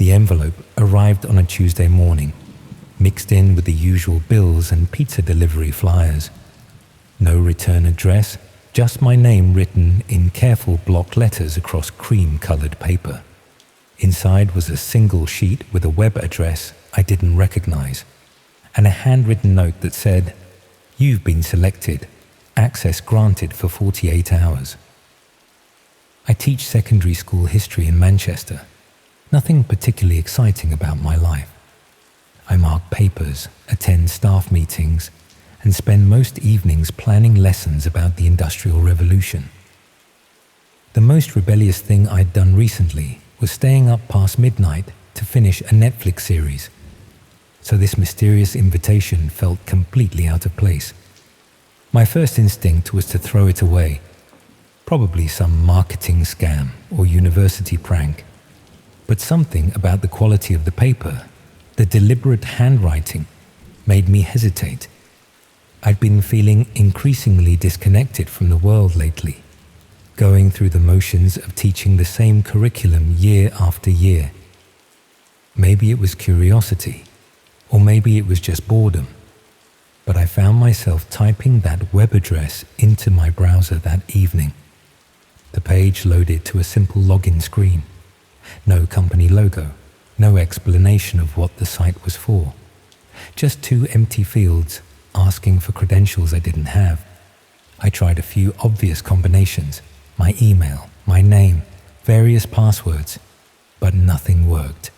The envelope arrived on a Tuesday morning, mixed in with the usual bills and pizza delivery flyers. No return address, just my name written in careful block letters across cream-colored paper. Inside was a single sheet with a web address I didn't recognize, and a handwritten note that said, "You've been selected. Access granted for 48 hours." I teach secondary school history in Manchester. Nothing particularly exciting about my life. I mark papers, attend staff meetings, and spend most evenings planning lessons about the Industrial Revolution. The most rebellious thing I'd done recently was staying up past midnight to finish a Netflix series, so this mysterious invitation felt completely out of place. My first instinct was to throw it away, probably some marketing scam or university prank, but something about the quality of the paper, the deliberate handwriting, made me hesitate. I'd been feeling increasingly disconnected from the world lately, going through the motions of teaching the same curriculum year after year. Maybe it was curiosity, or maybe it was just boredom, but I found myself typing that web address into my browser that evening. The page loaded to a simple login screen. No company logo, no explanation of what the site was for. Just 2 empty fields asking for credentials I didn't have. I tried a few obvious combinations, my email, my name, various passwords, but nothing worked.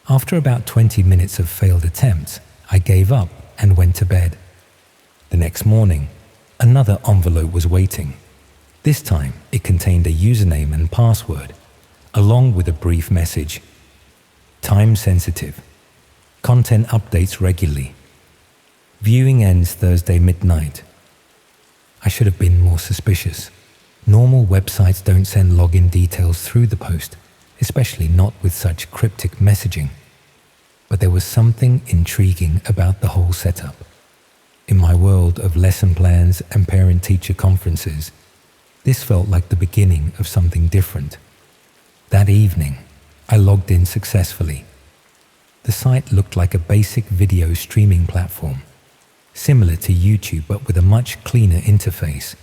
After about 20 minutes of failed attempts, I gave up and went to bed. The next morning, another envelope was waiting. This time, it contained a username and password, along with a brief message. Time sensitive. Content updates regularly. Viewing ends Thursday midnight. I should have been more suspicious. Normal websites don't send login details through the post, especially not with such cryptic messaging. But there was something intriguing about the whole setup. In my world of lesson plans and parent-teacher conferences, this felt like the beginning of something different. That evening, I logged in successfully. The site looked like a basic video streaming platform, similar to YouTube but with a much cleaner interface.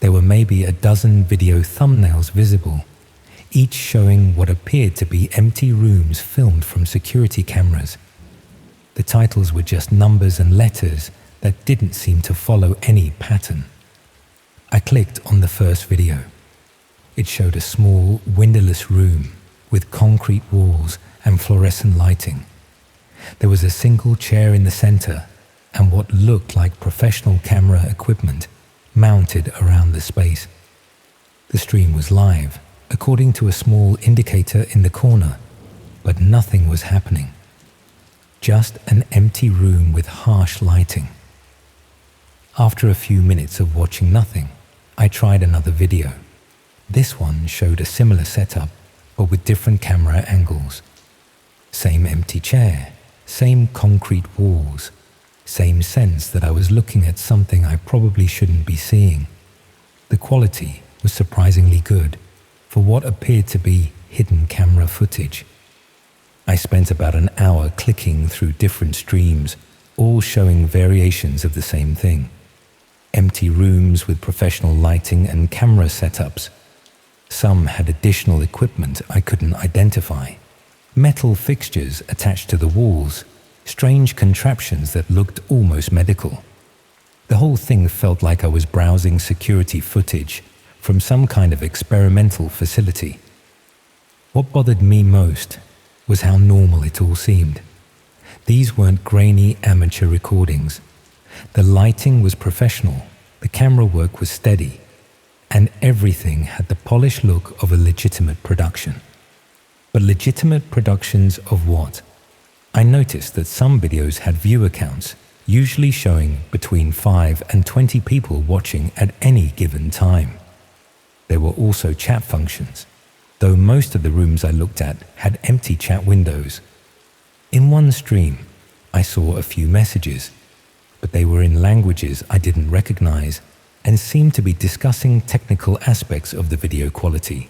There were maybe a dozen video thumbnails visible, each showing what appeared to be empty rooms filmed from security cameras. The titles were just numbers and letters that didn't seem to follow any pattern. I clicked on the first video. It showed a small, windowless room with concrete walls and fluorescent lighting. There was a single chair in the center and what looked like professional camera equipment mounted around the space. The stream was live, according to a small indicator in the corner, but nothing was happening. Just an empty room with harsh lighting. After a few minutes of watching nothing, I tried another video. This one showed a similar setup, but with different camera angles. Same empty chair, same concrete walls, same sense that I was looking at something I probably shouldn't be seeing. The quality was surprisingly good for what appeared to be hidden camera footage. I spent about an hour clicking through different streams, all showing variations of the same thing. Empty rooms with professional lighting and camera setups. Some had additional equipment I couldn't identify. Metal fixtures attached to the walls, strange contraptions that looked almost medical. The whole thing felt like I was browsing security footage from some kind of experimental facility. What bothered me most was how normal it all seemed. These weren't grainy amateur recordings. The lighting was professional, the camera work was steady, and everything had the polished look of a legitimate production. But legitimate productions of what? I noticed that some videos had viewer counts, usually showing between 5 and 20 people watching at any given time. There were also chat functions, though most of the rooms I looked at had empty chat windows. In one stream, I saw a few messages, but they were in languages I didn't recognize and seemed to be discussing technical aspects of the video quality.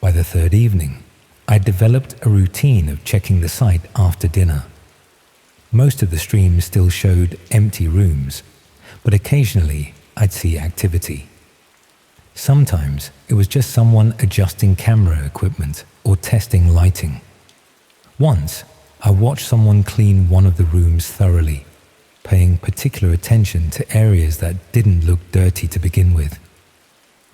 By the third evening, I developed a routine of checking the site after dinner. Most of the streams still showed empty rooms, but occasionally I'd see activity. Sometimes it was just someone adjusting camera equipment or testing lighting. Once, I watched someone clean one of the rooms thoroughly, paying particular attention to areas that didn't look dirty to begin with.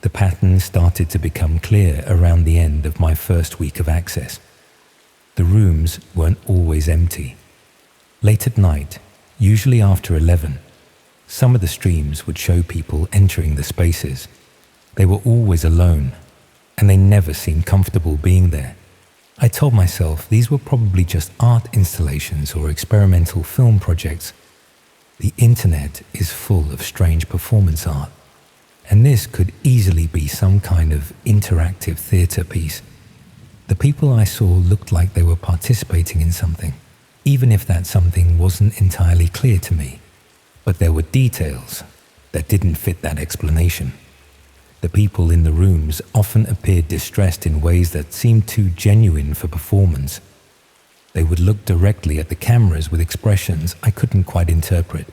The pattern started to become clear around the end of my first week of access. The rooms weren't always empty. Late at night, usually after 11, some of the streams would show people entering the spaces. They were always alone, and they never seemed comfortable being there. I told myself these were probably just art installations or experimental film projects. The internet is full of strange performance art, and this could easily be some kind of interactive theatre piece. The people I saw looked like they were participating in something, even if that something wasn't entirely clear to me. But there were details that didn't fit that explanation. The people in the rooms often appeared distressed in ways that seemed too genuine for performance. They would look directly at the cameras with expressions I couldn't quite interpret.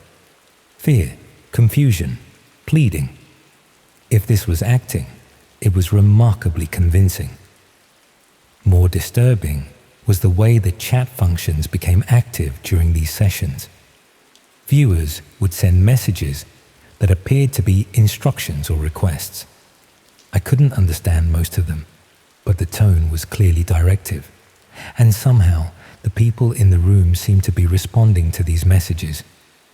Fear, confusion, pleading. If this was acting, it was remarkably convincing. More disturbing was the way the chat functions became active during these sessions. Viewers would send messages that appeared to be instructions or requests. I couldn't understand most of them, but the tone was clearly directive, and somehow the people in the room seemed to be responding to these messages,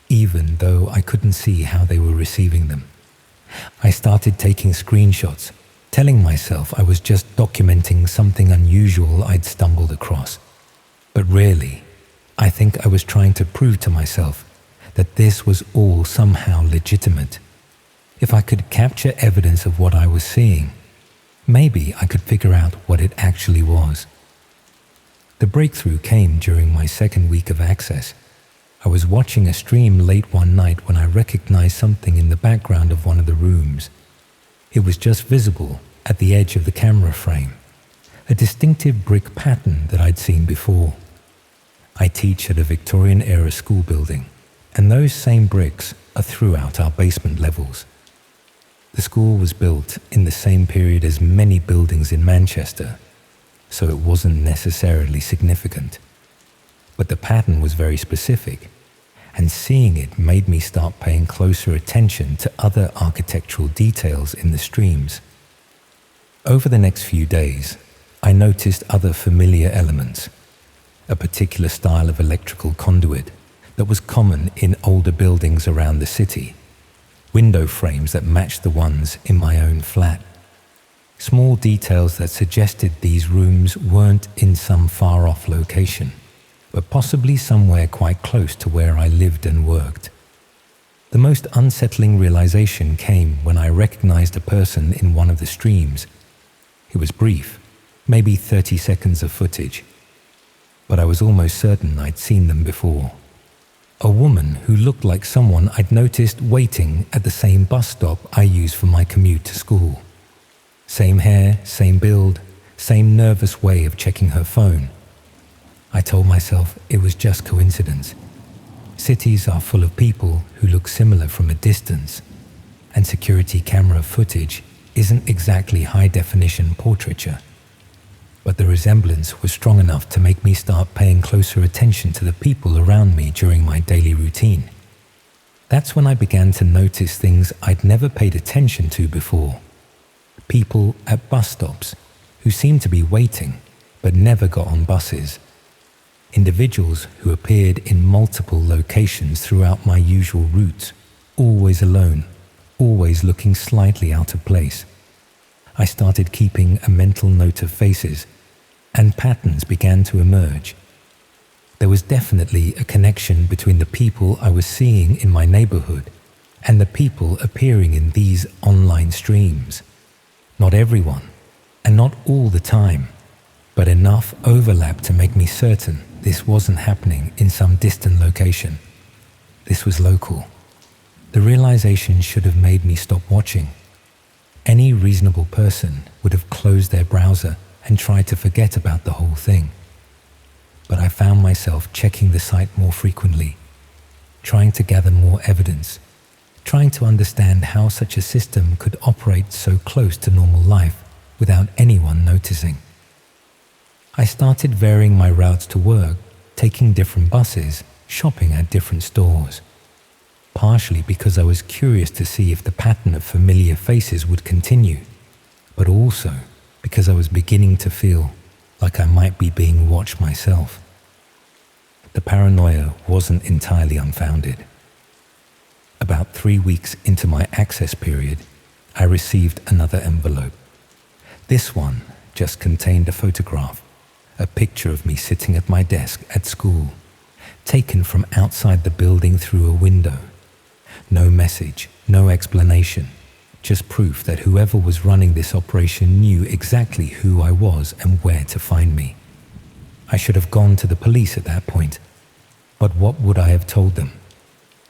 even though I couldn't see how they were receiving them. I started taking screenshots, telling myself I was just documenting something unusual I'd stumbled across. But really, I think I was trying to prove to myself that this was all somehow legitimate. If I could capture evidence of what I was seeing, maybe I could figure out what it actually was. The breakthrough came during my second week of access. I was watching a stream late one night when I recognized something in the background of one of the rooms. It was just visible at the edge of the camera frame, a distinctive brick pattern that I'd seen before. I teach at a Victorian-era school building, and those same bricks are throughout our basement levels. The school was built in the same period as many buildings in Manchester, so it wasn't necessarily significant. But the pattern was very specific, and seeing it made me start paying closer attention to other architectural details in the streams. Over the next few days, I noticed other familiar elements, a particular style of electrical conduit that was common in older buildings around the city, window frames that matched the ones in my own flat, small details that suggested these rooms weren't in some far-off location, but possibly somewhere quite close to where I lived and worked. The most unsettling realization came when I recognized a person in one of the streams. It was brief, maybe 30 seconds of footage, but I was almost certain I'd seen them before. A woman who looked like someone I'd noticed waiting at the same bus stop I used for my commute to school. Same hair, same build, same nervous way of checking her phone. I told myself it was just coincidence. Cities are full of people who look similar from a distance, and security camera footage isn't exactly high-definition portraiture. But the resemblance was strong enough to make me start paying closer attention to the people around me during my daily routine. That's when I began to notice things I'd never paid attention to before. People at bus stops who seemed to be waiting but never got on buses. Individuals who appeared in multiple locations throughout my usual routes, always alone, always looking slightly out of place. I started keeping a mental note of faces, and patterns began to emerge. There was definitely a connection between the people I was seeing in my neighborhood and the people appearing in these online streams. Not everyone, and not all the time, but enough overlap to make me certain this wasn't happening in some distant location. This was local. The realization should have made me stop watching. Any reasonable person would have closed their browser and tried to forget about the whole thing. But I found myself checking the site more frequently, trying to gather more evidence, trying to understand how such a system could operate so close to normal life without anyone noticing. I started varying my routes to work, taking different buses, shopping at different stores, partially because I was curious to see if the pattern of familiar faces would continue, but also because I was beginning to feel like I might be being watched myself. The paranoia wasn't entirely unfounded. About 3 weeks into my access period, I received another envelope. This one just contained a photograph, a picture of me sitting at my desk at school, taken from outside the building through a window. No message, no explanation, just proof that whoever was running this operation knew exactly who I was and where to find me. I should have gone to the police at that point, but what would I have told them?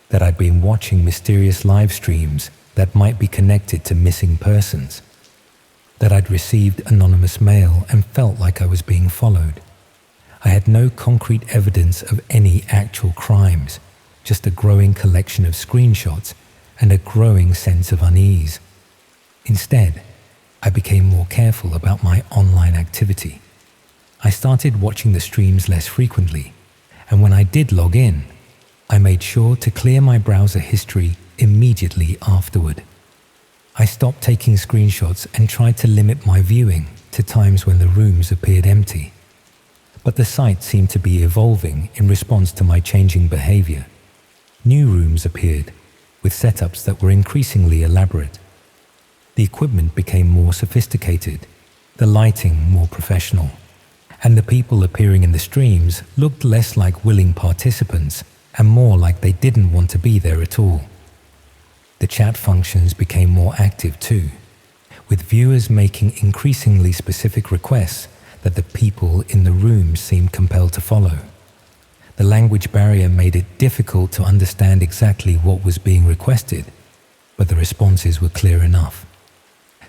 That I'd been watching mysterious live streams that might be connected to missing persons, that I'd received anonymous mail and felt like I was being followed. I had no concrete evidence of any actual crimes, just a growing collection of screenshots and a growing sense of unease. Instead, I became more careful about my online activity. I started watching the streams less frequently, and when I did log in, I made sure to clear my browser history immediately afterward. I stopped taking screenshots and tried to limit my viewing to times when the rooms appeared empty. But the site seemed to be evolving in response to my changing behavior. New rooms appeared, with setups that were increasingly elaborate. The equipment became more sophisticated, the lighting more professional, and the people appearing in the streams looked less like willing participants and more like they didn't want to be there at all. The chat functions became more active too, with viewers making increasingly specific requests that the people in the rooms seemed compelled to follow. The language barrier made it difficult to understand exactly what was being requested, but the responses were clear enough.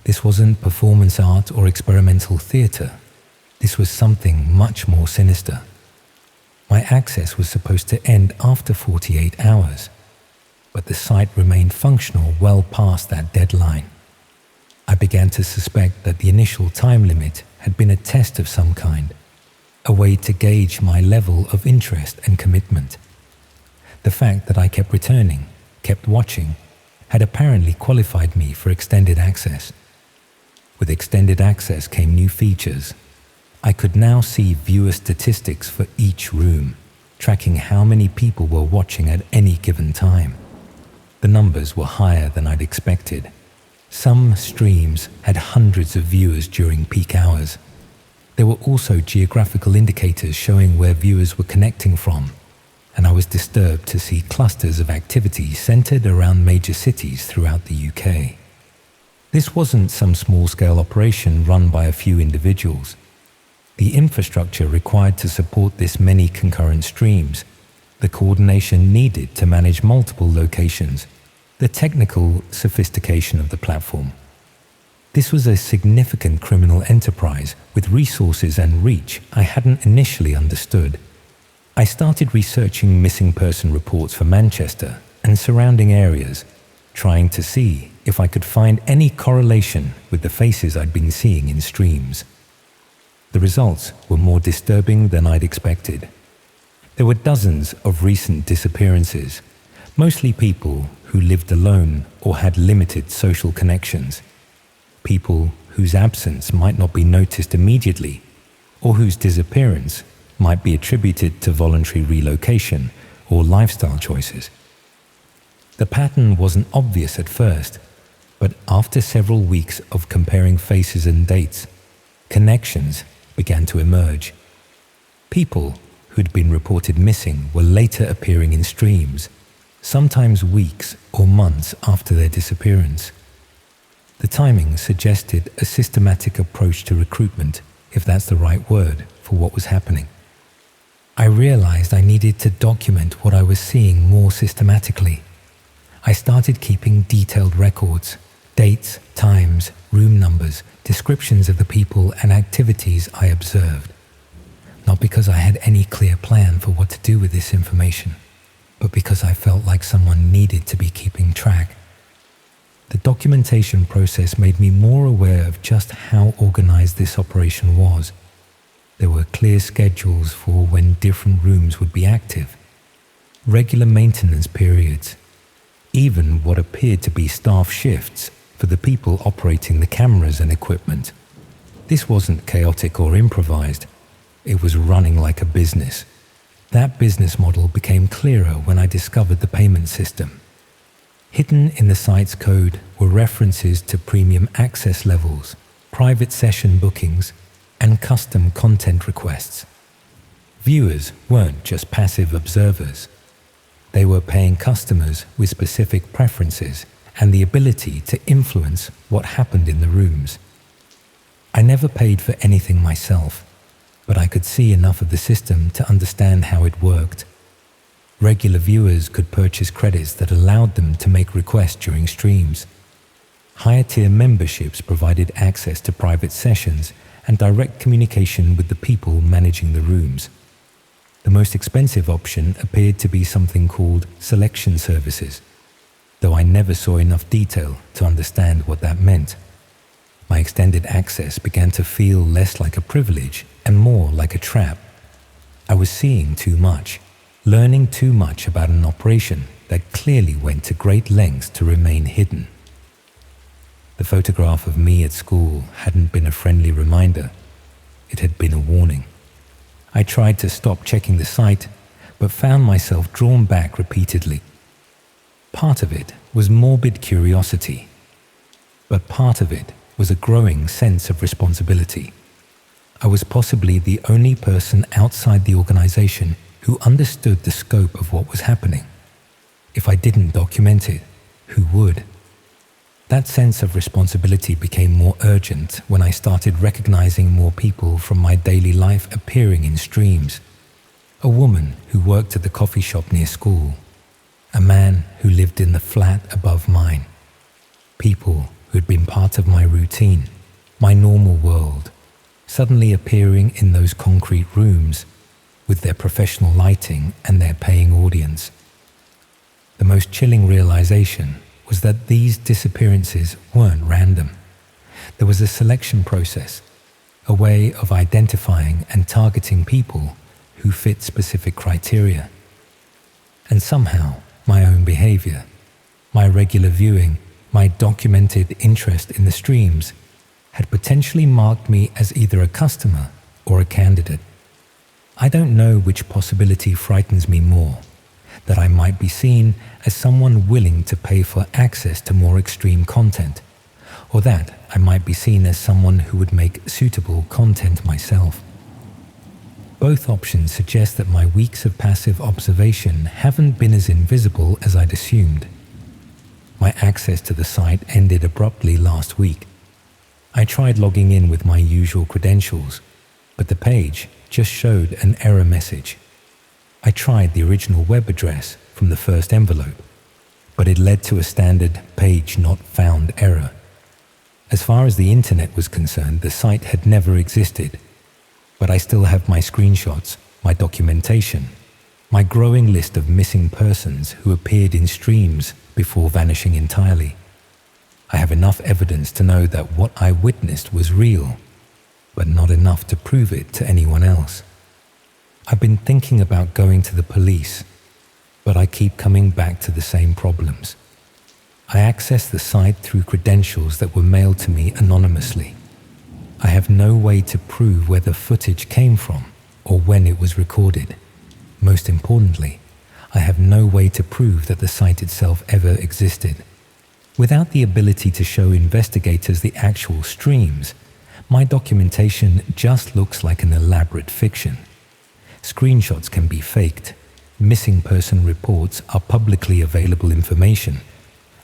This wasn't performance art or experimental theatre. This was something much more sinister. My access was supposed to end after 48 hours, but the site remained functional well past that deadline. I began to suspect that the initial time limit had been a test of some kind, a way to gauge my level of interest and commitment. The fact that I kept returning, kept watching, had apparently qualified me for extended access. With extended access came new features. I could now see viewer statistics for each room, tracking how many people were watching at any given time. The numbers were higher than I'd expected. Some streams had hundreds of viewers during peak hours. There were also geographical indicators showing where viewers were connecting from, and I was disturbed to see clusters of activity centered around major cities throughout the UK. This wasn't some small-scale operation run by a few individuals. The infrastructure required to support this many concurrent streams, the coordination needed to manage multiple locations, the technical sophistication of the platform. This was a significant criminal enterprise with resources and reach I hadn't initially understood. I started researching missing person reports for Manchester and surrounding areas, trying to see if I could find any correlation with the faces I'd been seeing in streams. The results were more disturbing than I'd expected. There were dozens of recent disappearances, mostly people who lived alone or had limited social connections, people whose absence might not be noticed immediately, or whose disappearance might be attributed to voluntary relocation or lifestyle choices. The pattern wasn't obvious at first, but after several weeks of comparing faces and dates, connections began to emerge. People who'd been reported missing were later appearing in streams, sometimes weeks or months after their disappearance. The timing suggested a systematic approach to recruitment, if that's the right word for what was happening. I realized I needed to document what I was seeing more systematically. I started keeping detailed records, Dates, times, room numbers, descriptions of the people and activities I observed. Not because I had any clear plan for what to do with this information, but because I felt like someone needed to be keeping track. The documentation process made me more aware of just how organized this operation was. There were clear schedules for when different rooms would be active, regular maintenance periods, even what appeared to be staff shifts for the people operating the cameras and equipment. This wasn't chaotic or improvised. It was running like a business. That business model became clearer when I discovered the payment system. Hidden in the site's code were references to premium access levels, private session bookings, and custom content requests. Viewers weren't just passive observers. They were paying customers with specific preferences and the ability to influence what happened in the rooms. I never paid for anything myself, but I could see enough of the system to understand how it worked. Regular viewers could purchase credits that allowed them to make requests during streams. Higher-tier memberships provided access to private sessions and direct communication with the people managing the rooms. The most expensive option appeared to be something called selection services, though I never saw enough detail to understand what that meant. My extended access began to feel less like a privilege and more like a trap. I was seeing too much, learning too much about an operation that clearly went to great lengths to remain hidden. The photograph of me at school hadn't been a friendly reminder. It had been a warning. I tried to stop checking the site, but found myself drawn back repeatedly. Part of it was morbid curiosity, but part of it was a growing sense of responsibility. I was possibly the only person outside the organization who understood the scope of what was happening. If I didn't document it, who would? That sense of responsibility became more urgent when I started recognizing more people from my daily life appearing in streams. A woman who worked at the coffee shop near school. A man who lived in the flat above mine. People who had been part of my routine, my normal world, suddenly appearing in those concrete rooms with their professional lighting and their paying audience. The most chilling realization was that these disappearances weren't random. There was a selection process, a way of identifying and targeting people who fit specific criteria. And somehow, my own behavior, my regular viewing, my documented interest in the streams had potentially marked me as either a customer or a candidate. I don't know which possibility frightens me more, that I might be seen as someone willing to pay for access to more extreme content, or that I might be seen as someone who would make suitable content myself. Both options suggest that my weeks of passive observation haven't been as invisible as I'd assumed. My access to the site ended abruptly last week. I tried logging in with my usual credentials, but the page just showed an error message. I tried the original web address from the first envelope, but it led to a standard page not found error. As far as the internet was concerned, the site had never existed, but I still have my screenshots, my documentation, my growing list of missing persons who appeared in streams before vanishing entirely. I have enough evidence to know that what I witnessed was real, but not enough to prove it to anyone else. I've been thinking about going to the police, but I keep coming back to the same problems. I access the site through credentials that were mailed to me anonymously. I have no way to prove where the footage came from or when it was recorded. Most importantly, I have no way to prove that the site itself ever existed. Without the ability to show investigators the actual streams, my documentation just looks like an elaborate fiction. Screenshots can be faked, missing person reports are publicly available information,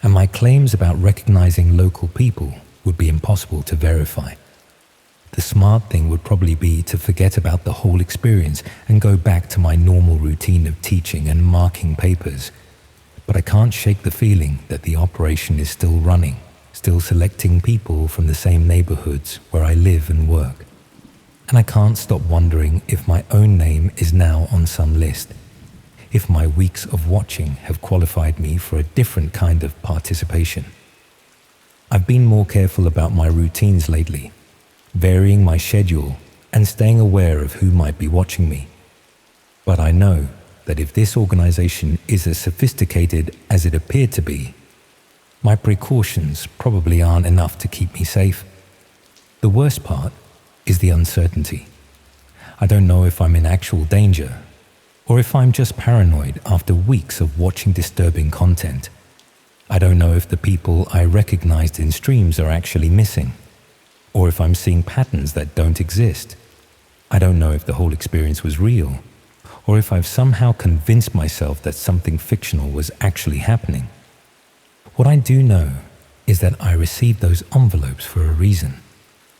and my claims about recognizing local people would be impossible to verify. The smart thing would probably be to forget about the whole experience and go back to my normal routine of teaching and marking papers. But I can't shake the feeling that the operation is still running, still selecting people from the same neighborhoods where I live and work. And I can't stop wondering if my own name is now on some list, if my weeks of watching have qualified me for a different kind of participation. I've been more careful about my routines lately, varying my schedule and staying aware of who might be watching me. But I know that if this organization is as sophisticated as it appeared to be, my precautions probably aren't enough to keep me safe. The worst part is the uncertainty. I don't know if I'm in actual danger, or if I'm just paranoid after weeks of watching disturbing content. I don't know if the people I recognized in streams are actually missing, or if I'm seeing patterns that don't exist. I don't know if the whole experience was real, or if I've somehow convinced myself that something fictional was actually happening. What I do know is that I received those envelopes for a reason,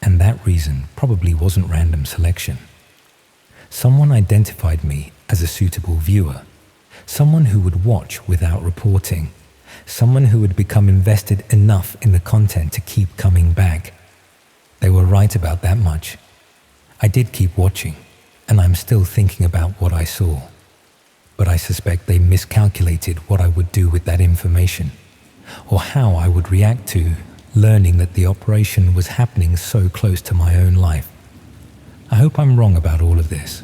and that reason probably wasn't random selection. Someone identified me as a suitable viewer, someone who would watch without reporting, someone who would become invested enough in the content to keep coming back. They were right about that much. I did keep watching, and I'm still thinking about what I saw. But I suspect they miscalculated what I would do with that information, or how I would react to learning that the operation was happening so close to my own life. I hope I'm wrong about all of this.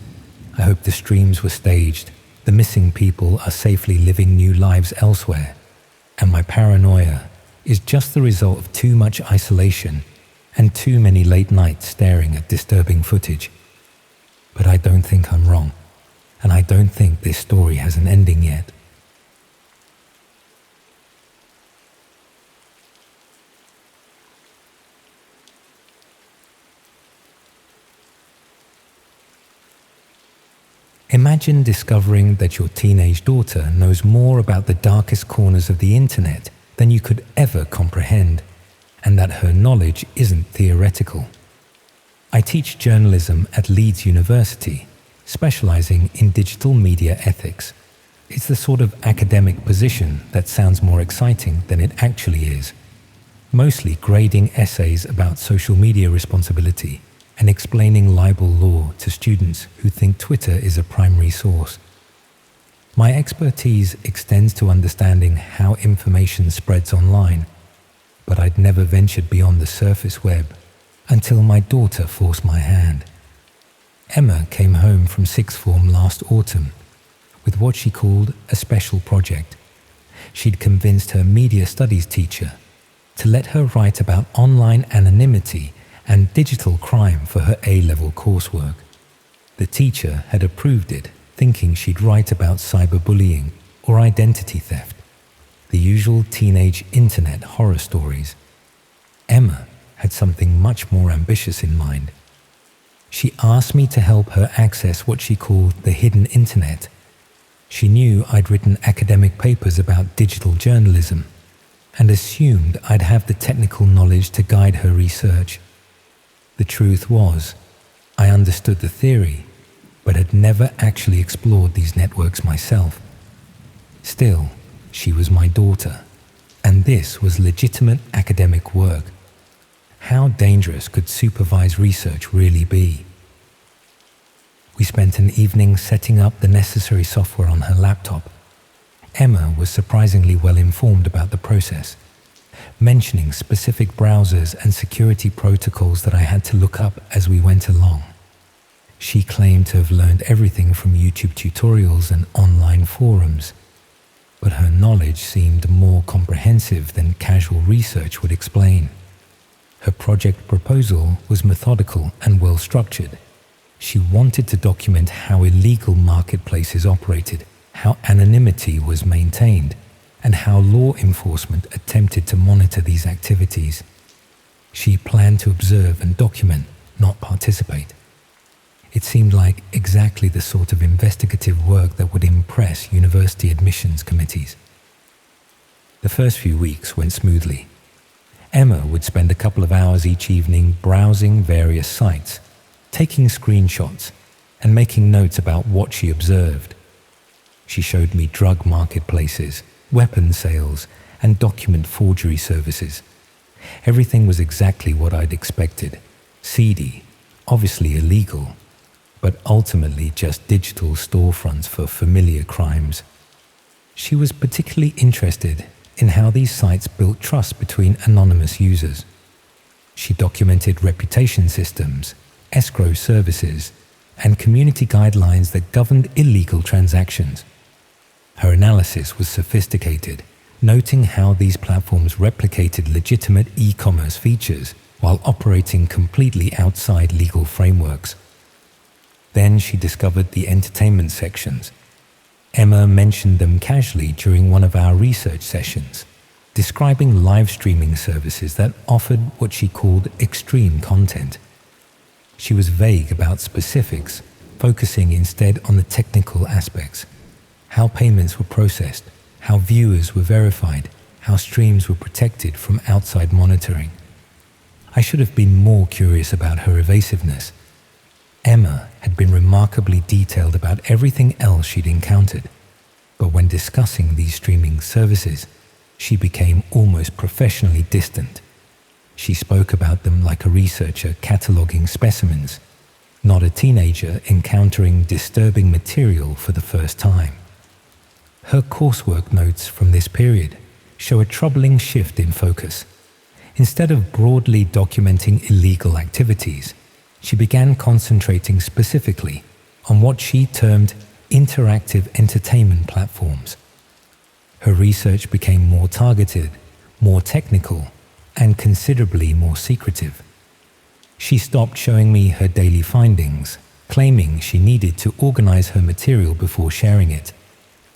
I hope the streams were staged, the missing people are safely living new lives elsewhere, and my paranoia is just the result of too much isolation and too many late nights staring at disturbing footage. But I don't think I'm wrong, and I don't think this story has an ending yet. Imagine discovering that your teenage daughter knows more about the darkest corners of the internet than you could ever comprehend, and that her knowledge isn't theoretical. I teach journalism at Leeds University, specializing in digital media ethics. It's the sort of academic position that sounds more exciting than it actually is. Mostly grading essays about social media responsibility and explaining libel law to students who think Twitter is a primary source. My expertise extends to understanding how information spreads online, but I'd never ventured beyond the surface web until my daughter forced my hand. Emma came home from sixth form last autumn with what she called a special project. She'd convinced her media studies teacher to let her write about online anonymity and digital crime for her A-level coursework. The teacher had approved it, thinking she'd write about cyberbullying or identity theft, the usual teenage internet horror stories. Emma had something much more ambitious in mind. She asked me to help her access what she called the hidden internet. She knew I'd written academic papers about digital journalism and assumed I'd have the technical knowledge to guide her research. The truth was, I understood the theory, but had never actually explored these networks myself. Still, she was my daughter, and this was legitimate academic work. How dangerous could supervised research really be? We spent an evening setting up the necessary software on her laptop. Emma was surprisingly well informed about the process, mentioning specific browsers and security protocols that I had to look up as we went along. She claimed to have learned everything from YouTube tutorials and online forums, but her knowledge seemed more comprehensive than casual research would explain. Her project proposal was methodical and well structured. She wanted to document how illegal marketplaces operated, how anonymity was maintained, and how law enforcement attempted to monitor these activities. She planned to observe and document, not participate. It seemed like exactly the sort of investigative work that would impress university admissions committees. The first few weeks went smoothly. Emma would spend a couple of hours each evening browsing various sites, taking screenshots, and making notes about what she observed. She showed me drug marketplaces, weapon sales, and document forgery services. Everything was exactly what I'd expected. Seedy, obviously illegal, but ultimately just digital storefronts for familiar crimes. She was particularly interested in how these sites built trust between anonymous users. She documented reputation systems, escrow services, and community guidelines that governed illegal transactions. Her analysis was sophisticated, noting how these platforms replicated legitimate e-commerce features while operating completely outside legal frameworks. Then she discovered the entertainment sections. Emma mentioned them casually during one of our research sessions, describing live streaming services that offered what she called extreme content. She was vague about specifics, focusing instead on the technical aspects: how payments were processed, how viewers were verified, how streams were protected from outside monitoring. I should have been more curious about her evasiveness. Emma had been remarkably detailed about everything else she'd encountered, but when discussing these streaming services, she became almost professionally distant. She spoke about them like a researcher cataloging specimens, not a teenager encountering disturbing material for the first time. Her coursework notes from this period show a troubling shift in focus. Instead of broadly documenting illegal activities, she began concentrating specifically on what she termed interactive entertainment platforms. Her research became more targeted, more technical, and considerably more secretive. She stopped showing me her daily findings, claiming she needed to organize her material before sharing it.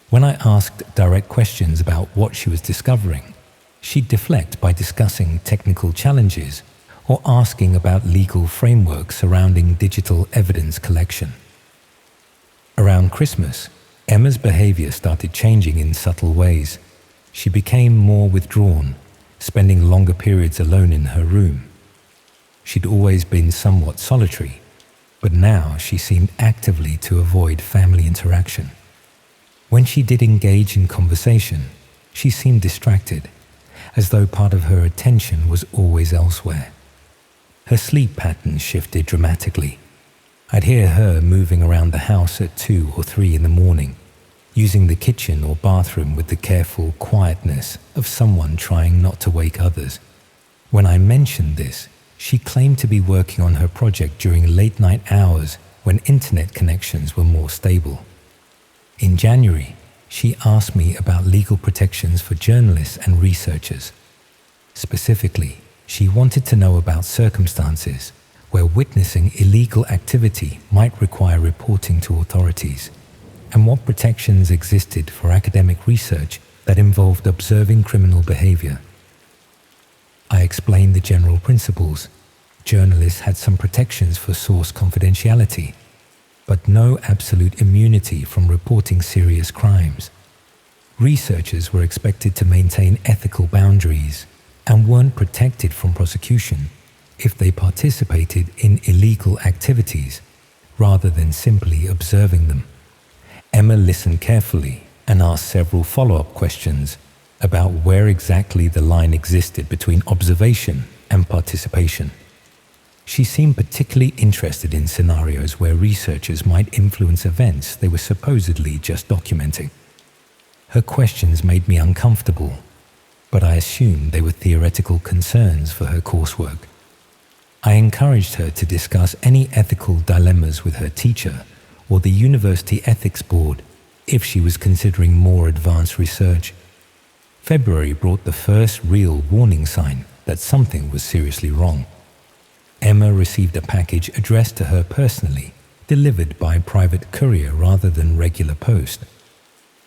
When I asked direct questions about what she was discovering, she'd deflect by discussing technical challenges or asking about legal frameworks surrounding digital evidence collection. Around Christmas, Emma's behavior started changing in subtle ways. She became more withdrawn, spending longer periods alone in her room. She'd always been somewhat solitary, but now she seemed actively to avoid family interaction. When she did engage in conversation, she seemed distracted, as though part of her attention was always elsewhere. Her sleep patterns shifted dramatically. I'd hear her moving around the house at 2 or 3 in the morning, using the kitchen or bathroom with the careful quietness of someone trying not to wake others. When I mentioned this, she claimed to be working on her project during late-night hours when internet connections were more stable. In January, she asked me about legal protections for journalists and researchers. Specifically, she wanted to know about circumstances where witnessing illegal activity might require reporting to authorities, and what protections existed for academic research that involved observing criminal behavior. I explained the general principles. Journalists had some protections for source confidentiality, but no absolute immunity from reporting serious crimes. Researchers were expected to maintain ethical boundaries and weren't protected from prosecution if they participated in illegal activities rather than simply observing them. Emma listened carefully and asked several follow-up questions about where exactly the line existed between observation and participation. She seemed particularly interested in scenarios where researchers might influence events they were supposedly just documenting. Her questions made me uncomfortable, but I assumed they were theoretical concerns for her coursework. I encouraged her to discuss any ethical dilemmas with her teacher or the university ethics board if she was considering more advanced research. February brought the first real warning sign that something was seriously wrong. Emma received a package addressed to her personally, delivered by private courier rather than regular post.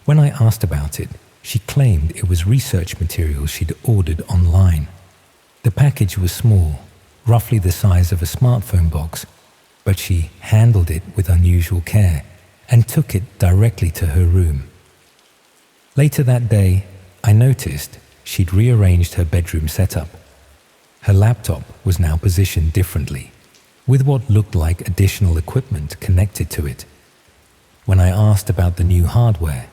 When I asked about it, she claimed it was research material she'd ordered online. The package was small, roughly the size of a smartphone box, but she handled it with unusual care and took it directly to her room. Later that day, I noticed she'd rearranged her bedroom setup. Her laptop was now positioned differently, with what looked like additional equipment connected to it. When I asked about the new hardware,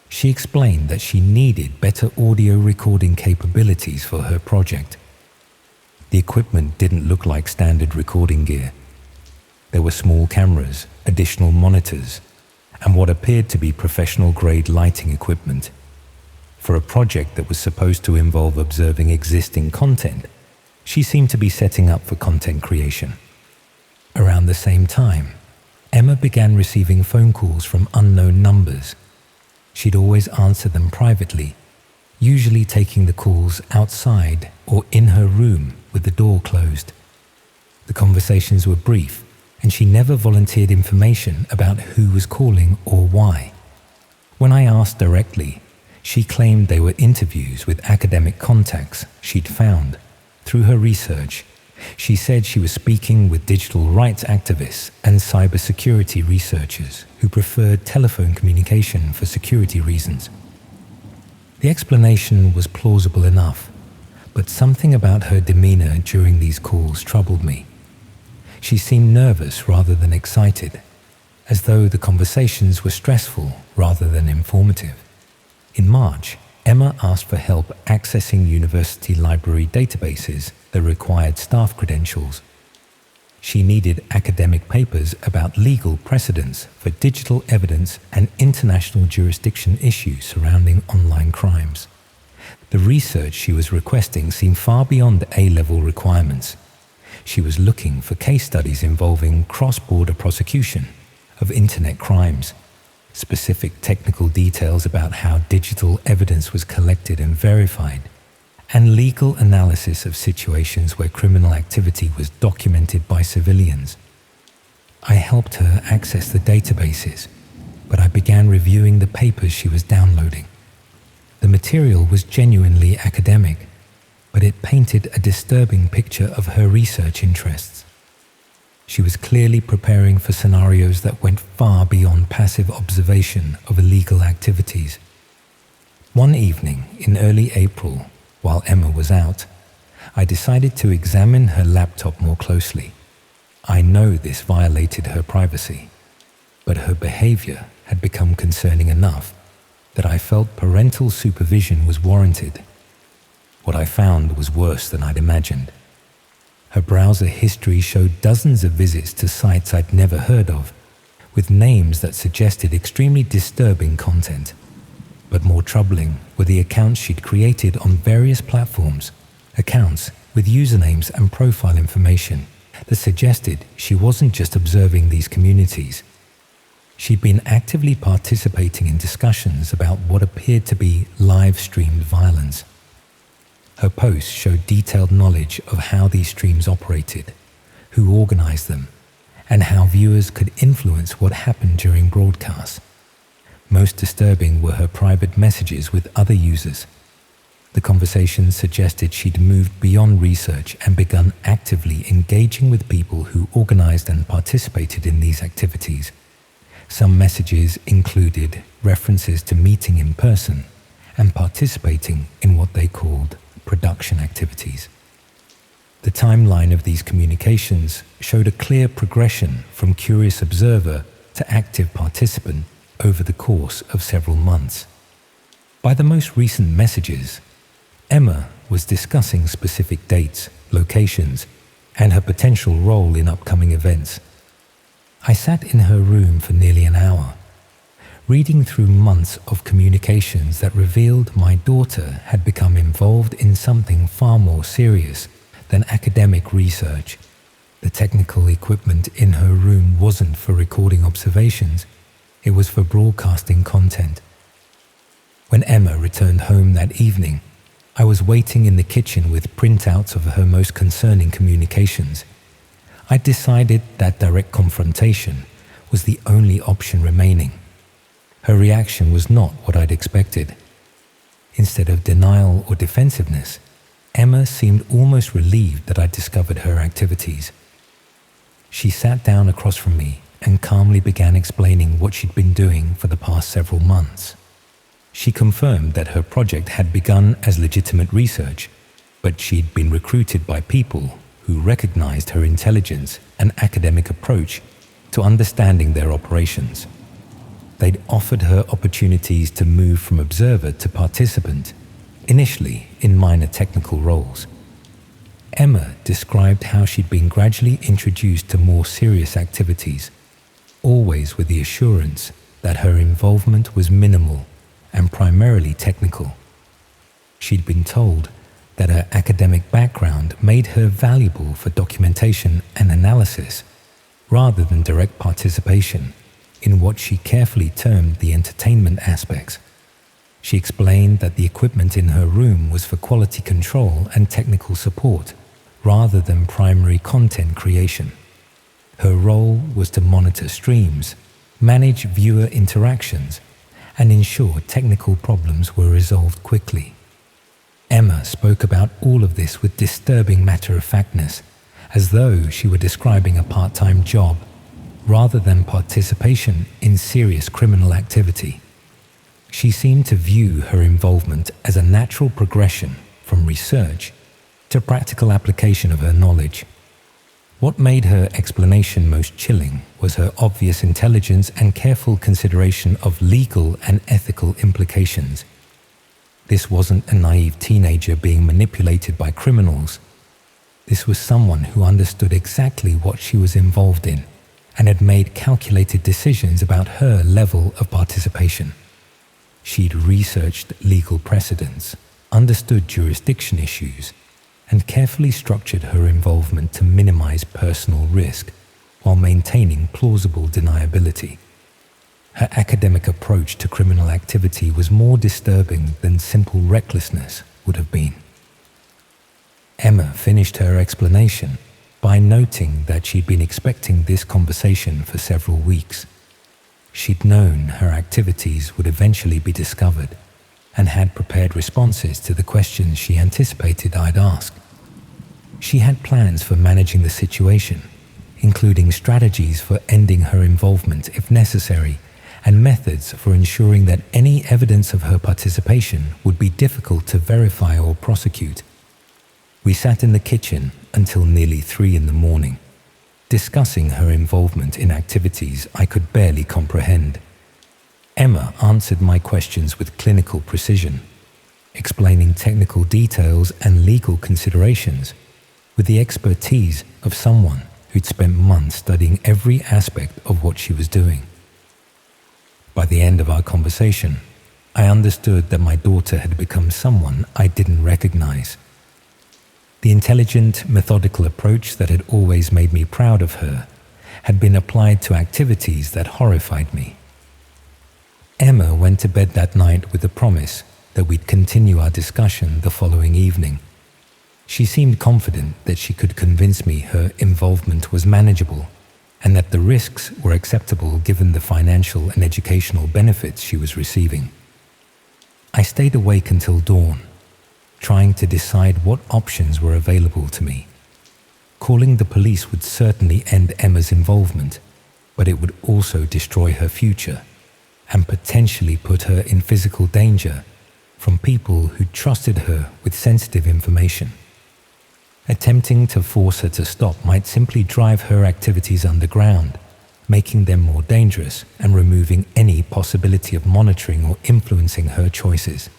she explained that she needed better audio recording capabilities for her project. The equipment didn't look like standard recording gear. There were small cameras, additional monitors, and what appeared to be professional-grade lighting equipment. For a project that was supposed to involve observing existing content, she seemed to be setting up for content creation. Around the same time, Emma began receiving phone calls from unknown numbers. She'd always answer them privately, usually taking the calls outside or in her room with the door closed. The conversations were brief, and she never volunteered information about who was calling or why. When I asked directly, she claimed they were interviews with academic contacts she'd found. Through her research, she said she was speaking with digital rights activists and cybersecurity researchers who preferred telephone communication for security reasons. The explanation was plausible enough, but something about her demeanor during these calls troubled me. She seemed nervous rather than excited, as though the conversations were stressful rather than informative. In March, Emma asked for help accessing university library databases that required staff credentials. She needed academic papers about legal precedents for digital evidence and international jurisdiction issues surrounding online crimes. The research she was requesting seemed far beyond the A-level requirements. She was looking for case studies involving cross-border prosecution of internet crimes, specific technical details about how digital evidence was collected and verified, and legal analysis of situations where criminal activity was documented by civilians. I helped her access the databases, but I began reviewing the papers she was downloading. The material was genuinely academic, but it painted a disturbing picture of her research interests. She was clearly preparing for scenarios that went far beyond passive observation of illegal activities. One evening in early April, while Emma was out, I decided to examine her laptop more closely. I know this violated her privacy, but her behavior had become concerning enough that I felt parental supervision was warranted. What I found was worse than I'd imagined. Her browser history showed dozens of visits to sites I'd never heard of, with names that suggested extremely disturbing content. But more troubling were the accounts she'd created on various platforms, accounts with usernames and profile information that suggested she wasn't just observing these communities. She'd been actively participating in discussions about what appeared to be live-streamed violence. Her posts showed detailed knowledge of how these streams operated, who organized them, and how viewers could influence what happened during broadcasts. Most disturbing were her private messages with other users. The conversations suggested she'd moved beyond research and begun actively engaging with people who organized and participated in these activities. Some messages included references to meeting in person and participating in what they called production activities. The timeline of these communications showed a clear progression from curious observer to active participant over the course of several months. By the most recent messages, Emma was discussing specific dates, locations, and her potential role in upcoming events. I sat in her room for nearly an hour, reading through months of communications that revealed my daughter had become involved in something far more serious than academic research. The technical equipment in her room wasn't for recording observations, it was for broadcasting content. When Emma returned home that evening, I was waiting in the kitchen with printouts of her most concerning communications. I decided that direct confrontation was the only option remaining. Her reaction was not what I'd expected. Instead of denial or defensiveness, Emma seemed almost relieved that I'd discovered her activities. She sat down across from me and calmly began explaining what she'd been doing for the past several months. She confirmed that her project had begun as legitimate research, but she'd been recruited by people who recognized her intelligence and academic approach to understanding their operations. They'd offered her opportunities to move from observer to participant, initially in minor technical roles. Emma described how she'd been gradually introduced to more serious activities, always with the assurance that her involvement was minimal and primarily technical. She'd been told that her academic background made her valuable for documentation and analysis rather than direct participation in what she carefully termed the entertainment aspects. She explained that the equipment in her room was for quality control and technical support rather than primary content creation. Her role was to monitor streams, manage viewer interactions, and ensure technical problems were resolved quickly. Emma spoke about all of this with disturbing matter-of-factness, as though she were describing a part-time job rather than participation in serious criminal activity. She seemed to view her involvement as a natural progression from research to practical application of her knowledge. What made her explanation most chilling was her obvious intelligence and careful consideration of legal and ethical implications. This wasn't a naive teenager being manipulated by criminals. This was someone who understood exactly what she was involved in and had made calculated decisions about her level of participation. She'd researched legal precedents, understood jurisdiction issues, and carefully structured her involvement to minimize personal risk while maintaining plausible deniability. Her academic approach to criminal activity was more disturbing than simple recklessness would have been. Emma finished her explanation by noting that she'd been expecting this conversation for several weeks. She'd known her activities would eventually be discovered and had prepared responses to the questions she anticipated I'd ask. She had plans for managing the situation, including strategies for ending her involvement if necessary, and methods for ensuring that any evidence of her participation would be difficult to verify or prosecute. We sat in the kitchen until nearly 3 a.m, discussing her involvement in activities I could barely comprehend. Emma answered my questions with clinical precision, explaining technical details and legal considerations with the expertise of someone who'd spent months studying every aspect of what she was doing. By the end of our conversation, I understood that my daughter had become someone I didn't recognize. The intelligent, methodical approach that had always made me proud of her had been applied to activities that horrified me. Emma went to bed that night with the promise that we'd continue our discussion the following evening. She seemed confident that she could convince me her involvement was manageable and that the risks were acceptable given the financial and educational benefits she was receiving. I stayed awake until dawn, trying to decide what options were available to me. Calling the police would certainly end Emma's involvement, but it would also destroy her future and potentially put her in physical danger from people who trusted her with sensitive information. Attempting to force her to stop might simply drive her activities underground, making them more dangerous and removing any possibility of monitoring or influencing her choices.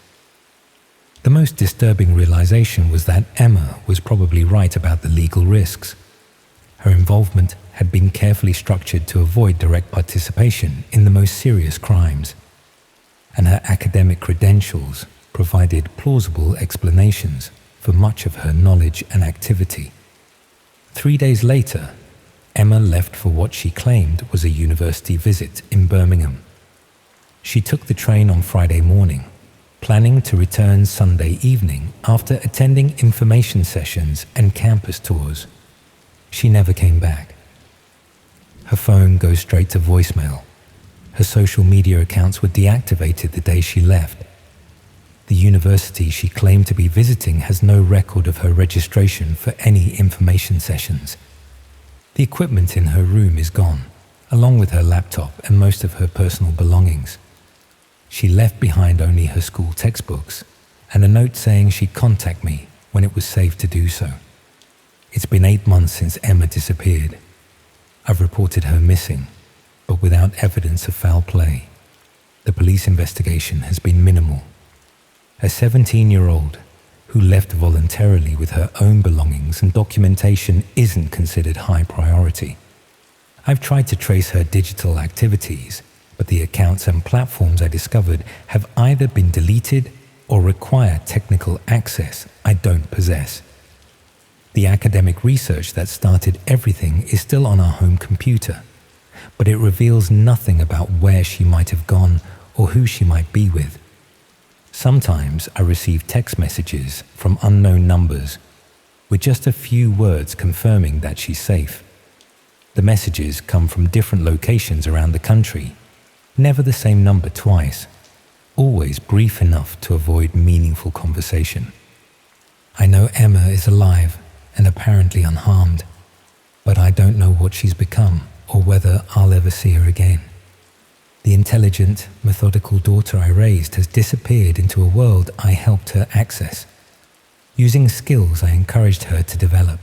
The most disturbing realization was that Emma was probably right about the legal risks. Her involvement had been carefully structured to avoid direct participation in the most serious crimes, and her academic credentials provided plausible explanations for much of her knowledge and activity. 3 days later, Emma left for what she claimed was a university visit in Birmingham. She took the train on Friday morning, planning to return Sunday evening after attending information sessions and campus tours. She never came back. Her phone goes straight to voicemail. Her social media accounts were deactivated the day she left. The university she claimed to be visiting has no record of her registration for any information sessions. The equipment in her room is gone, along with her laptop and most of her personal belongings. She left behind only her school textbooks and a note saying she'd contact me when it was safe to do so. It's been 8 months since Emma disappeared. I've reported her missing, but without evidence of foul play. The police investigation has been minimal. A 17-year-old who left voluntarily with her own belongings and documentation isn't considered high priority. I've tried to trace her digital activities, but the accounts and platforms I discovered have either been deleted or require technical access I don't possess. The academic research that started everything is still on our home computer, but it reveals nothing about where she might have gone or who she might be with. Sometimes I receive text messages from unknown numbers with just a few words confirming that she's safe. The messages come from different locations around the country, never the same number twice, always brief enough to avoid meaningful conversation. I know Emma is alive and apparently unharmed, but I don't know what she's become or whether I'll ever see her again. The intelligent, methodical daughter I raised has disappeared into a world I helped her access, using skills I encouraged her to develop.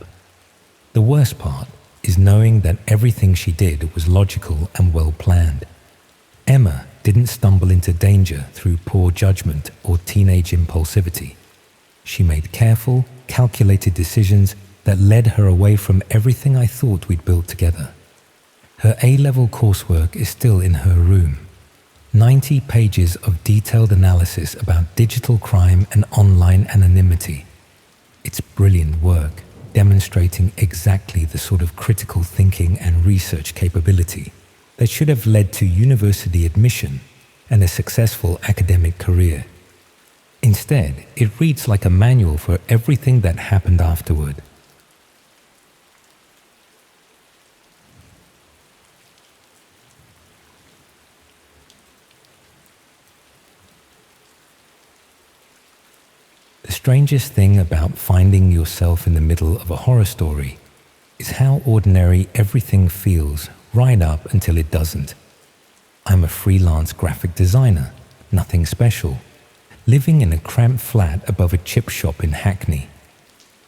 The worst part is knowing that everything she did was logical and well planned. Emma didn't stumble into danger through poor judgment or teenage impulsivity. She made careful, calculated decisions that led her away from everything I thought we'd built together. Her A-level coursework is still in her room. 90 pages of detailed analysis about digital crime and online anonymity. It's brilliant work, demonstrating exactly the sort of critical thinking and research capability that should have led to university admission and a successful academic career. Instead, it reads like a manual for everything that happened afterward. The strangest thing about finding yourself in the middle of a horror story is how ordinary everything feels right up until it doesn't. I'm a freelance graphic designer, nothing special, living in a cramped flat above a chip shop in Hackney.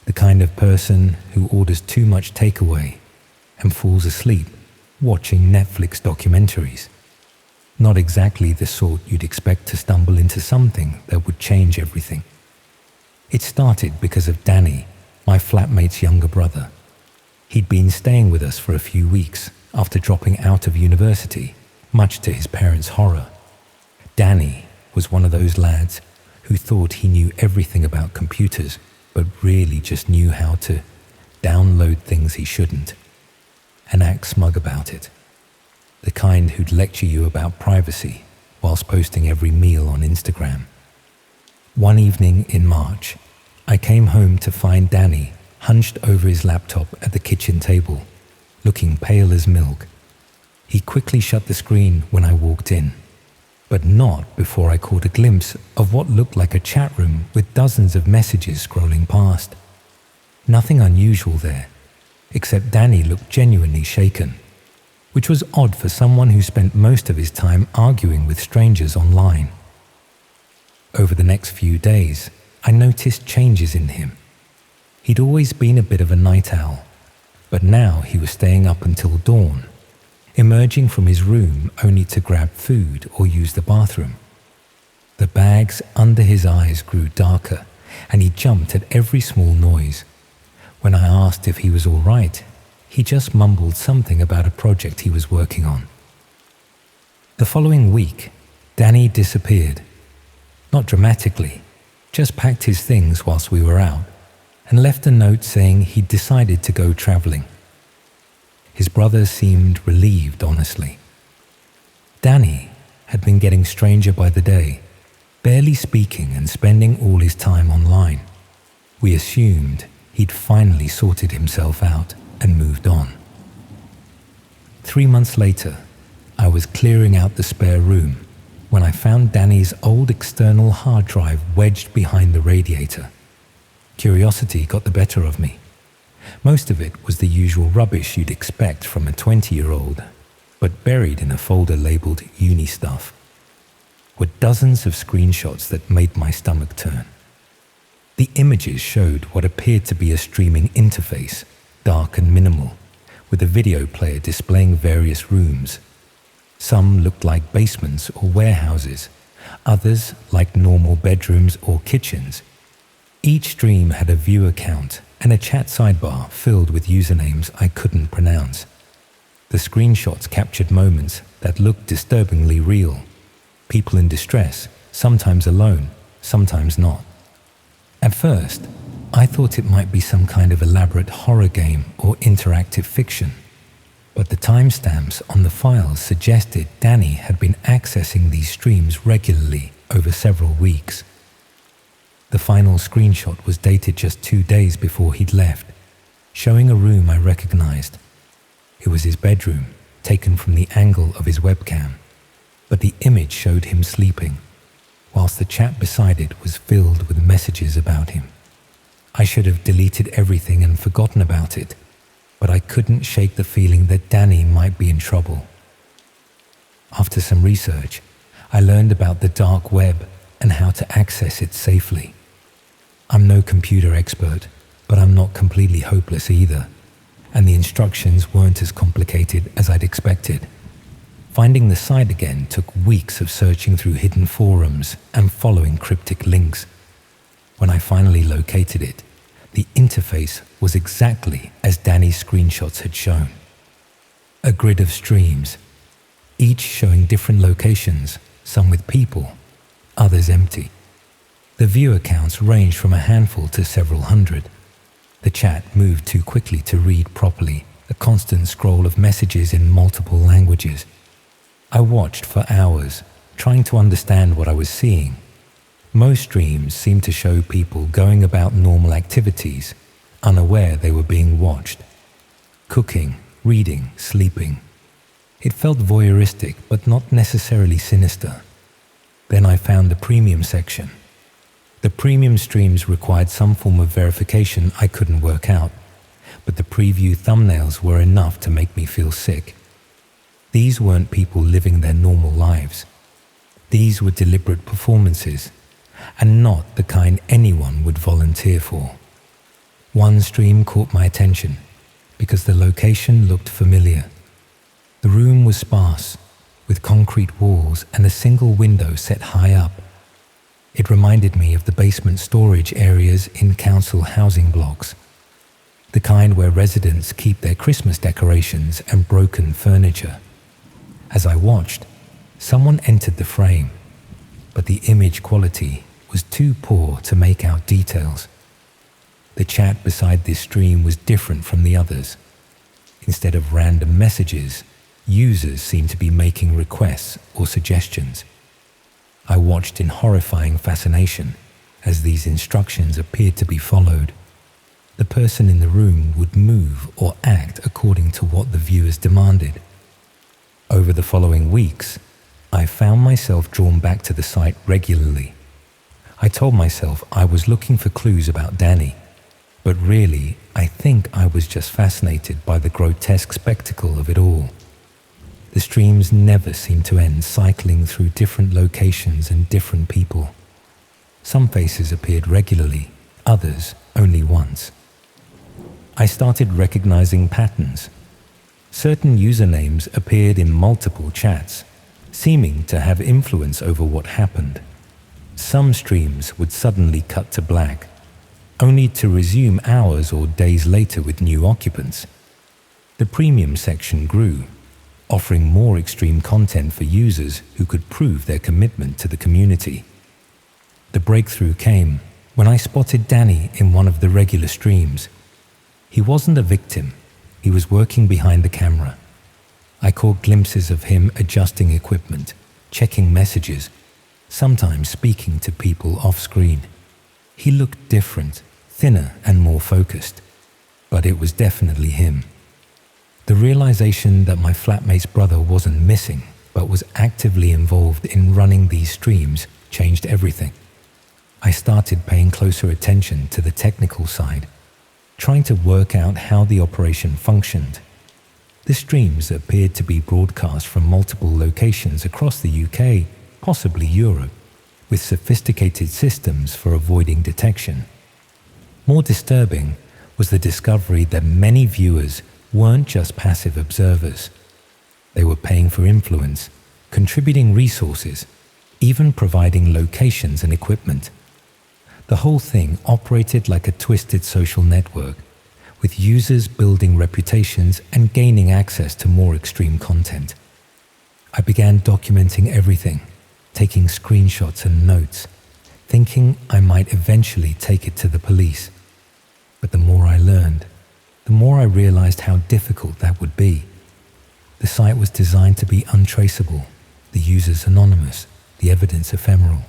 The kind of person who orders too much takeaway and falls asleep watching Netflix documentaries. Not exactly the sort you'd expect to stumble into something that would change everything. It started because of Danny, my flatmate's younger brother. He'd been staying with us for a few weeks after dropping out of university, much to his parents' horror. Danny was one of those lads who thought he knew everything about computers, but really just knew how to download things he shouldn't and act smug about it. The kind who'd lecture you about privacy whilst posting every meal on Instagram. One evening in March, I came home to find Danny hunched over his laptop at the kitchen table, looking pale as milk. He quickly shut the screen when I walked in, but not before I caught a glimpse of what looked like a chat room with dozens of messages scrolling past. Nothing unusual there, except Danny looked genuinely shaken, which was odd for someone who spent most of his time arguing with strangers online. Over the next few days, I noticed changes in him. He'd always been a bit of a night owl, but now he was staying up until dawn, emerging from his room only to grab food or use the bathroom. The bags under his eyes grew darker, and he jumped at every small noise. When I asked if he was all right, he just mumbled something about a project he was working on. The following week, Danny disappeared. Not dramatically, just packed his things whilst we were out and left a note saying he'd decided to go travelling. His brother seemed relieved, honestly. Danny had been getting stranger by the day, barely speaking and spending all his time online. We assumed he'd finally sorted himself out and moved on. 3 months later, I was clearing out the spare room when I found Danny's old external hard drive wedged behind the radiator. Curiosity got the better of me. Most of it was the usual rubbish you'd expect from a 20-year-old, but buried in a folder labeled uni stuff were dozens of screenshots that made my stomach turn. The images showed what appeared to be a streaming interface, dark and minimal, with a video player displaying various rooms. Some looked like basements or warehouses, others like normal bedrooms or kitchens. Each stream had a viewer count and a chat sidebar filled with usernames I couldn't pronounce. The screenshots captured moments that looked disturbingly real. People in distress, sometimes alone, sometimes not. At first, I thought it might be some kind of elaborate horror game or interactive fiction, but the timestamps on the files suggested Danny had been accessing these streams regularly over several weeks. The final screenshot was dated just 2 days before he'd left, showing a room I recognized. It was his bedroom, taken from the angle of his webcam, but the image showed him sleeping, whilst the chat beside it was filled with messages about him. I should have deleted everything and forgotten about it, but I couldn't shake the feeling that Danny might be in trouble. After some research, I learned about the dark web and how to access it safely. I'm no computer expert, but I'm not completely hopeless either, and the instructions weren't as complicated as I'd expected. Finding the site again took weeks of searching through hidden forums and following cryptic links. When I finally located it, the interface was exactly as Danny's screenshots had shown. A grid of streams, each showing different locations, some with people, others empty. The viewer counts ranged from a handful to several hundred. The chat moved too quickly to read properly, a constant scroll of messages in multiple languages. I watched for hours, trying to understand what I was seeing. Most streams seemed to show people going about normal activities, unaware they were being watched. Cooking, reading, sleeping. It felt voyeuristic, but not necessarily sinister. Then I found the premium section. The premium streams required some form of verification I couldn't work out, but the preview thumbnails were enough to make me feel sick. These weren't people living their normal lives. These were deliberate performances, and not the kind anyone would volunteer for. One stream caught my attention because the location looked familiar. The room was sparse, with concrete walls and a single window set high up. It reminded me of the basement storage areas in council housing blocks, the kind where residents keep their Christmas decorations and broken furniture. As I watched, someone entered the frame, but the image quality was too poor to make out details. The chat beside this stream was different from the others. Instead of random messages, users seemed to be making requests or suggestions. I watched in horrifying fascination as these instructions appeared to be followed. The person in the room would move or act according to what the viewers demanded. Over the following weeks, I found myself drawn back to the site regularly. I told myself I was looking for clues about Danny, but really, I think I was just fascinated by the grotesque spectacle of it all. The streams never seemed to end, cycling through different locations and different people. Some faces appeared regularly, others only once. I started recognizing patterns. Certain usernames appeared in multiple chats, seeming to have influence over what happened. Some streams would suddenly cut to black, only to resume hours or days later with new occupants. The premium section grew, offering more extreme content for users who could prove their commitment to the community. The breakthrough came when I spotted Danny in one of the regular streams. He wasn't a victim, he was working behind the camera. I caught glimpses of him adjusting equipment, checking messages, sometimes speaking to people off-screen. He looked different, thinner and more focused, but it was definitely him. The realization that my flatmate's brother wasn't missing, but was actively involved in running these streams changed everything. I started paying closer attention to the technical side, trying to work out how the operation functioned. The streams appeared to be broadcast from multiple locations across the UK, possibly Europe, with sophisticated systems for avoiding detection. More disturbing was the discovery that many viewers weren't just passive observers. They were paying for influence, contributing resources, even providing locations and equipment. The whole thing operated like a twisted social network, with users building reputations and gaining access to more extreme content. I began documenting everything, taking screenshots and notes, thinking I might eventually take it to the police. But the more I learned, the more I realized how difficult that would be. The site was designed to be untraceable, the users anonymous, the evidence ephemeral.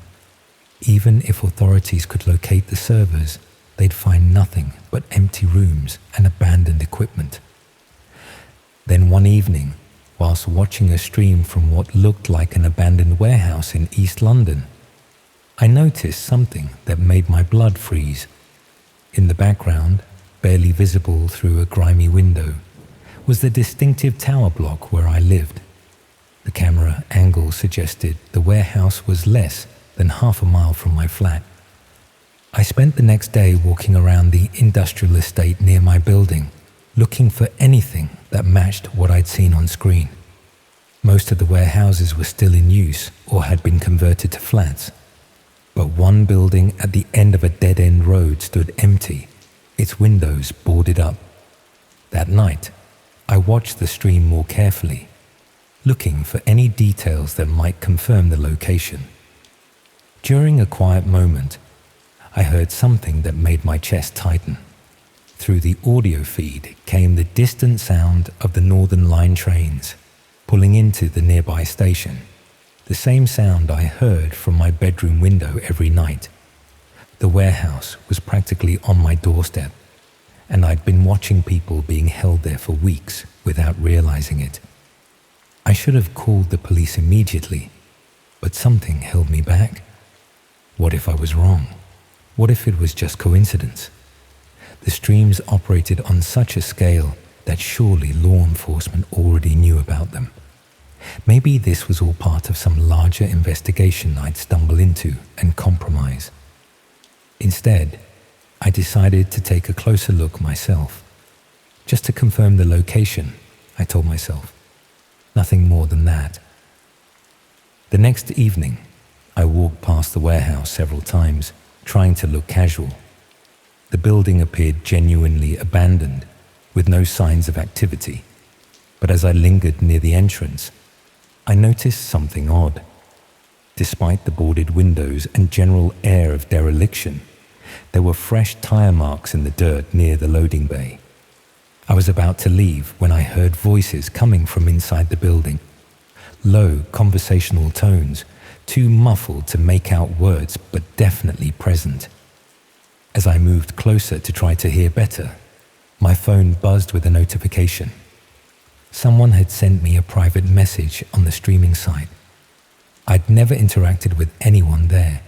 Even if authorities could locate the servers, they'd find nothing but empty rooms and abandoned equipment. Then one evening, whilst watching a stream from what looked like an abandoned warehouse in East London, I noticed something that made my blood freeze. In the background, barely visible through a grimy window, was the distinctive tower block where I lived. The camera angle suggested the warehouse was less than half a mile from my flat. I spent the next day walking around the industrial estate near my building, looking for anything that matched what I'd seen on screen. Most of the warehouses were still in use or had been converted to flats. But one building at the end of a dead-end road stood empty, its windows boarded up. That night, I watched the stream more carefully, looking for any details that might confirm the location. During a quiet moment, I heard something that made my chest tighten. Through the audio feed came the distant sound of the Northern Line trains pulling into the nearby station, the same sound I heard from my bedroom window every night. The warehouse was practically on my doorstep, and I'd been watching people being held there for weeks without realizing it. I should have called the police immediately, but something held me back. What if I was wrong? What if it was just coincidence? The streams operated on such a scale that surely law enforcement already knew about them. Maybe this was all part of some larger investigation I'd stumble into and compromise. Instead, I decided to take a closer look myself. Just to confirm the location, I told myself. Nothing more than that. The next evening, I walked past the warehouse several times, trying to look casual. The building appeared genuinely abandoned, with no signs of activity. But as I lingered near the entrance, I noticed something odd. Despite the boarded windows and general air of dereliction, there were fresh tire marks in the dirt near the loading bay. I was about to leave when I heard voices coming from inside the building. Low, conversational tones, too muffled to make out words, but definitely present. As I moved closer to try to hear better, my phone buzzed with a notification. Someone had sent me a private message on the streaming site. I'd never interacted with anyone there,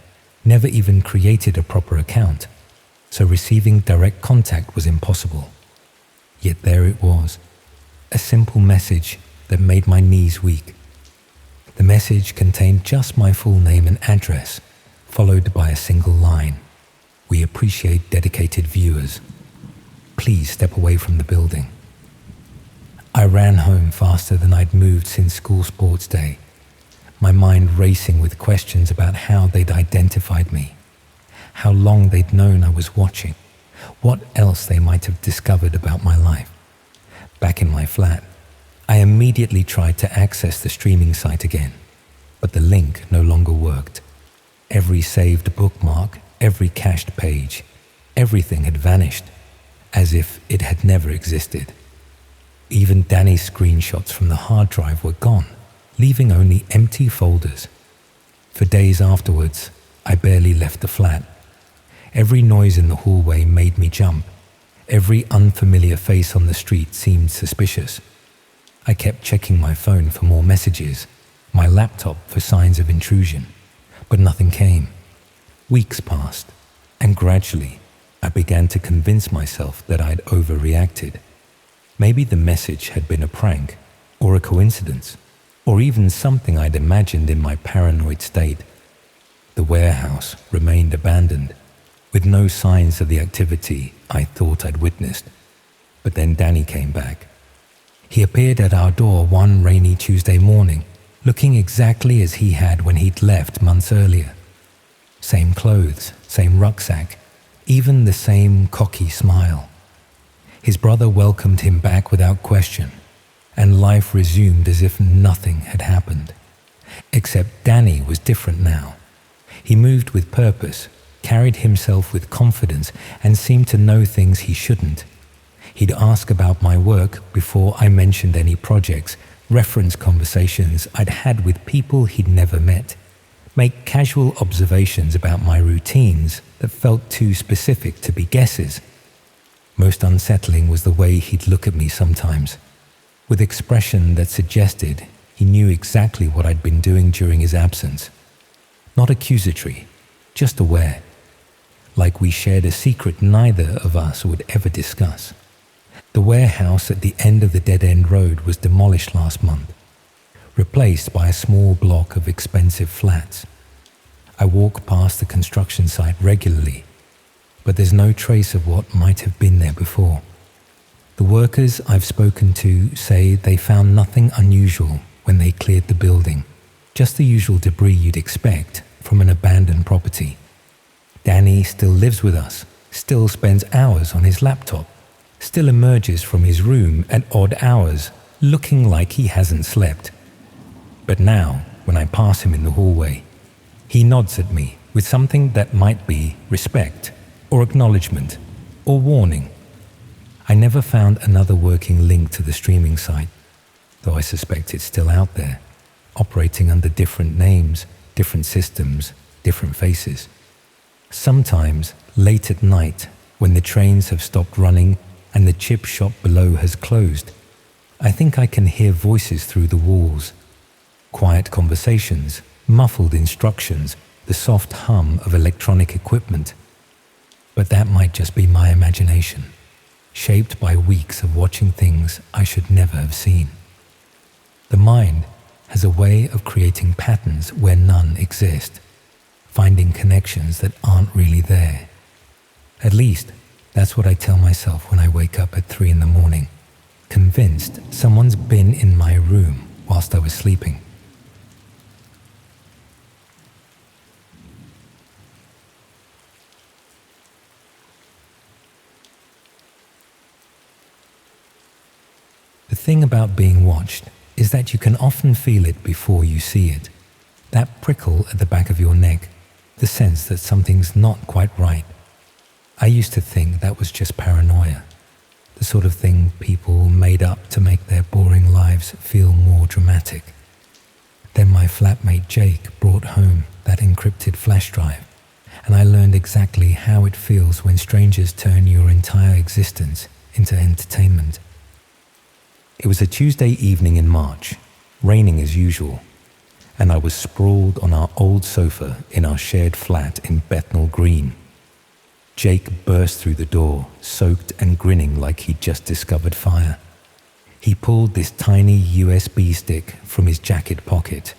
never even created a proper account, so receiving direct contact was impossible. Yet there it was, a simple message that made my knees weak. The message contained just my full name and address, followed by a single line. "We appreciate dedicated viewers. Please step away from the building." I ran home faster than I'd moved since school sports day, my mind racing with questions about how they'd identified me, how long they'd known I was watching, what else they might have discovered about my life. Back in my flat, I immediately tried to access the streaming site again, but the link no longer worked. Every saved bookmark, every cached page, everything had vanished, as if it had never existed. Even Danny's screenshots from the hard drive were gone, leaving only empty folders. For days afterwards, I barely left the flat. Every noise in the hallway made me jump. Every unfamiliar face on the street seemed suspicious. I kept checking my phone for more messages, my laptop for signs of intrusion, but nothing came. Weeks passed, and gradually, I began to convince myself that I'd overreacted. Maybe the message had been a prank, or a coincidence, or even something I'd imagined in my paranoid state. The warehouse remained abandoned, with no signs of the activity I thought I'd witnessed. But then Danny came back. He appeared at our door one rainy Tuesday morning, looking exactly as he had when he'd left months earlier. Same clothes, same rucksack, even the same cocky smile. His brother welcomed him back without question, and life resumed as if nothing had happened. Except Danny was different now. He moved with purpose, carried himself with confidence, and seemed to know things he shouldn't. He'd ask about my work before I mentioned any projects, reference conversations I'd had with people he'd never met, make casual observations about my routines that felt too specific to be guesses. Most unsettling was the way he'd look at me sometimes, with expression that suggested he knew exactly what I'd been doing during his absence. Not accusatory, just aware, like we shared a secret neither of us would ever discuss. The warehouse at the end of the dead-end road was demolished last month, replaced by a small block of expensive flats. I walk past the construction site regularly, but there's no trace of what might have been there before. The workers I've spoken to say they found nothing unusual when they cleared the building, just the usual debris you'd expect from an abandoned property. Danny still lives with us, still spends hours on his laptop, still emerges from his room at odd hours, looking like he hasn't slept. But now, when I pass him in the hallway, he nods at me with something that might be respect, or acknowledgement, or warning. I never found another working link to the streaming site, though I suspect it's still out there, operating under different names, different systems, different faces. Sometimes, late at night, when the trains have stopped running and the chip shop below has closed, I think I can hear voices through the walls. Quiet conversations, muffled instructions, the soft hum of electronic equipment. But that might just be my imagination, shaped by weeks of watching things I should never have seen. The mind has a way of creating patterns where none exist, finding connections that aren't really there. At least, that's what I tell myself when I wake up at 3 a.m, convinced someone's been in my room whilst I was sleeping. The thing about being watched is that you can often feel it before you see it. That prickle at the back of your neck, the sense that something's not quite right. I used to think that was just paranoia, the sort of thing people made up to make their boring lives feel more dramatic. Then my flatmate Jake brought home that encrypted flash drive, and I learned exactly how it feels when strangers turn your entire existence into entertainment. It was a Tuesday evening in March, raining as usual, and I was sprawled on our old sofa in our shared flat in Bethnal Green. Jake burst through the door, soaked and grinning like he'd just discovered fire. He pulled this tiny USB stick from his jacket pocket,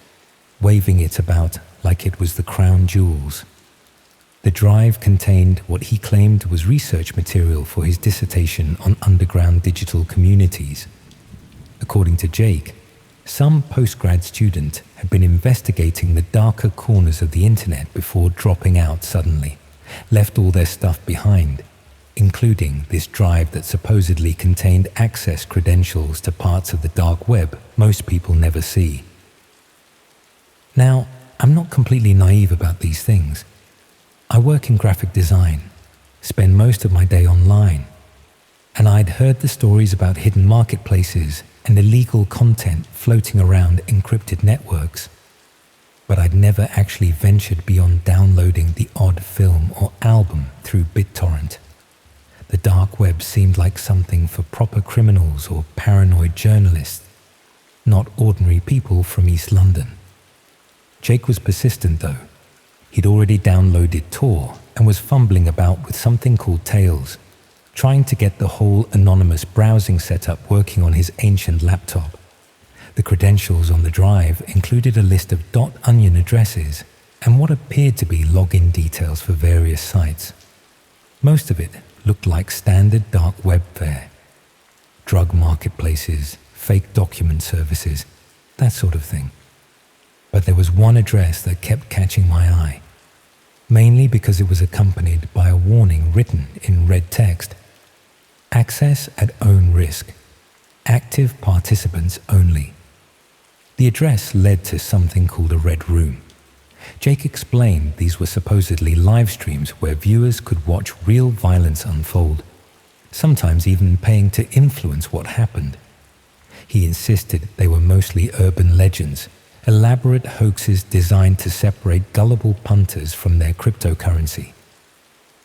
waving it about like it was the crown jewels. The drive contained what he claimed was research material for his dissertation on underground digital communities. According to Jake, some postgrad student had been investigating the darker corners of the internet before dropping out suddenly, left all their stuff behind, including this drive that supposedly contained access credentials to parts of the dark web most people never see. Now, I'm not completely naive about these things. I work in graphic design, spend most of my day online, and I'd heard the stories about hidden marketplaces and illegal content floating around encrypted networks. But I'd never actually ventured beyond downloading the odd film or album through BitTorrent. The dark web seemed like something for proper criminals or paranoid journalists, not ordinary people from East London. Jake was persistent though. He'd already downloaded Tor and was fumbling about with something called Tails, trying to get the whole anonymous browsing setup working on his ancient laptop. The credentials on the drive included a list of .onion addresses and what appeared to be login details for various sites. Most of it looked like standard dark web fare. Drug marketplaces, fake document services, that sort of thing. But there was one address that kept catching my eye. mainly because it was accompanied by a warning written in red text. Access at own risk. Active participants only. The address led to something called a Red Room. Jake explained these were supposedly live streams where viewers could watch real violence unfold, sometimes even paying to influence what happened. He insisted they were mostly urban legends, elaborate hoaxes designed to separate gullible punters from their cryptocurrency.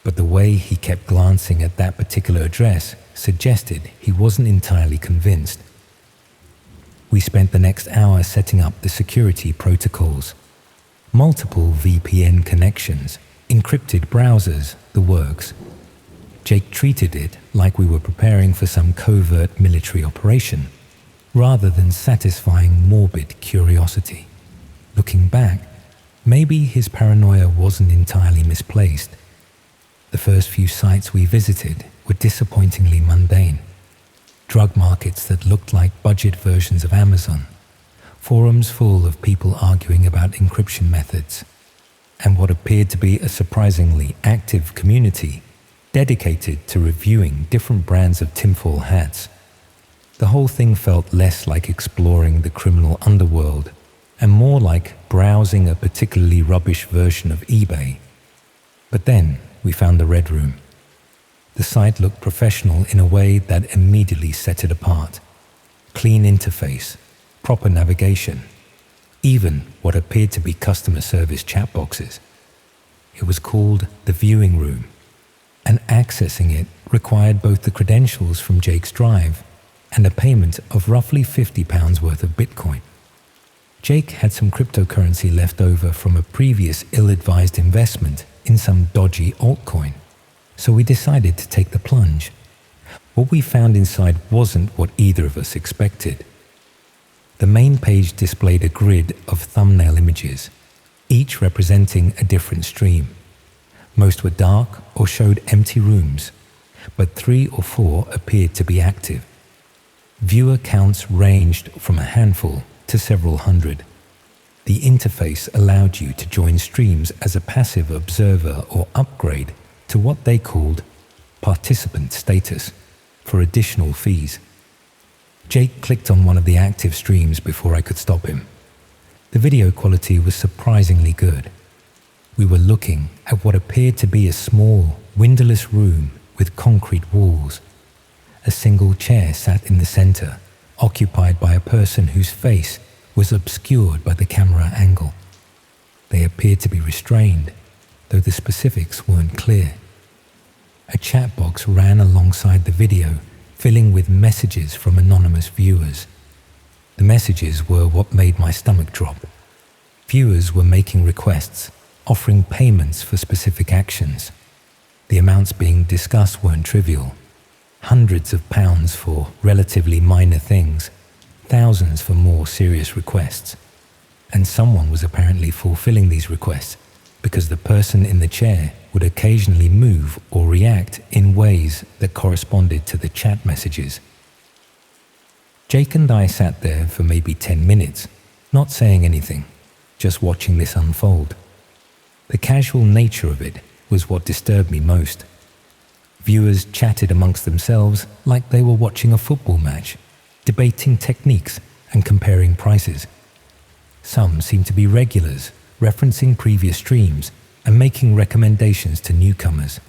But the way he kept glancing at that particular address suggested he wasn't entirely convinced. We spent the next hour setting up the security protocols. Multiple VPN connections, encrypted browsers, the works. Jake treated it like we were preparing for some covert military operation, rather than satisfying morbid curiosity. Looking back, maybe his paranoia wasn't entirely misplaced. The first few sites we visited were disappointingly mundane. Drug markets that looked like budget versions of Amazon, forums full of people arguing about encryption methods, and what appeared to be a surprisingly active community dedicated to reviewing different brands of tinfoil hats. The whole thing felt less like exploring the criminal underworld and more like browsing a particularly rubbish version of eBay. But then we found the Red Room. The site looked professional in a way that immediately set it apart. Clean interface, proper navigation, even what appeared to be customer service chat boxes. It was called the Viewing Room, and accessing it required both the credentials from Jake's drive and a payment of roughly £50 worth of Bitcoin. Jake had some cryptocurrency left over from a previous ill-advised investment in some dodgy altcoin, so we decided to take the plunge. What we found inside wasn't what either of us expected. The main page displayed a grid of thumbnail images, each representing a different stream. Most were dark or showed empty rooms, but 3 or 4 appeared to be active. Viewer counts ranged from a handful to several hundred. The interface allowed you to join streams as a passive observer or upgrade to what they called participant status for additional fees. Jake clicked on one of the active streams before I could stop him. The video quality was surprisingly good. We were looking at what appeared to be a small, windowless room with concrete walls. A single chair sat in the center, occupied by a person whose face was obscured by the camera angle. They appeared to be restrained, though the specifics weren't clear. A chat box ran alongside the video, filling with messages from anonymous viewers. The messages were what made my stomach drop. Viewers were making requests, offering payments for specific actions. The amounts being discussed weren't trivial. Hundreds of pounds for relatively minor things, thousands for more serious requests. And someone was apparently fulfilling these requests because the person in the chair would occasionally move or react in ways that corresponded to the chat messages. Jake and I sat there for maybe 10 minutes, not saying anything, just watching this unfold. The casual nature of it was what disturbed me most. Viewers chatted amongst themselves like they were watching a football match, debating techniques and comparing prices. Some seemed to be regulars, referencing previous streams and making recommendations to newcomers.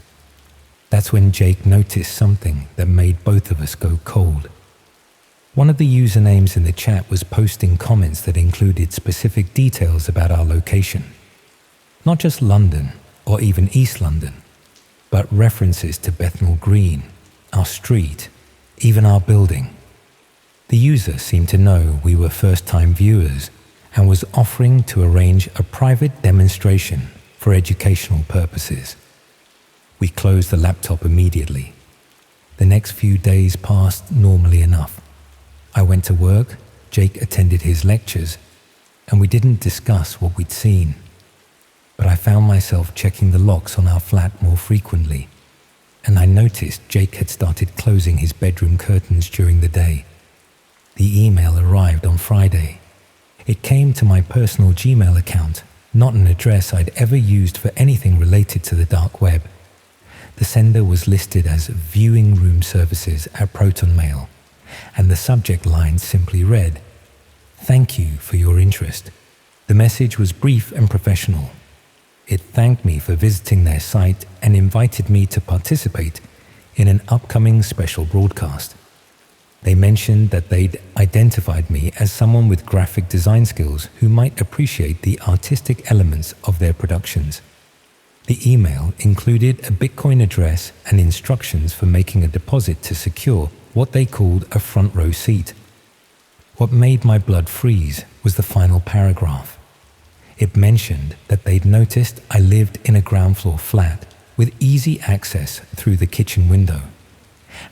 That's when Jake noticed something that made both of us go cold. One of the usernames in the chat was posting comments that included specific details about our location. Not just London or even East London, but references to Bethnal Green, our street, even our building. The user seemed to know we were first-time viewers and was offering to arrange a private demonstration for educational purposes. We closed the laptop immediately. The next few days passed normally enough. I went to work, Jake attended his lectures, and we didn't discuss what we'd seen. But I found myself checking the locks on our flat more frequently, and I noticed Jake had started closing his bedroom curtains during the day. The email arrived on Friday. It came to my personal Gmail account not an address I'd ever used for anything related to the dark web. The sender was listed as viewing room services at Proton Mail, and the subject line simply read, "Thank you for your interest." The message was brief and professional. It thanked me for visiting their site and invited me to participate in an upcoming special broadcast. They mentioned that they'd identified me as someone with graphic design skills who might appreciate the artistic elements of their productions. The email included a Bitcoin address and instructions for making a deposit to secure what they called a front row seat. What made my blood freeze was the final paragraph. It mentioned that they'd noticed I lived in a ground floor flat with easy access through the kitchen window,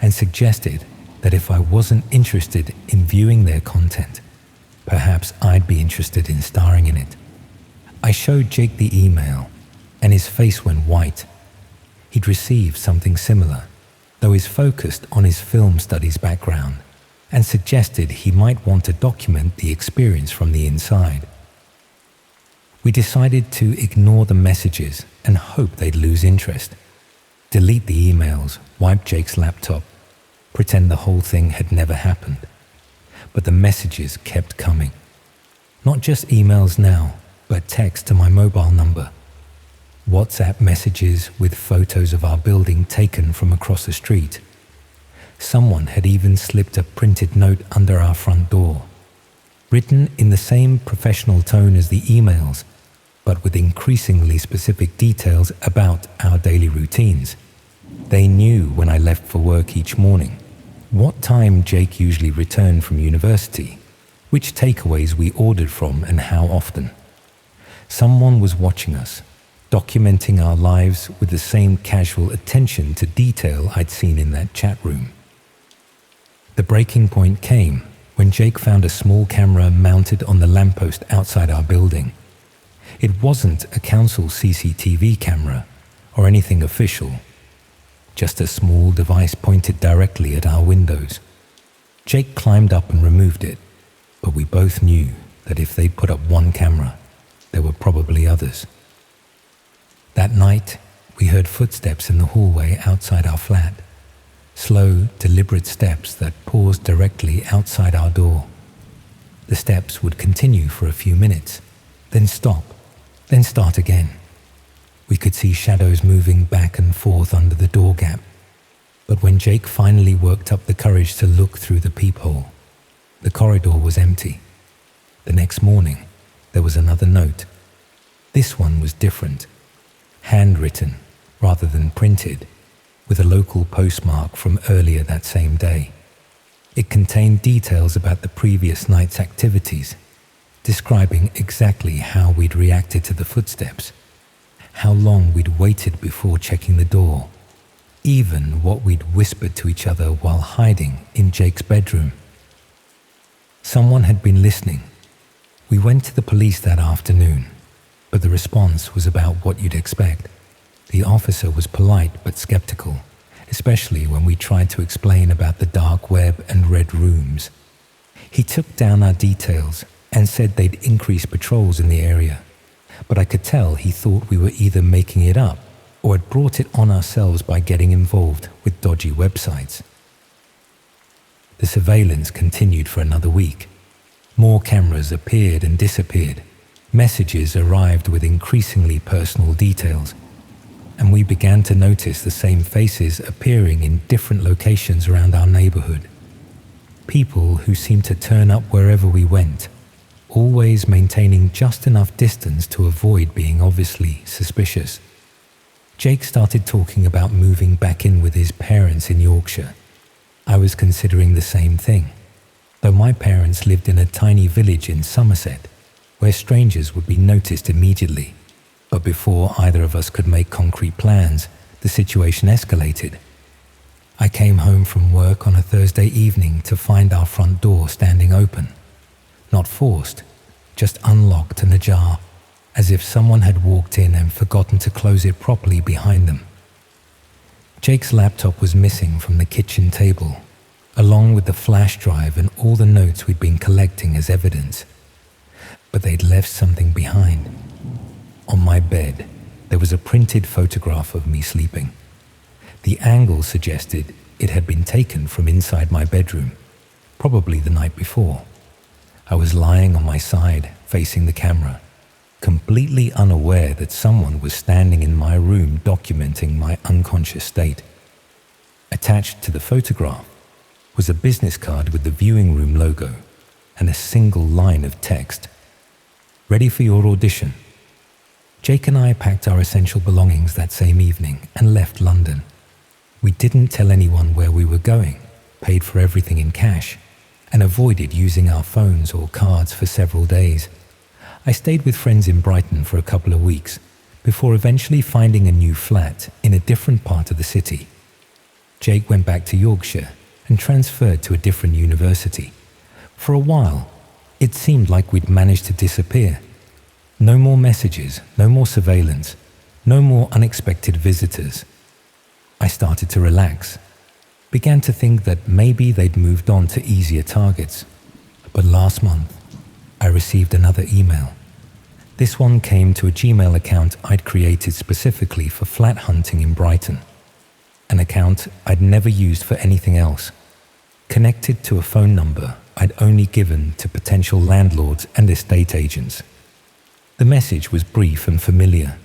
and suggested that if I wasn't interested in viewing their content, perhaps I'd be interested in starring in it. I showed Jake the email, and his face went white. He'd received something similar, though he's focused on his film studies background, and suggested he might want to document the experience from the inside. We decided to ignore the messages and hope they'd lose interest, delete the emails, wipe Jake's laptop, pretend the whole thing had never happened. But the messages kept coming. Not just emails now, but text to my mobile number. WhatsApp messages with photos of our building taken from across the street. Someone had even slipped a printed note under our front door, written in the same professional tone as the emails, but with increasingly specific details about our daily routines. They knew when I left for work each morning, what time Jake usually returned from university, which takeaways we ordered from, and how often. Someone was watching us, documenting our lives with the same casual attention to detail I'd seen in that chat room. The breaking point came when Jake found a small camera mounted on the lamppost outside our building. It wasn't a council CCTV camera or anything official, just a small device pointed directly at our windows. Jake climbed up and removed it, but we both knew that if they put up one camera, there were probably others. That night, we heard footsteps in the hallway outside our flat, slow, deliberate steps that paused directly outside our door. The steps would continue for a few minutes, then stop, then start again. We could see shadows moving back and forth under the door gap. But when Jake finally worked up the courage to look through the peephole, the corridor was empty. The next morning, there was another note. This one was different, handwritten rather than printed, with a local postmark from earlier that same day. It contained details about the previous night's activities, describing exactly how we'd reacted to the footsteps, how long we'd waited before checking the door, even what we'd whispered to each other while hiding in Jake's bedroom. Someone had been listening. We went to the police that afternoon, but the response was about what you'd expect. The officer was polite but skeptical, especially when we tried to explain about the dark web and red rooms. He took down our details and said they'd increase patrols in the area, but I could tell he thought we were either making it up or had brought it on ourselves by getting involved with dodgy websites. The surveillance continued for another week. More cameras appeared and disappeared. Messages arrived with increasingly personal details, and we began to notice the same faces appearing in different locations around our neighborhood. People who seemed to turn up wherever we went, always maintaining just enough distance to avoid being obviously suspicious. Jake started talking about moving back in with his parents in Yorkshire. I was considering the same thing, though my parents lived in a tiny village in Somerset, where strangers would be noticed immediately. But before either of us could make concrete plans, the situation escalated. I came home from work on a Thursday evening to find our front door standing open. Not forced, just unlocked and ajar, as if someone had walked in and forgotten to close it properly behind them. Jake's laptop was missing from the kitchen table, along with the flash drive and all the notes we'd been collecting as evidence. But they'd left something behind. on my bed, there was a printed photograph of me sleeping. The angle suggested it had been taken from inside my bedroom, probably the night before. I was lying on my side, facing the camera, completely unaware that someone was standing in my room documenting my unconscious state. Attached to the photograph was a business card with the viewing room logo and a single line of text. "Ready for your audition." Jake and I packed our essential belongings that same evening and left London. We didn't tell anyone where we were going, paid for everything in cash, and avoided using our phones or cards for several days. I stayed with friends in Brighton for a couple of weeks before eventually finding a new flat in a different part of the city. Jake went back to Yorkshire and transferred to a different university. For a while, it seemed like we'd managed to disappear. No more messages, no more surveillance, no more unexpected visitors. I started to relax, began to think that maybe they'd moved on to easier targets. But last month, I received another email. This one came to a Gmail account I'd created specifically for flat hunting in Brighton, an account I'd never used for anything else, connected to a phone number I'd only given to potential landlords and estate agents. The message was brief and familiar.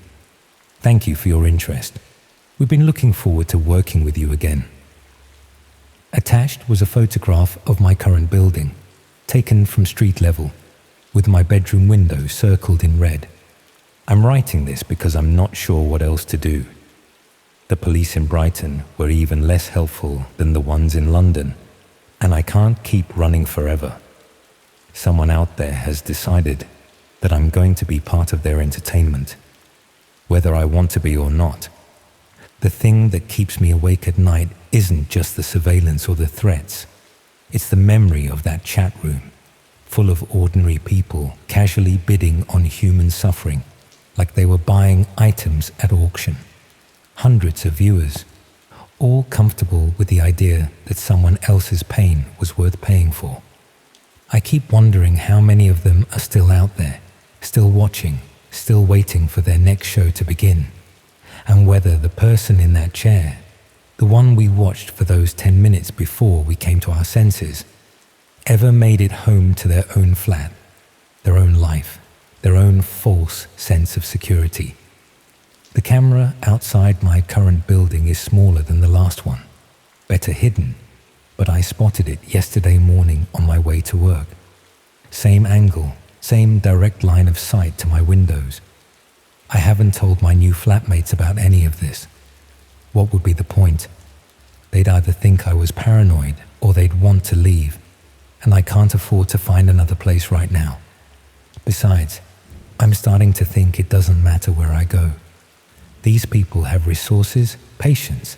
"Thank you for your interest. We've been looking forward to working with you again." Attached was a photograph of my current building, taken from street level, with my bedroom window circled in red. I'm writing this because I'm not sure what else to do. The police in Brighton were even less helpful than the ones in London, and I can't keep running forever. Someone out there has decided that I'm going to be part of their entertainment, whether I want to be or not. The thing that keeps me awake at night isn't just the surveillance or the threats. It's the memory of that chat room, full of ordinary people casually bidding on human suffering, like they were buying items at auction. Hundreds of viewers, all comfortable with the idea that someone else's pain was worth paying for. I keep wondering how many of them are still out there, still watching, still waiting for their next show to begin, and whether the person in that chair, the one we watched for those 10 minutes before we came to our senses, ever made it home to their own flat, their own life, their own false sense of security. The camera outside my current building is smaller than the last one, better hidden, but I spotted it yesterday morning on my way to work. Same angle, same direct line of sight to my windows. I haven't told my new flatmates about any of this. What would be the point? They'd either think I was paranoid or they'd want to leave, and I can't afford to find another place right now. Besides, I'm starting to think it doesn't matter where I go. These people have resources, patience,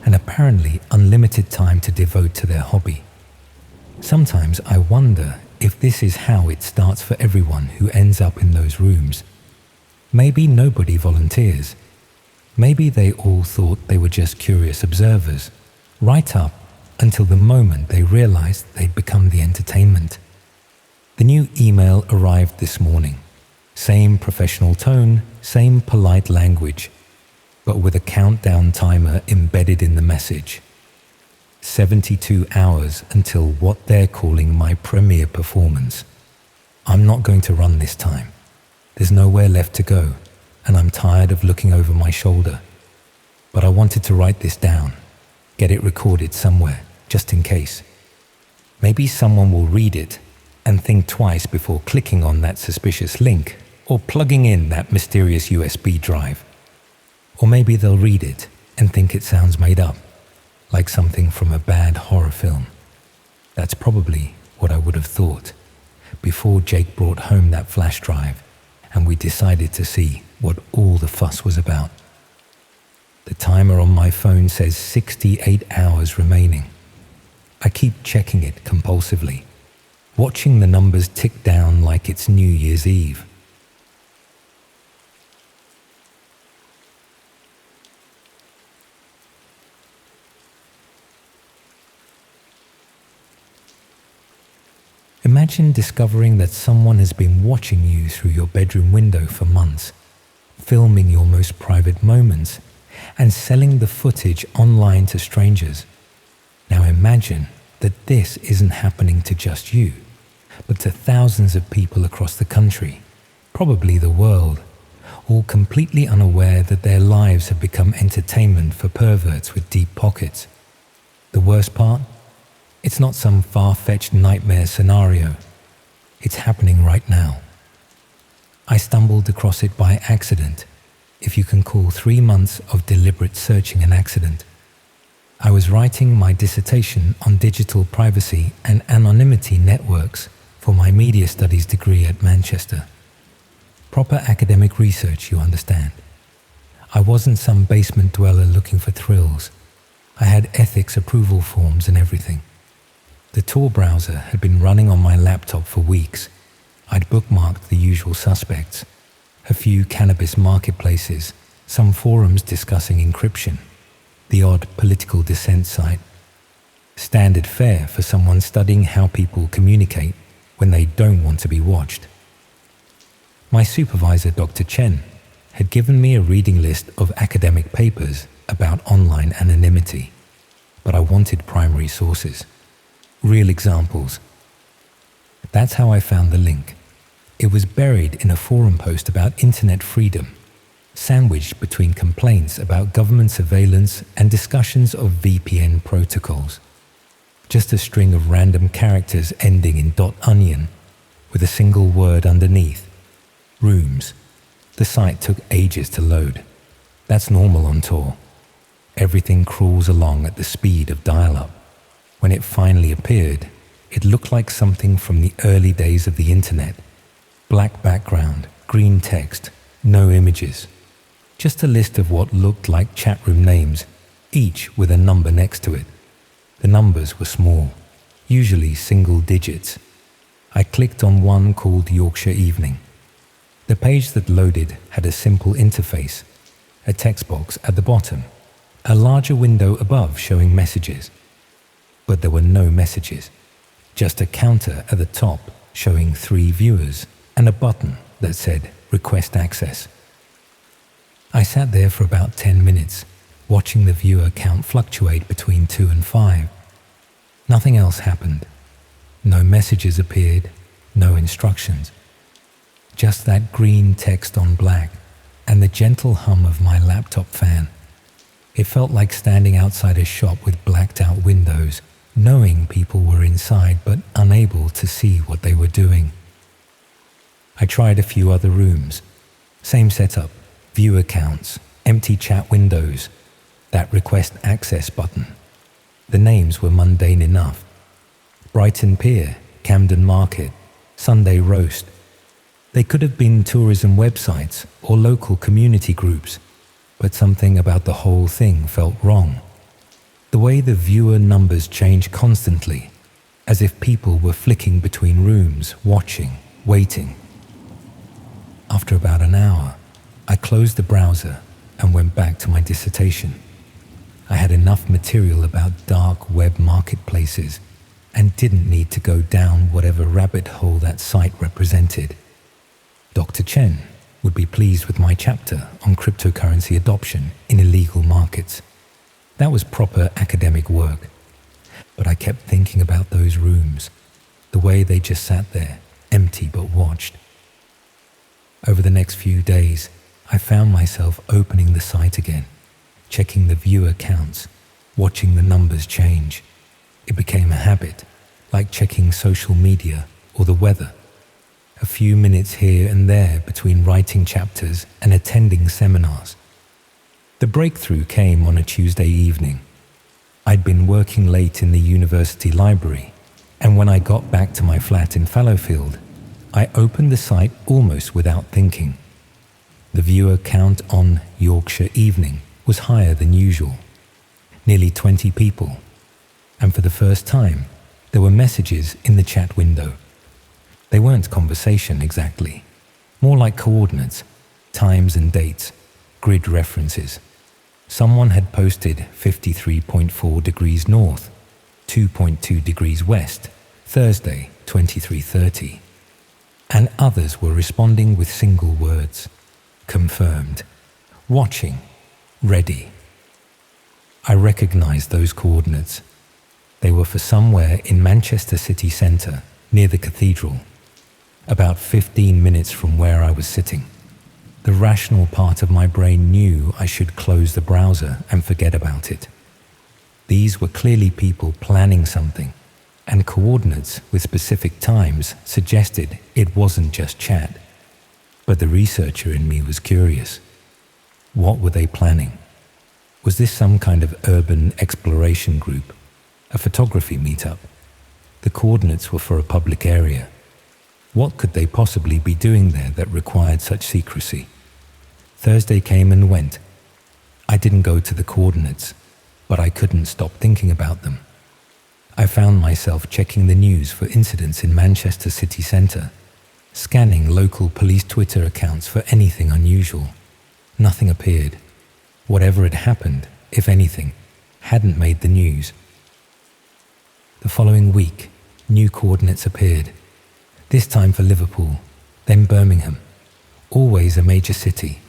and apparently unlimited time to devote to their hobby. Sometimes I wonder if this is how it starts for everyone who ends up in those rooms. Maybe nobody volunteers. Maybe they all thought they were just curious observers, right up until the moment they realized they'd become the entertainment. The new email arrived this morning. Same professional tone, same polite language, but with a countdown timer embedded in the message. 72 hours until what they're calling my premiere performance. I'm not going to run this time. There's nowhere left to go, and I'm tired of looking over my shoulder. But I wanted to write this down, get it recorded somewhere, just in case. Maybe someone will read it and think twice before clicking on that suspicious link or plugging in that mysterious USB drive. Or maybe they'll read it and think it sounds made up, like something from a bad horror film. That's probably what I would have thought before Jake brought home that flash drive and we decided to see what all the fuss was about. The timer on my phone says 68 hours remaining. I keep checking it compulsively, watching the numbers tick down like it's New Year's Eve. Imagine discovering that someone has been watching you through your bedroom window for months, filming your most private moments, and selling the footage online to strangers. Now imagine that this isn't happening to just you, but to thousands of people across the country, probably the world, all completely unaware that their lives have become entertainment for perverts with deep pockets. The worst part? It's not some far-fetched nightmare scenario. It's happening right now. I stumbled across it by accident, if you can call 3 months of deliberate searching an accident. I was writing my dissertation on digital privacy and anonymity networks for my media studies degree at Manchester. Proper academic research, you understand. I wasn't some basement dweller looking for thrills. I had ethics approval forms and everything. The Tor browser had been running on my laptop for weeks. I'd bookmarked the usual suspects, a few cannabis marketplaces, some forums discussing encryption, the odd political dissent site. Standard fare for someone studying how people communicate when they don't want to be watched. My supervisor, Dr. Chen, had given me a reading list of academic papers about online anonymity, but I wanted primary sources, real examples. That's how I found the link. It was buried in a forum post about internet freedom, sandwiched between complaints about government surveillance and discussions of VPN protocols. Just a string of random characters ending in .onion with a single word underneath. Rooms. The site took ages to load. That's normal on Tor. Everything crawls along at the speed of dial-up. When it finally appeared, it looked like something from the early days of the internet. Black background, green text, no images. Just a list of what looked like chat room names, each with a number next to it. The numbers were small, usually single digits. I clicked on one called Yorkshire Evening. The page that loaded had a simple interface, a text box at the bottom, a larger window above showing messages. But there were no messages, just a counter at the top showing 3 viewers and a button that said Request Access. I sat there for about 10 minutes, watching the viewer count fluctuate between 2 and 5. Nothing else happened. No messages appeared, no instructions. Just that green text on black and the gentle hum of my laptop fan. It felt like standing outside a shop with blacked out windows, knowing people were inside but unable to see what they were doing. I tried a few other rooms. Same setup, view accounts, empty chat windows, that request access button. The names were mundane enough. Brighton Pier, Camden Market, Sunday Roast. They could have been tourism websites or local community groups, but something about the whole thing felt wrong. The way the viewer numbers changed constantly, as if people were flicking between rooms, watching, waiting. After about an hour, I closed the browser and went back to my dissertation. I had enough material about dark web marketplaces and didn't need to go down whatever rabbit hole that site represented. Dr. Chen would be pleased with my chapter on cryptocurrency adoption in illegal markets. That was proper academic work. But I kept thinking about those rooms, the way they just sat there, empty but watched. Over the next few days, I found myself opening the site again, checking the viewer counts, watching the numbers change. It became a habit, like checking social media or the weather. A few minutes here and there between writing chapters and attending seminars. The breakthrough came on a Tuesday evening. I'd been working late in the university library, and when I got back to my flat in Fallowfield, I opened the site almost without thinking. The viewer count on Yorkshire Evening was higher than usual, nearly 20 people, and for the first time, there were messages in the chat window. They weren't conversation exactly, more like coordinates, times and dates, grid references. Someone had posted 53.4 degrees north, 2.2 degrees west, Thursday, 23:30. And others were responding with single words. confirmed, watching, ready. I recognized those coordinates. They were for somewhere in Manchester city centre, near the cathedral, about 15 minutes from where I was sitting. The rational part of my brain knew I should close the browser and forget about it. These were clearly people planning something, and coordinates with specific times suggested it wasn't just chat. But the researcher in me was curious. What were they planning? Was this some kind of urban exploration group? A photography meetup? The coordinates were for a public area. What could they possibly be doing there that required such secrecy? Thursday came and went. I didn't go to the coordinates, but I couldn't stop thinking about them. I found myself checking the news for incidents in Manchester city centre, scanning local police Twitter accounts for anything unusual. Nothing appeared. Whatever had happened, if anything, hadn't made the news. The following week, new coordinates appeared. This time for Liverpool, then Birmingham. Always a major city.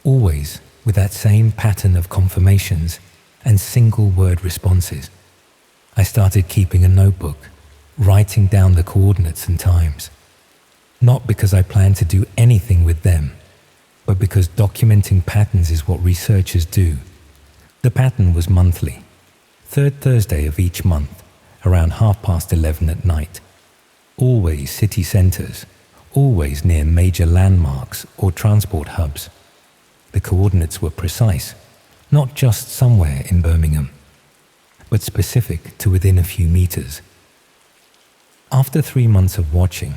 Always with that same pattern of confirmations and single-word responses. I started keeping a notebook, writing down the coordinates and times. Not because I planned to do anything with them, but because documenting patterns is what researchers do. The pattern was monthly, third Thursday of each month, around 11:30 at night. Always city centres, always near major landmarks or transport hubs. The coordinates were precise, not just somewhere in Birmingham, but specific to within a few meters. After 3 months of watching,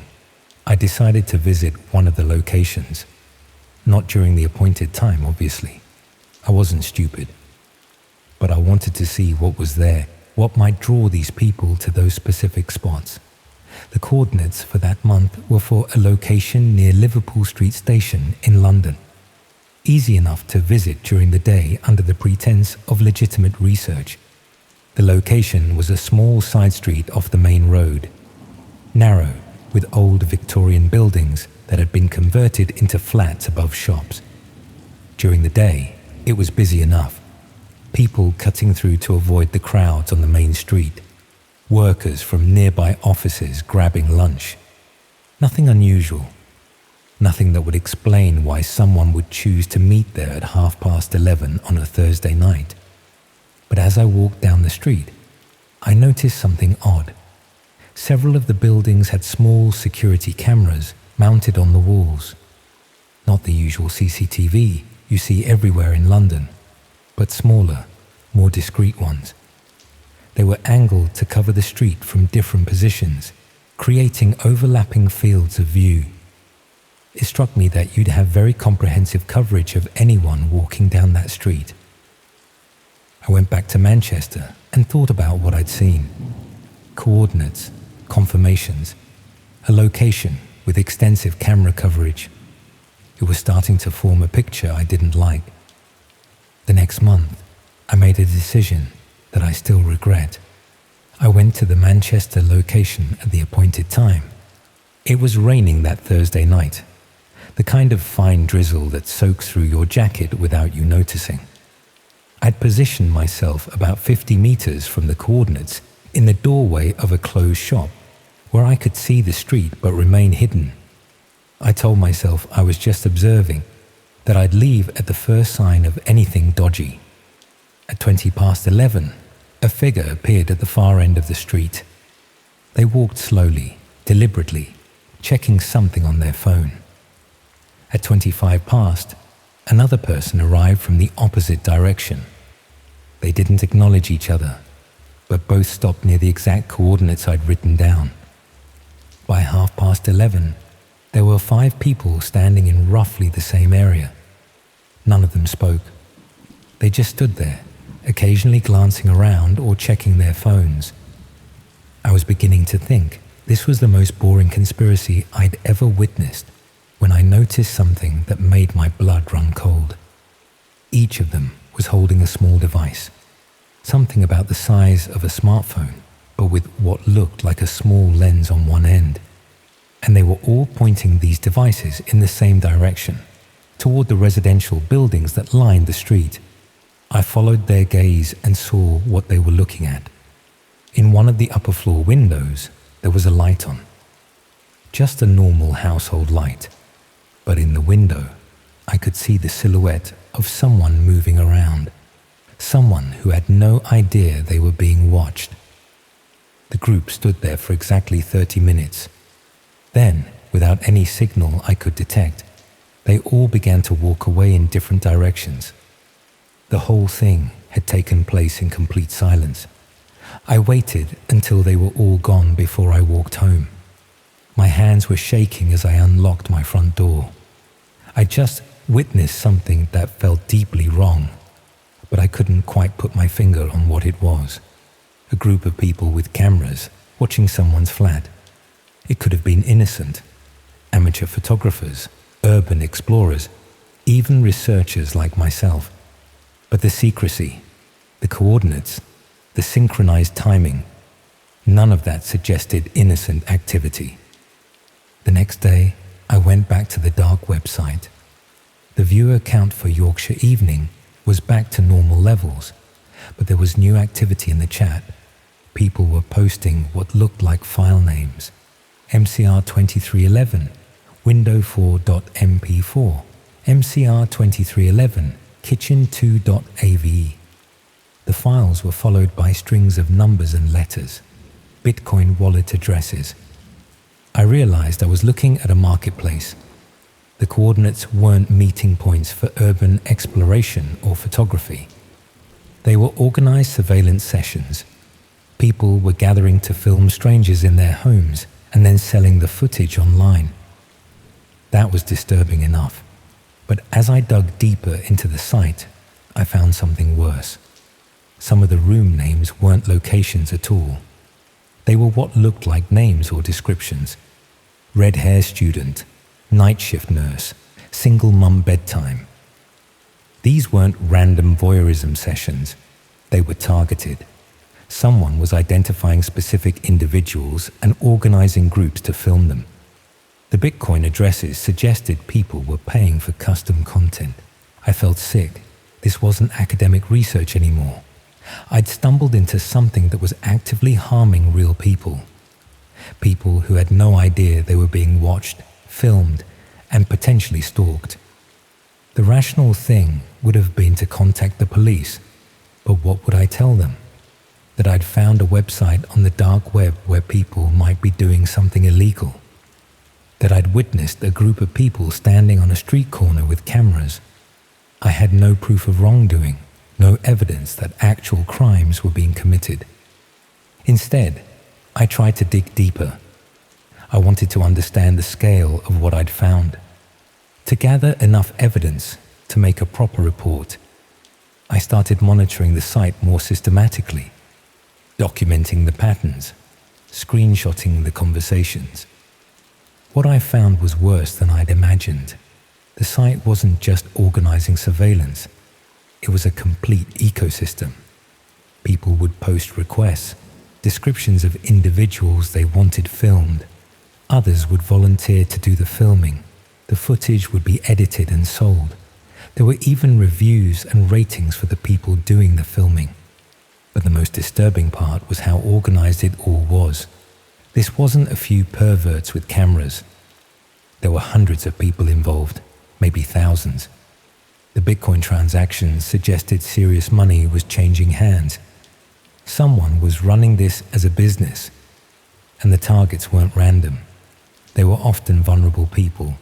I decided to visit one of the locations. Not during the appointed time, obviously. I wasn't stupid. But I wanted to see what was there, what might draw these people to those specific spots. The coordinates for that month were for a location near Liverpool Street Station in London. Easy enough to visit during the day under the pretense of legitimate research. The location was a small side street off the main road, narrow, with old Victorian buildings that had been converted into flats above shops. During the day, it was busy enough. People cutting through to avoid the crowds on the main street. Workers from nearby offices grabbing lunch. Nothing unusual. Nothing that would explain why someone would choose to meet there at 11:30 on a Thursday night. But as I walked down the street, I noticed something odd. Several of the buildings had small security cameras mounted on the walls. Not the usual CCTV you see everywhere in London, but smaller, more discreet ones. They were angled to cover the street from different positions, creating overlapping fields of view. It struck me that you'd have very comprehensive coverage of anyone walking down that street. I went back to Manchester and thought about what I'd seen. Coordinates, confirmations, a location with extensive camera coverage. It was starting to form a picture I didn't like. The next month, I made a decision that I still regret. I went to the Manchester location at the appointed time. It was raining that Thursday night, the kind of fine drizzle that soaks through your jacket without you noticing. I'd positioned myself about 50 meters from the coordinates in the doorway of a closed shop where I could see the street but remain hidden. I told myself I was just observing, that I'd leave at the first sign of anything dodgy. At 11:20, a figure appeared at the far end of the street. They walked slowly, deliberately, checking something on their phone. At 25 past, another person arrived from the opposite direction. They didn't acknowledge each other, but both stopped near the exact coordinates I'd written down. By 11:30, there were 5 people standing in roughly the same area. None of them spoke. They just stood there, occasionally glancing around or checking their phones. I was beginning to think this was the most boring conspiracy I'd ever witnessed when I noticed something that made my blood run cold. Each of them was holding a small device, something about the size of a smartphone, but with what looked like a small lens on one end. And they were all pointing these devices in the same direction, toward the residential buildings that lined the street. I followed their gaze and saw what they were looking at. In one of the upper floor windows, there was a light on. Just a normal household light, but in the window, I could see the silhouette of someone moving around. Someone who had no idea they were being watched. The group stood there for exactly 30 minutes. Then, without any signal I could detect, they all began to walk away in different directions. The whole thing had taken place in complete silence. I waited until they were all gone before I walked home. My hands were shaking as I unlocked my front door. I just witnessed something that felt deeply wrong, but I couldn't quite put my finger on what it was. A group of people with cameras watching someone's flat. It could have been innocent. Amateur photographers, urban explorers, even researchers like myself. But the secrecy, the coordinates, the synchronized timing, none of that suggested innocent activity. The next day, I went back to the dark website. The viewer count for Yorkshire Evening was back to normal levels, but there was new activity in the chat. People were posting what looked like file names. MCR2311, window4.mp4, MCR2311, kitchen2.ave. The files were followed by strings of numbers and letters, Bitcoin wallet addresses. I realized I was looking at a marketplace. The coordinates weren't meeting points for urban exploration or photography. They were organized surveillance sessions. People were gathering to film strangers in their homes and then selling the footage online. That was disturbing enough. But as I dug deeper into the site, I found something worse. Some of the room names weren't locations at all. They were what looked like names or descriptions. Red hair student, night shift nurse, single mum bedtime. These weren't random voyeurism sessions. They were targeted. Someone was identifying specific individuals and organizing groups to film them. The Bitcoin addresses suggested people were paying for custom content. I felt sick. This wasn't academic research anymore. I'd stumbled into something that was actively harming real people. People who had no idea they were being watched, filmed, and potentially stalked. The rational thing would have been to contact the police, but what would I tell them? That I'd found a website on the dark web where people might be doing something illegal. That I'd witnessed a group of people standing on a street corner with cameras. I had no proof of wrongdoing, no evidence that actual crimes were being committed. Instead, I tried to dig deeper. I wanted to understand the scale of what I'd found, to gather enough evidence to make a proper report. I started monitoring the site more systematically, documenting the patterns, screenshotting the conversations. What I found was worse than I'd imagined. The site wasn't just organizing surveillance. It was a complete ecosystem. People would post requests, descriptions of individuals they wanted filmed. Others would volunteer to do the filming. The footage would be edited and sold. There were even reviews and ratings for the people doing the filming. But the most disturbing part was how organized it all was. This wasn't a few perverts with cameras. There were hundreds of people involved, maybe thousands. The Bitcoin transactions suggested serious money was changing hands. Someone was running this as a business, and the targets weren't random. They were often vulnerable people,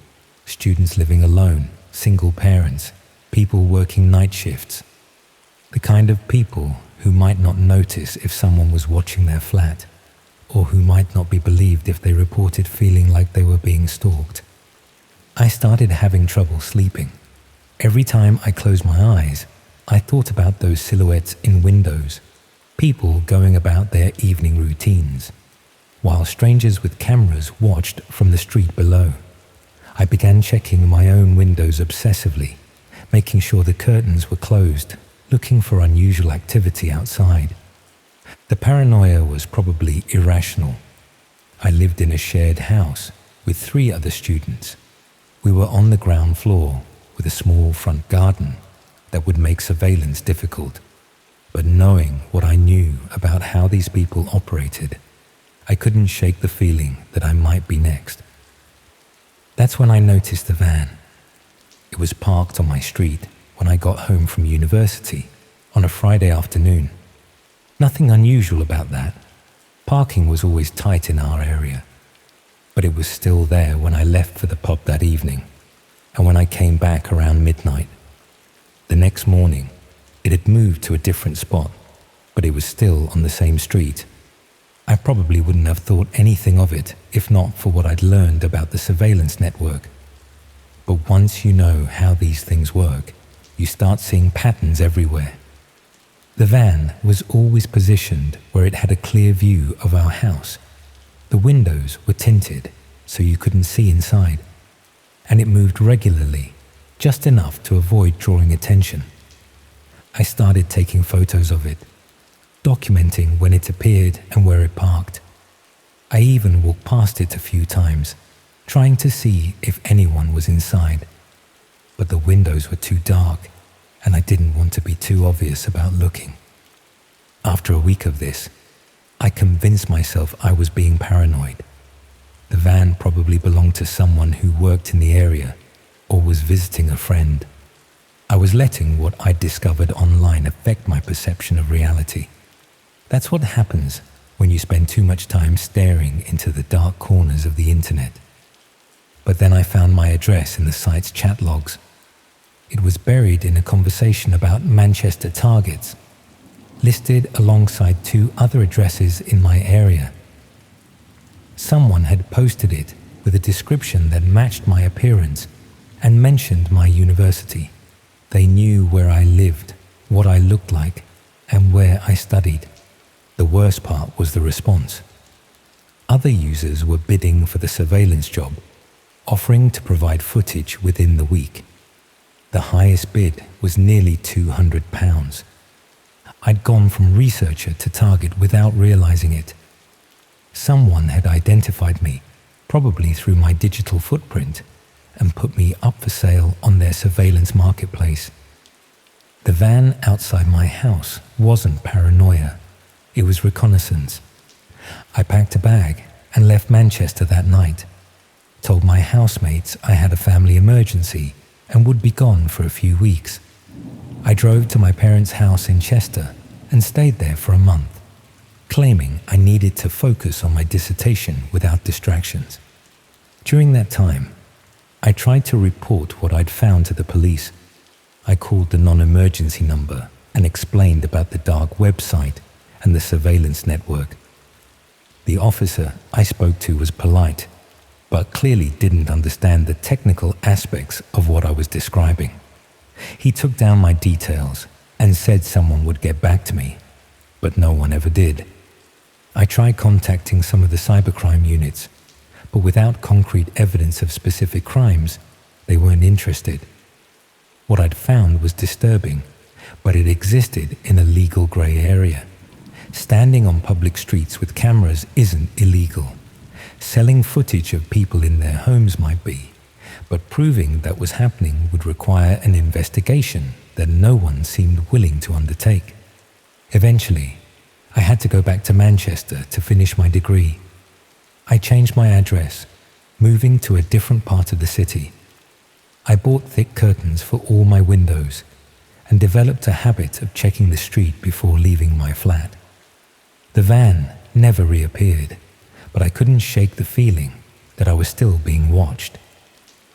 students living alone, single parents, people working night shifts. The kind of people who might not notice if someone was watching their flat, or who might not be believed if they reported feeling like they were being stalked. I started having trouble sleeping. Every time I closed my eyes, I thought about those silhouettes in windows, people going about their evening routines, while strangers with cameras watched from the street below. I began checking my own windows obsessively, making sure the curtains were closed, looking for unusual activity outside. The paranoia was probably irrational. I lived in a shared house with 3 other students. We were on the ground floor, with a small front garden that would make surveillance difficult. But knowing what I knew about how these people operated, I couldn't shake the feeling that I might be next. That's when I noticed the van. It was parked on my street when I got home from university on a Friday afternoon. Nothing unusual about that. Parking was always tight in our area. But it was still there when I left for the pub that evening, and when I came back around midnight. The next morning, it had moved to a different spot, but it was still on the same street. I probably wouldn't have thought anything of it if not for what I'd learned about the surveillance network. But once you know how these things work, you start seeing patterns everywhere. The van was always positioned where it had a clear view of our house. The windows were tinted so you couldn't see inside, and it moved regularly, just enough to avoid drawing attention. I started taking photos of it, documenting when it appeared and where it parked. I even walked past it a few times, trying to see if anyone was inside. But the windows were too dark, and I didn't want to be too obvious about looking. After a week of this, I convinced myself I was being paranoid. The van probably belonged to someone who worked in the area or was visiting a friend. I was letting what I'd discovered online affect my perception of reality. That's what happens when you spend too much time staring into the dark corners of the internet. But then I found my address in the site's chat logs. It was buried in a conversation about Manchester targets, listed alongside 2 other addresses in my area. Someone had posted it with a description that matched my appearance and mentioned my university. They knew where I lived, what I looked like, and where I studied. The worst part was the response. Other users were bidding for the surveillance job, offering to provide footage within the week. The highest bid was nearly £200. I'd gone from researcher to target without realizing it. Someone had identified me, probably through my digital footprint, and put me up for sale on their surveillance marketplace. The van outside my house wasn't paranoia, it was reconnaissance. I packed a bag and left Manchester that night, told my housemates I had a family emergency and would be gone for a few weeks. I drove to my parents' house in Chester and stayed there for a month, claiming I needed to focus on my dissertation without distractions. During that time, I tried to report what I'd found to the police. I called the non-emergency number and explained about the dark website and the surveillance network. The officer I spoke to was polite, but clearly didn't understand the technical aspects of what I was describing. He took down my details and said someone would get back to me, but no one ever did. I tried contacting some of the cybercrime units, but without concrete evidence of specific crimes, they weren't interested. What I'd found was disturbing, but it existed in a legal grey area. Standing on public streets with cameras isn't illegal. Selling footage of people in their homes might be, but proving that was happening would require an investigation that no one seemed willing to undertake. Eventually, I had to go back to Manchester to finish my degree. I changed my address, moving to a different part of the city. I bought thick curtains for all my windows and developed a habit of checking the street before leaving my flat. The van never reappeared, but I couldn't shake the feeling that I was still being watched.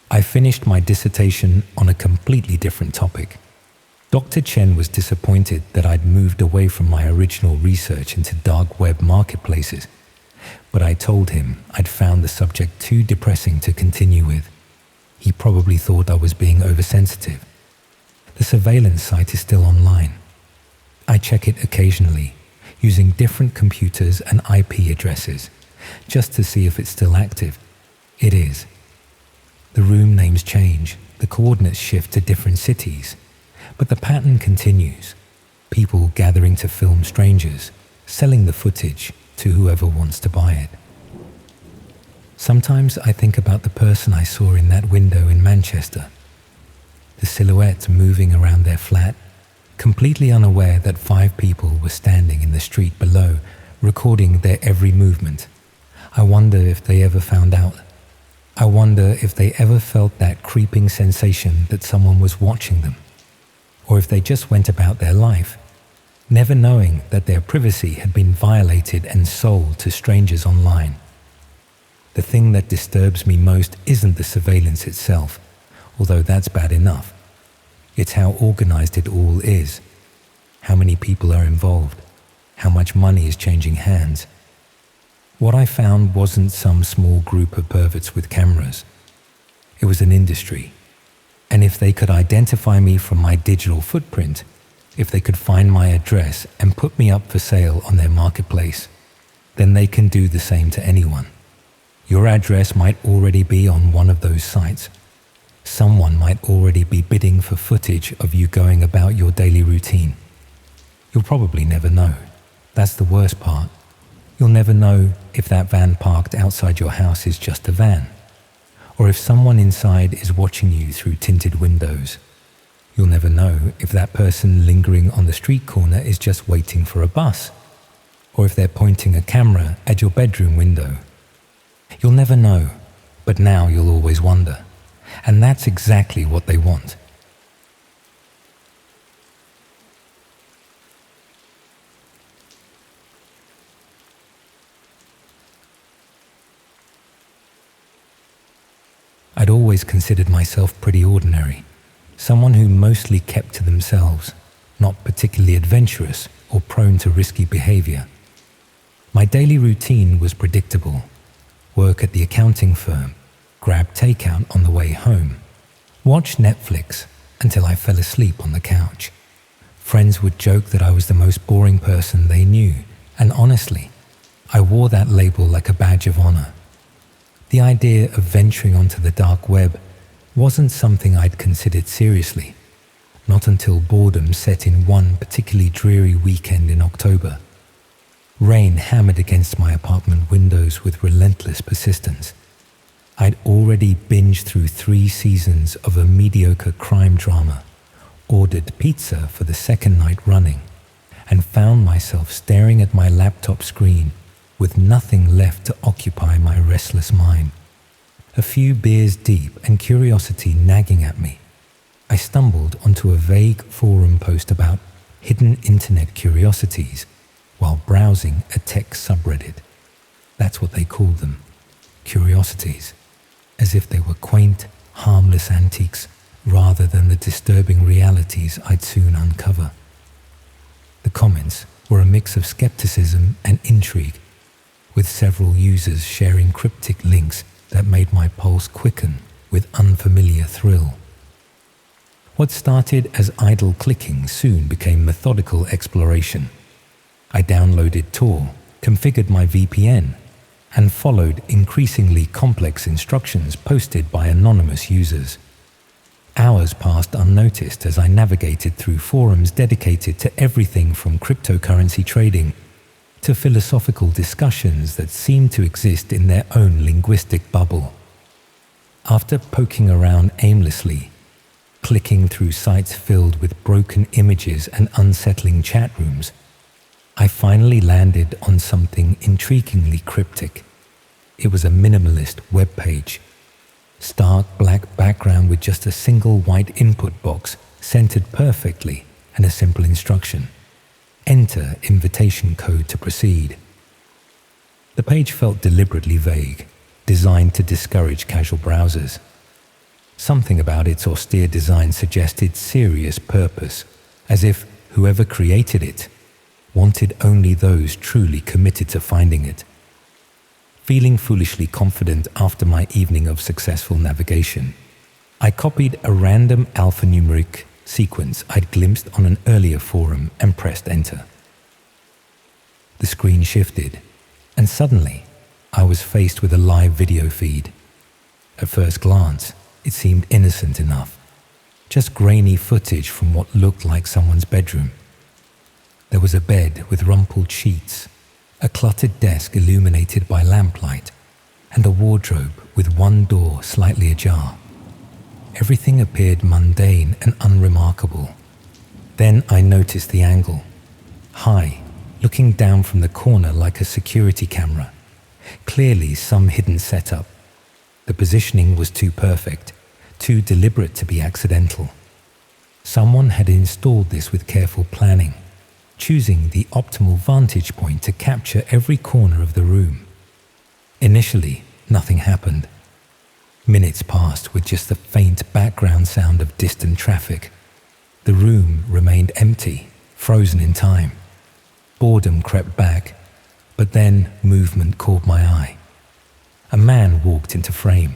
I finished my dissertation on a completely different topic. Dr. Chen was disappointed that I'd moved away from my original research into dark web marketplaces, but I told him I'd found the subject too depressing to continue with. He probably thought I was being oversensitive. The surveillance site is still online. I check it occasionally, using different computers and IP addresses, just to see if it's still active. It is. The room names change, the coordinates shift to different cities, but the pattern continues. People gathering to film strangers, selling the footage to whoever wants to buy it. Sometimes I think about the person I saw in that window in Manchester. the silhouettes moving around their flat, completely unaware that 5 people were standing in the street below, recording their every movement. I wonder if they ever found out. I wonder if they ever felt that creeping sensation that someone was watching them, or if they just went about their life, never knowing that their privacy had been violated and sold to strangers online. The thing that disturbs me most isn't the surveillance itself, although that's bad enough. It's how organized it all is, how many people are involved, how much money is changing hands. What I found wasn't some small group of perverts with cameras. It was an industry. And if they could identify me from my digital footprint, if they could find my address and put me up for sale on their marketplace, then they can do the same to anyone. Your address might already be on one of those sites. Someone might already be bidding for footage of you going about your daily routine. You'll probably never know. That's the worst part. You'll never know if that van parked outside your house is just a van, or if someone inside is watching you through tinted windows. You'll never know if that person lingering on the street corner is just waiting for a bus, or if they're pointing a camera at your bedroom window. You'll never know, but now you'll always wonder. And that's exactly what they want. I'd always considered myself pretty ordinary, someone who mostly kept to themselves, not particularly adventurous or prone to risky behavior. My daily routine was predictable. Work at the accounting firm, grab takeout on the way home, watch Netflix until I fell asleep on the couch. Friends would joke that I was the most boring person they knew, and honestly, I wore that label like a badge of honor. The idea of venturing onto the dark web wasn't something I'd considered seriously, not until boredom set in one particularly dreary weekend in October. Rain hammered against my apartment windows with relentless persistence. I'd already binged through 3 seasons of a mediocre crime drama, ordered pizza for the second night running, and found myself staring at my laptop screen with nothing left to occupy my restless mind. A few beers deep and curiosity nagging at me, I stumbled onto a vague forum post about hidden internet curiosities while browsing a tech subreddit. That's what they called them, curiosities, as if they were quaint, harmless antiques rather than the disturbing realities I'd soon uncover. The comments were a mix of skepticism and intrigue, with several users sharing cryptic links that made my pulse quicken with unfamiliar thrill. What started as idle clicking soon became methodical exploration. I downloaded Tor, configured my VPN, and followed increasingly complex instructions posted by anonymous users. Hours passed unnoticed as I navigated through forums dedicated to everything from cryptocurrency trading to philosophical discussions that seemed to exist in their own linguistic bubble. After poking around aimlessly, clicking through sites filled with broken images and unsettling chat rooms, I finally landed on something intriguingly cryptic. It was a minimalist web page. Stark black background with just a single white input box centered perfectly and a simple instruction. Enter invitation code to proceed. The page felt deliberately vague, designed to discourage casual browsers. Something about its austere design suggested serious purpose, as if whoever created it wanted only those truly committed to finding it. Feeling foolishly confident after my evening of successful navigation, I copied a random alphanumeric sequence I'd glimpsed on an earlier forum and pressed enter. The screen shifted, and suddenly I was faced with a live video feed. At first glance, it seemed innocent enough, just grainy footage from what looked like someone's bedroom. There was a bed with rumpled sheets, a cluttered desk illuminated by lamplight, and a wardrobe with one door slightly ajar. everything appeared mundane and unremarkable. Then I noticed the angle. High, looking down from the corner like a security camera. Clearly some hidden setup. The positioning was too perfect, too deliberate to be accidental. Someone had installed this with careful planning, choosing the optimal vantage point to capture every corner of the room. Initially, nothing happened. Minutes passed with just the faint background sound of distant traffic. The room remained empty, frozen in time. Boredom crept back, but then movement caught my eye. A man walked into frame.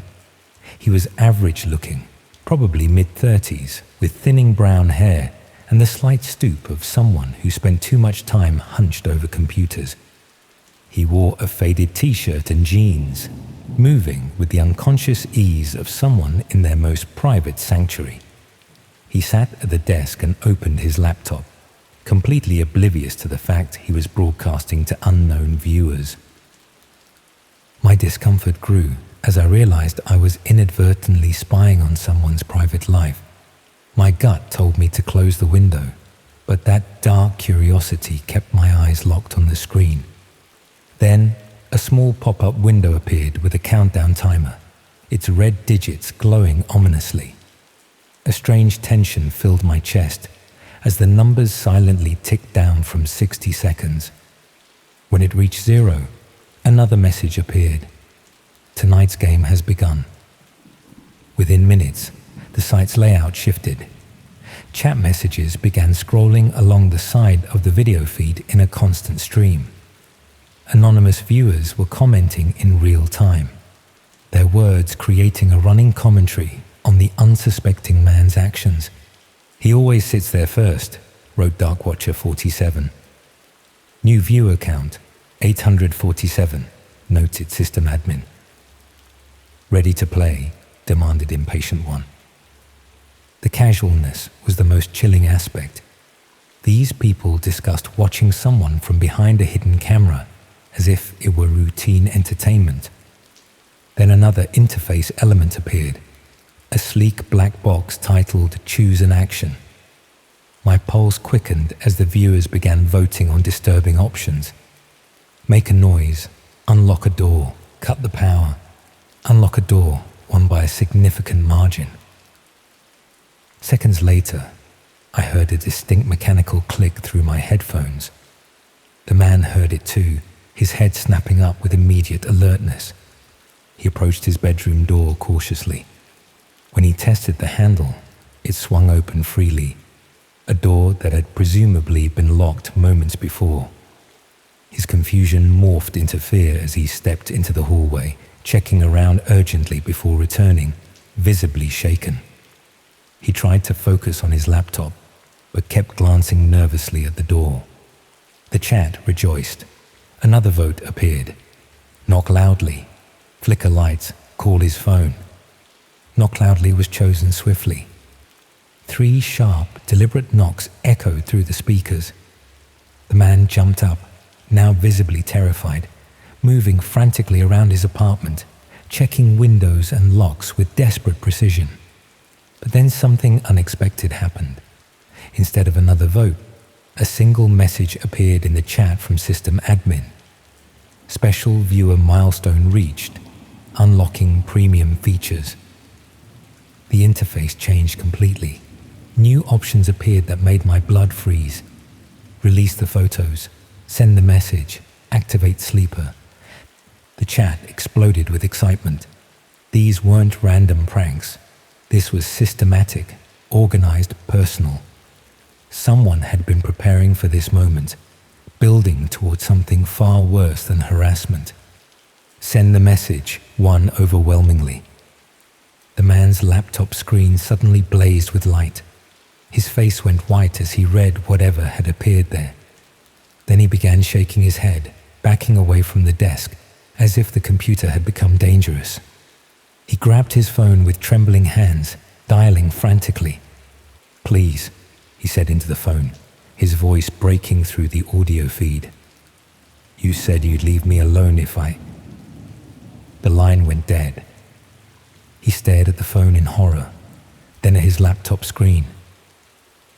He was average looking, probably mid-30s, with thinning brown hair and the slight stoop of someone who spent too much time hunched over computers. He wore a faded t-shirt and jeans, moving with the unconscious ease of someone in their most private sanctuary. He sat at the desk and opened his laptop, completely oblivious to the fact he was broadcasting to unknown viewers. My discomfort grew as I realized I was inadvertently spying on someone's private life. My gut told me to close the window, but that dark curiosity kept my eyes locked on the screen. Then, a small pop-up window appeared with a countdown timer, its red digits glowing ominously. A strange tension filled my chest as the numbers silently ticked down from 60 seconds. When it reached 0, another message appeared. Tonight's game has begun. Within minutes, the site's layout shifted. Chat messages began scrolling along the side of the video feed in a constant stream. Anonymous viewers were commenting in real time, their words creating a running commentary on the unsuspecting man's actions. "He always sits there first," wrote Darkwatcher47. "New viewer count, 847, noted system admin. "Ready to play?" demanded impatient one. The casualness was the most chilling aspect. These people discussed watching someone from behind a hidden camera as if it were routine entertainment. Then another interface element appeared, a sleek black box titled Choose an Action. My pulse quickened as the viewers began voting on disturbing options. Make a noise, unlock a door, cut the power. Unlock a door won by a significant margin. Seconds later, I heard a distinct mechanical click through my headphones. The man heard it too, his head snapping up with immediate alertness. He approached his bedroom door cautiously. When he tested the handle, it swung open freely, a door that had presumably been locked moments before. His confusion morphed into fear as he stepped into the hallway, checking around urgently before returning, visibly shaken. He tried to focus on his laptop, but kept glancing nervously at the door. The chat rejoiced. Another vote appeared. Knock loudly. Flicker lights. Call his phone. Knock loudly was chosen swiftly. 3 sharp, deliberate knocks echoed through the speakers. The man jumped up, now visibly terrified, moving frantically around his apartment, checking windows and locks with desperate precision. But then something unexpected happened. Instead of another vote, a single message appeared in the chat from system admin. Special viewer milestone reached, unlocking premium features. The interface changed completely. New options appeared that made my blood freeze. Release the photos, send the message, activate sleeper. The chat exploded with excitement. These weren't random pranks. This was systematic, organized, personal. Someone had been preparing for this moment, building towards something far worse than harassment. Send the message, won overwhelmingly. The man's laptop screen suddenly blazed with light. His face went white as he read whatever had appeared there. Then he began shaking his head, backing away from the desk, as if the computer had become dangerous. He grabbed his phone with trembling hands, dialing frantically. "Please," he said into the phone, his voice breaking through the audio feed. "You said you'd leave me alone if I..." The line went dead. He stared at the phone in horror, his laptop screen.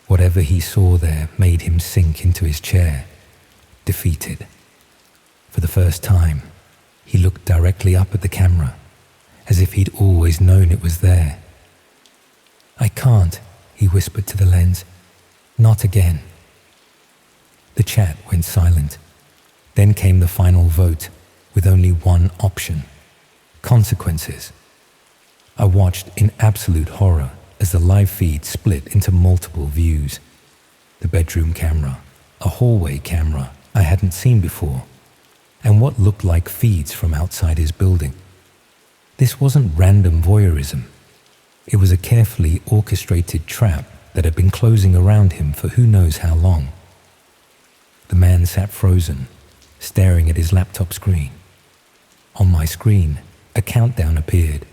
Whatever he saw there made him sink into his chair, defeated. For the first time, he looked directly up at the camera, as if he'd always known it was there. "I can't," he whispered to the lens. "Not again." The chat went silent. Then came the final vote, with only one option: consequences. I watched in absolute horror as the live feed split into multiple views. The bedroom camera, a hallway camera I hadn't seen before, and what looked like feeds from outside his building. This wasn't random voyeurism. It was a carefully orchestrated trap that had been closing around him for who knows how long. The man sat frozen, staring at his laptop screen. On my screen, a countdown appeared,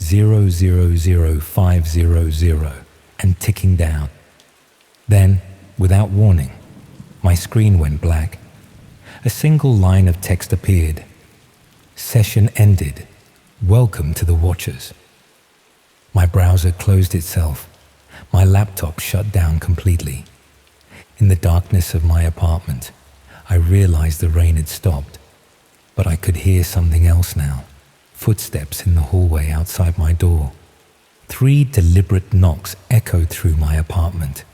000500, and ticking down. Then, without warning, my screen went black. A single line of text appeared. "Session ended. Welcome to the watchers." My browser closed itself. My laptop shut down completely. In the darkness of my apartment, I realized the rain had stopped, but I could hear something else now. Footsteps in the hallway outside my door. 3 deliberate knocks echoed through my apartment,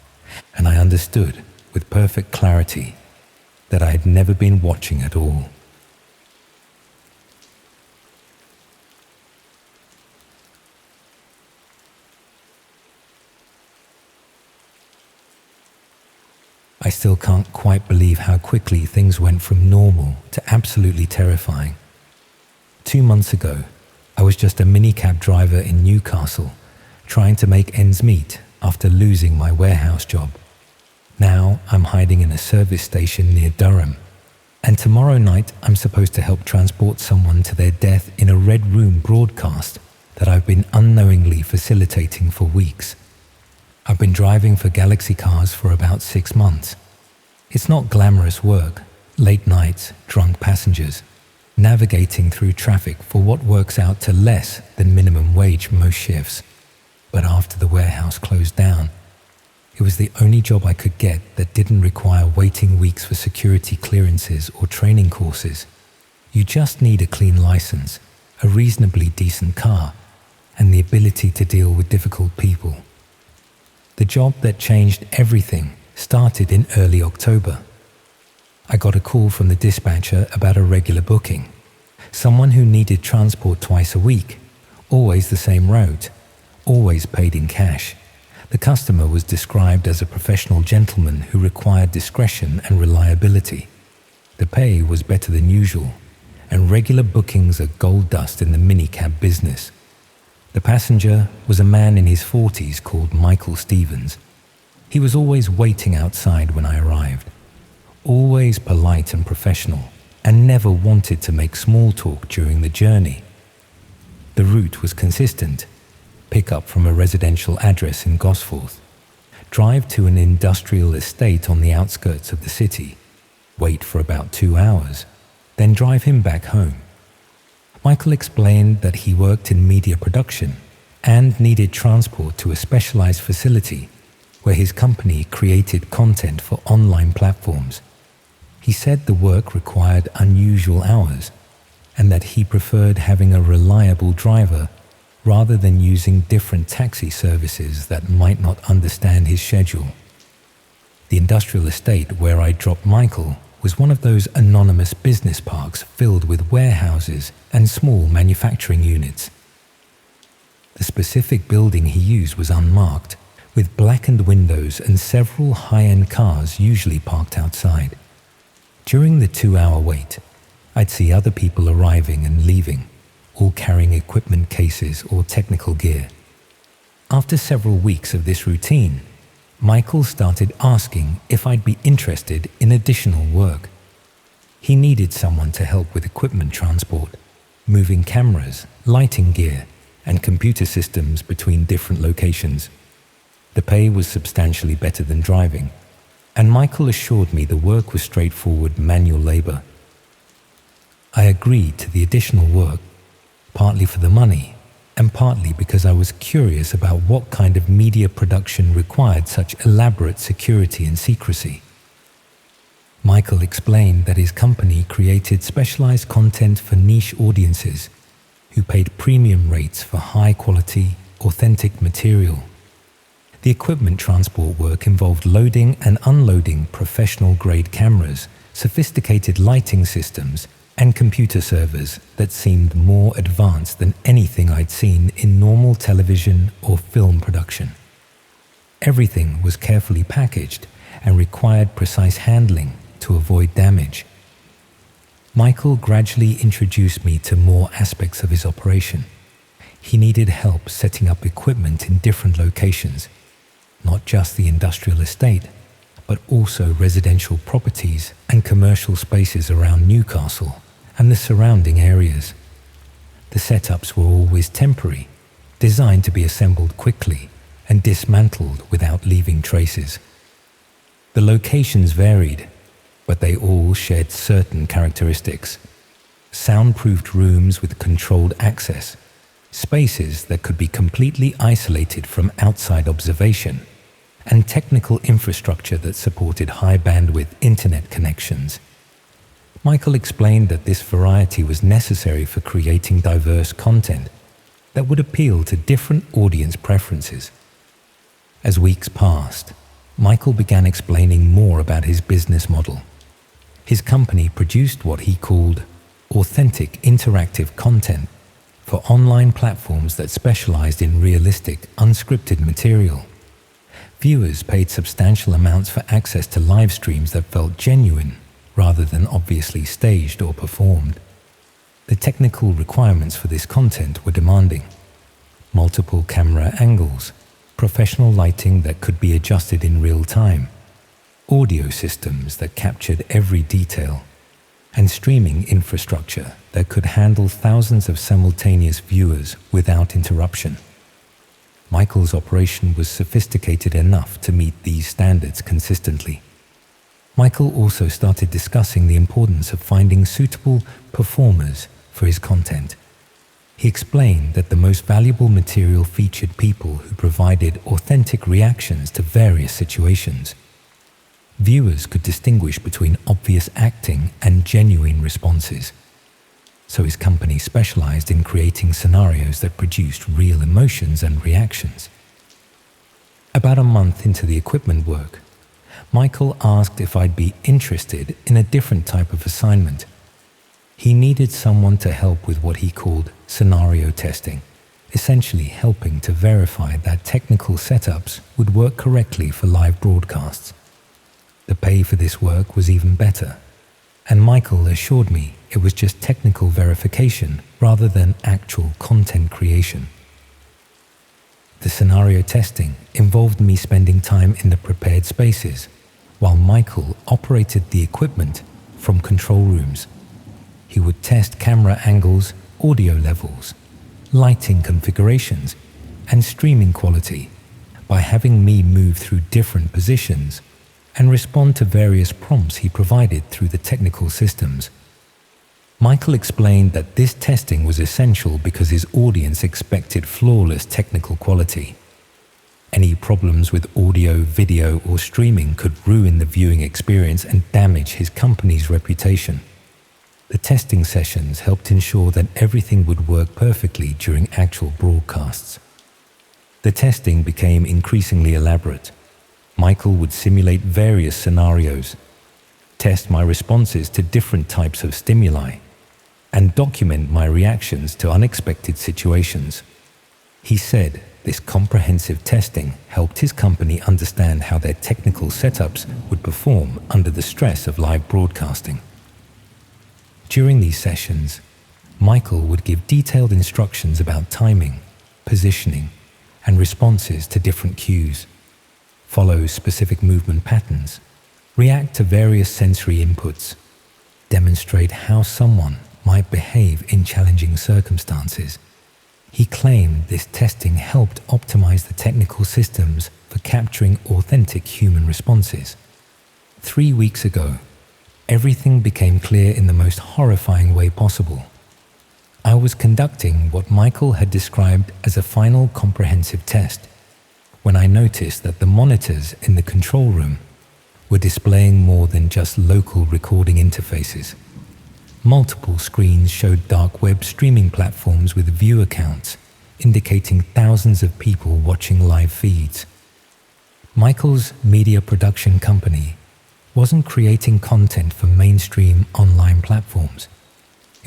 and I understood with perfect clarity that I had never been watching at all. I still can't quite believe how quickly things went from normal to absolutely terrifying. 2 months ago, I was just a minicab driver in Newcastle, trying to make ends meet after losing my warehouse job. Now I'm hiding in a service station near Durham, and tomorrow night I'm supposed to help transport someone to their death in a Red Room broadcast that I've been unknowingly facilitating for weeks. I've been driving for Galaxy Cars for about 6 months. It's not glamorous work, late nights, drunk passengers, navigating through traffic for what works out to less than minimum wage most shifts. But after the warehouse closed down, it was the only job I could get that didn't require waiting weeks for security clearances or training courses. You just need a clean license, a reasonably decent car, and the ability to deal with difficult people. The job that changed everything started in early October. I got a call from the dispatcher about a regular booking. Someone who needed transport twice a week, always the same route, always paid in cash. The customer was described as a professional gentleman who required discretion and reliability. The pay was better than usual, and regular bookings are gold dust in the minicab business. The passenger was a man in his 40s called Michael Stevens. He was always waiting outside when I arrived, always polite and professional, and never wanted to make small talk during the journey. The route was consistent: pick up from a residential address in Gosforth, drive to an industrial estate on the outskirts of the city, wait for about 2 hours, then drive him back home. Michael explained that he worked in media production and needed transport to a specialized facility where his company created content for online platforms. He said the work required unusual hours and that he preferred having a reliable driver rather than using different taxi services that might not understand his schedule. The industrial estate where I dropped Michael was one of those anonymous business parks filled with warehouses and small manufacturing units. The specific building he used was unmarked, with blackened windows and several high-end cars usually parked outside. During the 2-hour wait, I'd see other people arriving and leaving, all carrying equipment cases or technical gear. After several weeks of this routine, Michael started asking if I'd be interested in additional work. He needed someone to help with equipment transport, moving cameras, lighting gear, and computer systems between different locations. The pay was substantially better than driving, and Michael assured me the work was straightforward manual labor. I agreed to the additional work, partly for the money, and partly because I was curious about what kind of media production required such elaborate security and secrecy. Michael explained that his company created specialized content for niche audiences who paid premium rates for high-quality, authentic material. The equipment transport work involved loading and unloading professional-grade cameras, sophisticated lighting systems, and computer servers that seemed more advanced than anything I'd seen in normal television or film production. Everything was carefully packaged and required precise handling to avoid damage. Michael gradually introduced me to more aspects of his operation. He needed help setting up equipment in different locations, not just the industrial estate, but also residential properties and commercial spaces around Newcastle and the surrounding areas. The setups were always temporary, designed to be assembled quickly and dismantled without leaving traces. The locations varied, but they all shared certain characteristics: soundproofed rooms with controlled access, spaces that could be completely isolated from outside observation, and technical infrastructure that supported high-bandwidth internet connections. Michael explained that this variety was necessary for creating diverse content that would appeal to different audience preferences. As weeks passed, Michael began explaining more about his business model. His company produced what he called authentic interactive content for online platforms that specialized in realistic, unscripted material. Viewers paid substantial amounts for access to live streams that felt genuine rather than obviously staged or performed. The technical requirements for this content were demanding: multiple camera angles, professional lighting that could be adjusted in real time, audio systems that captured every detail, and streaming infrastructure that could handle thousands of simultaneous viewers without interruption. Michael's operation was sophisticated enough to meet these standards consistently. Michael also started discussing the importance of finding suitable performers for his content. He explained that the most valuable material featured people who provided authentic reactions to various situations. Viewers could distinguish between obvious acting and genuine responses. So his company specialized in creating scenarios that produced real emotions and reactions. About a month into the equipment work, Michael asked if I'd be interested in a different type of assignment. He needed someone to help with what he called scenario testing, essentially helping to verify that technical setups would work correctly for live broadcasts. The pay for this work was even better, and Michael assured me it was just technical verification rather than actual content creation. The scenario testing involved me spending time in the prepared spaces, while Michael operated the equipment from control rooms. He would test camera angles, audio levels, lighting configurations, and streaming quality by having me move through different positions and respond to various prompts he provided through the technical systems. Michael explained that this testing was essential because his audience expected flawless technical quality. Any problems with audio, video, or streaming could ruin the viewing experience and damage his company's reputation. The testing sessions helped ensure that everything would work perfectly during actual broadcasts. The testing became increasingly elaborate. Michael would simulate various scenarios, test my responses to different types of stimuli, and document my reactions to unexpected situations. He said this comprehensive testing helped his company understand how their technical setups would perform under the stress of live broadcasting. During these sessions, Michael would give detailed instructions about timing, positioning, and responses to different cues, follow specific movement patterns, react to various sensory inputs, demonstrate how someone might behave in challenging circumstances. He claimed this testing helped optimize the technical systems for capturing authentic human responses. 3 weeks ago, everything became clear in the most horrifying way possible. I was conducting what Michael had described as a final comprehensive test when I noticed that the monitors in the control room were displaying more than just local recording interfaces. Multiple screens showed dark web streaming platforms with view accounts indicating thousands of people watching live feeds. Michael's media production company wasn't creating content for mainstream online platforms.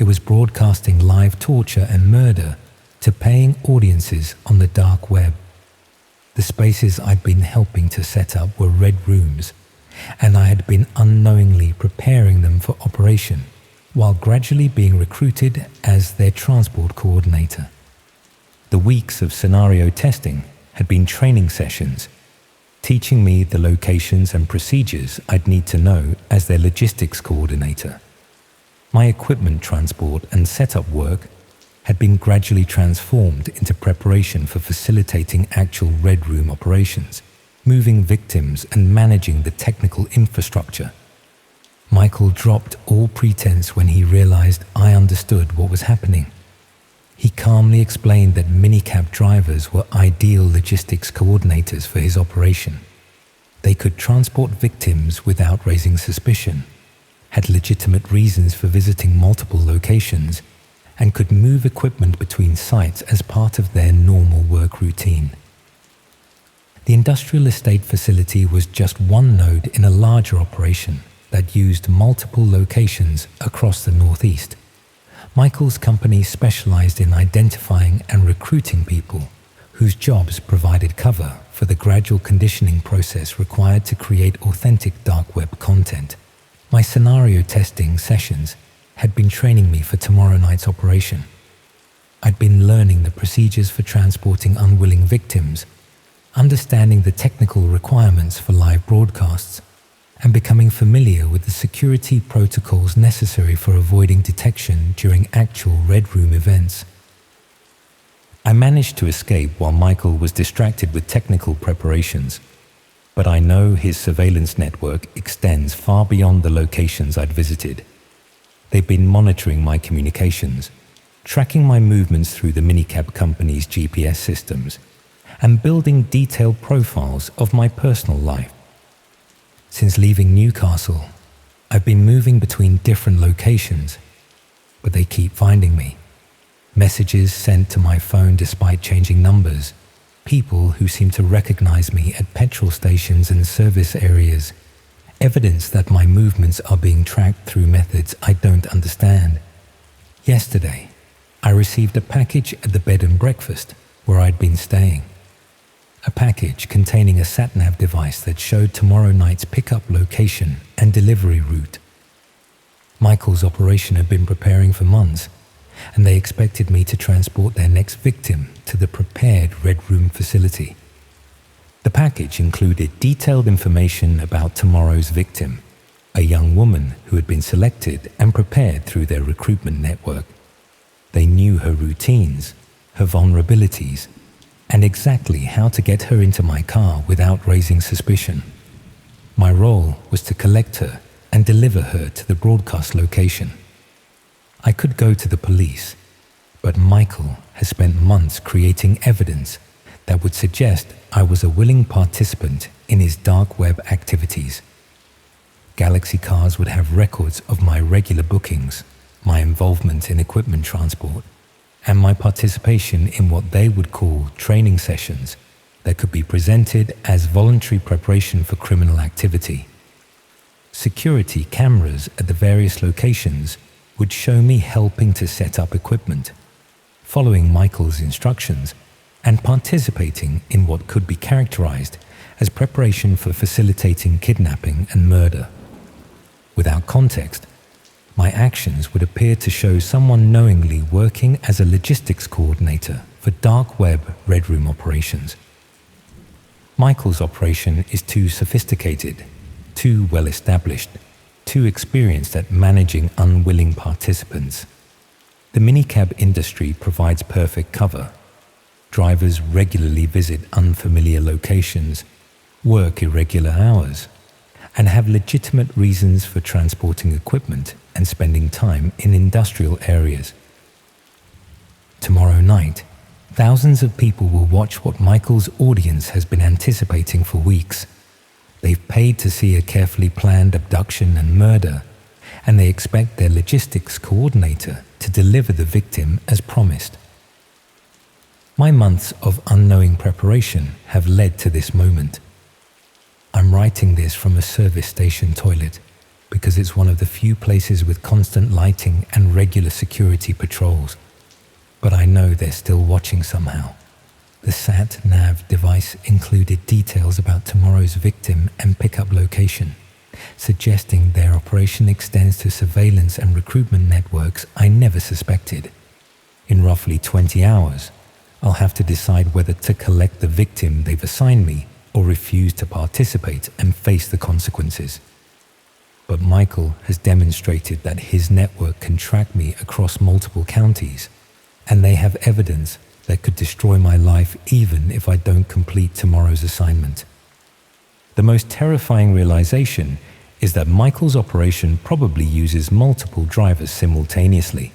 It was broadcasting live torture and murder to paying audiences on the dark web. The spaces I'd been helping to set up were red rooms, and I had been unknowingly preparing them for operation while gradually being recruited as their transport coordinator. The weeks of scenario testing had been training sessions, teaching me the locations and procedures I'd need to know as their logistics coordinator. My equipment transport and setup work had been gradually transformed into preparation for facilitating actual Red Room operations, moving victims and managing the technical infrastructure. Michael dropped all pretense when he realized I understood what was happening. He calmly explained that minicab drivers were ideal logistics coordinators for his operation. They could transport victims without raising suspicion, had legitimate reasons for visiting multiple locations, and could move equipment between sites as part of their normal work routine. The industrial estate facility was just one node in a larger operation that used multiple locations across the Northeast. Michael's company specialized in identifying and recruiting people whose jobs provided cover for the gradual conditioning process required to create authentic dark web content. My scenario testing sessions had been training me for tomorrow night's operation. I'd been learning the procedures for transporting unwilling victims, understanding the technical requirements for live broadcasts, and becoming familiar with the security protocols necessary for avoiding detection during actual Red Room events. I managed to escape while Michael was distracted with technical preparations, but I know his surveillance network extends far beyond the locations I'd visited. They've been monitoring my communications, tracking my movements through the minicab company's GPS systems, and building detailed profiles of my personal life. Since leaving Newcastle, I've been moving between different locations, but they keep finding me. Messages sent to my phone despite changing numbers, people who seem to recognize me at petrol stations and service areas, evidence that my movements are being tracked through methods I don't understand. Yesterday, I received a package at the bed and breakfast where I'd been staying. A package containing a sat-nav device that showed tomorrow night's pickup location and delivery route. Michael's operation had been preparing for months, and they expected me to transport their next victim to the prepared Red Room facility. The package included detailed information about tomorrow's victim, a young woman who had been selected and prepared through their recruitment network. They knew her routines, her vulnerabilities, and exactly how to get her into my car without raising suspicion. My role was to collect her and deliver her to the broadcast location. I could go to the police, but Michael has spent months creating evidence that would suggest I was a willing participant in his dark web activities. Galaxy Cars would have records of my regular bookings, my involvement in equipment transport, and my participation in what they would call training sessions that could be presented as voluntary preparation for criminal activity. Security cameras at the various locations would show me helping to set up equipment, following Michael's instructions, and participating in what could be characterized as preparation for facilitating kidnapping and murder. Without context, my actions would appear to show someone knowingly working as a logistics coordinator for dark web Red Room operations. Michael's operation is too sophisticated, too well established, too experienced at managing unwilling participants. The minicab industry provides perfect cover. Drivers regularly visit unfamiliar locations, work irregular hours, and have legitimate reasons for transporting equipment and spending time in industrial areas. tomorrow night, thousands of people will watch what Michael's audience has been anticipating for weeks. They've paid to see a carefully planned abduction and murder, and they expect their logistics coordinator to deliver the victim as promised. My months of unknowing preparation have led to this moment. I'm writing this from a service station toilet because it's one of the few places with constant lighting and regular security patrols. But I know they're still watching somehow. The sat-nav device included details about tomorrow's victim and pickup location, suggesting their operation extends to surveillance and recruitment networks I never suspected. In roughly 20 hours, I'll have to decide whether to collect the victim they've assigned me or refuse to participate and face the consequences. But Michael has demonstrated that his network can track me across multiple counties, and they have evidence that could destroy my life even if I don't complete tomorrow's assignment. The most terrifying realization is that Michael's operation probably uses multiple drivers simultaneously.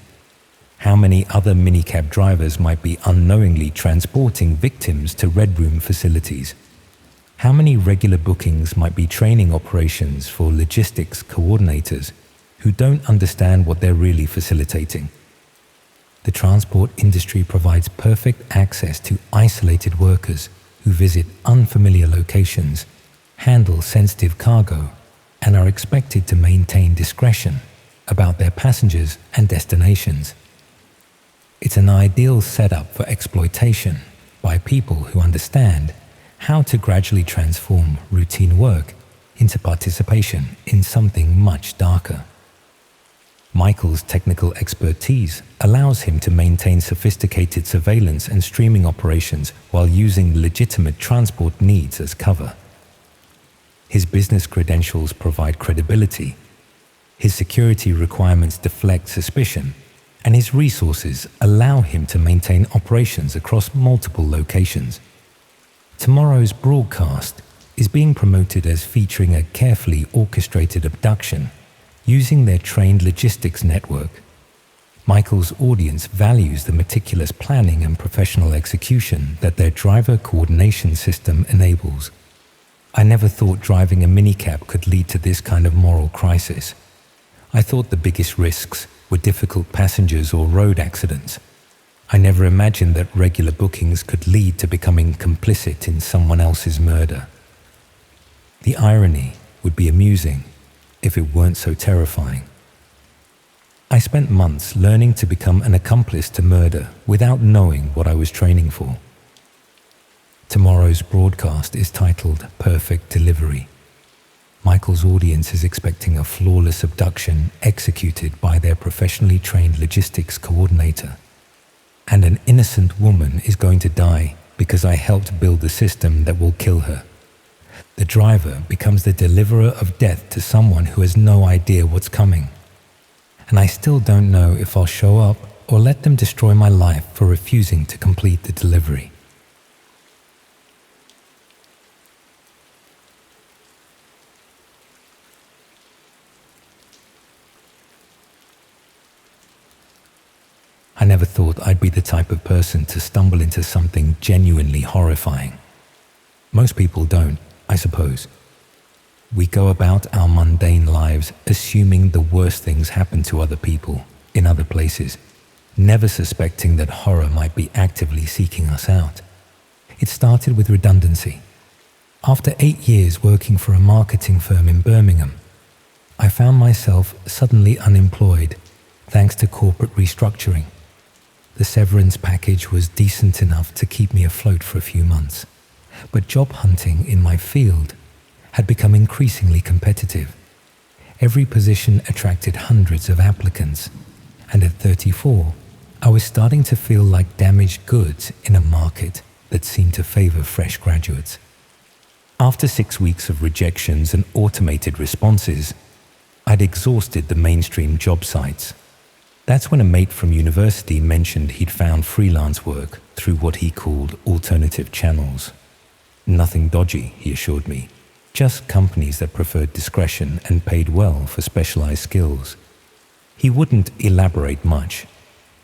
How many other minicab drivers might be unknowingly transporting victims to Red Room facilities? How many regular bookings might be training operations for logistics coordinators who don't understand what they're really facilitating? The transport industry provides perfect access to isolated workers who visit unfamiliar locations, handle sensitive cargo, and are expected to maintain discretion about their passengers and destinations. It's an ideal setup for exploitation by people who understand how to gradually transform routine work into participation in something much darker. Michael's technical expertise allows him to maintain sophisticated surveillance and streaming operations while using legitimate transport needs as cover. His business credentials provide credibility, his security requirements deflect suspicion, and his resources allow him to maintain operations across multiple locations. Tomorrow's broadcast is being promoted as featuring a carefully orchestrated abduction using their trained logistics network. Michael's audience values the meticulous planning and professional execution that their driver coordination system enables. I never thought driving a minicab could lead to this kind of moral crisis. I thought the biggest risks were difficult passengers or road accidents. I never imagined that regular bookings could lead to becoming complicit in someone else's murder. The irony would be amusing if it weren't so terrifying. I spent months learning to become an accomplice to murder without knowing what I was training for. Tomorrow's broadcast is titled Perfect Delivery. Michael's audience is expecting a flawless abduction executed by their professionally trained logistics coordinator. And an innocent woman is going to die because I helped build the system that will kill her. The driver becomes the deliverer of death to someone who has no idea what's coming. And I still don't know if I'll show up or let them destroy my life for refusing to complete the delivery. I never thought I'd be the type of person to stumble into something genuinely horrifying. Most people don't, I suppose. We go about our mundane lives assuming the worst things happen to other people in other places, never suspecting that horror might be actively seeking us out. It started with redundancy. After 8 years working for a marketing firm in Birmingham, I found myself suddenly unemployed thanks to corporate restructuring. The severance package was decent enough to keep me afloat for a few months, but job hunting in my field had become increasingly competitive. Every position attracted hundreds of applicants, and at 34, I was starting to feel like damaged goods in a market that seemed to favor fresh graduates. After 6 weeks of rejections and automated responses, I'd exhausted the mainstream job sites. That's when a mate from university mentioned he'd found freelance work through what he called alternative channels. Nothing dodgy, he assured me, just companies that preferred discretion and paid well for specialized skills. He wouldn't elaborate much.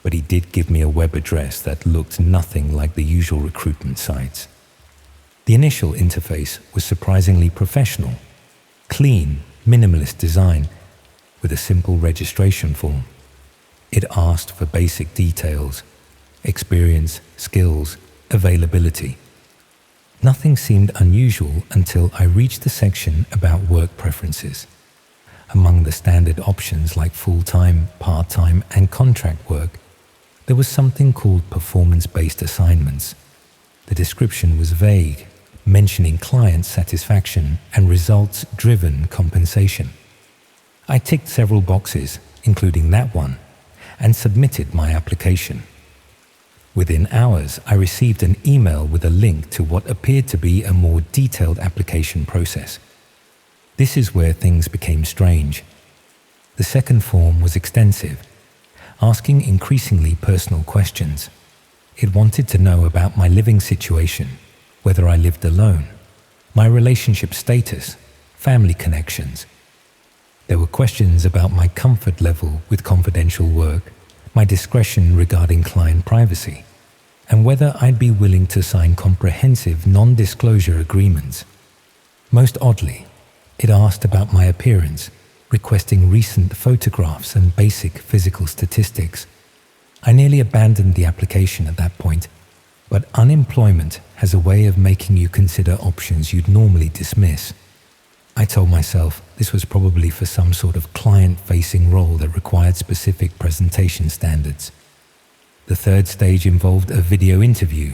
but he did give me a web address that looked nothing like the usual recruitment sites. The initial interface was surprisingly professional, clean, minimalist design, with a simple registration form. It asked for basic details: experience, skills, availability. Nothing seemed unusual until I reached the section about work preferences. Among the standard options like full-time, part-time, and contract work, there was something called performance-based assignments. The description was vague, mentioning client satisfaction and results-driven compensation. I ticked several boxes, including that one, and submitted my application. Within hours, I received an email with a link to what appeared to be a more detailed application process. This is where things became strange. The second form was extensive, asking increasingly personal questions. It wanted to know about my living situation, whether I lived alone, my relationship status, family connections. There were questions about my comfort level with confidential work, my discretion regarding client privacy, and whether I'd be willing to sign comprehensive non-disclosure agreements. Most oddly, it asked about my appearance, requesting recent photographs and basic physical statistics. I nearly abandoned the application at that point, but unemployment has a way of making you consider options you'd normally dismiss. I told myself this was probably for some sort of client-facing role that required specific presentation standards. The third stage involved a video interview,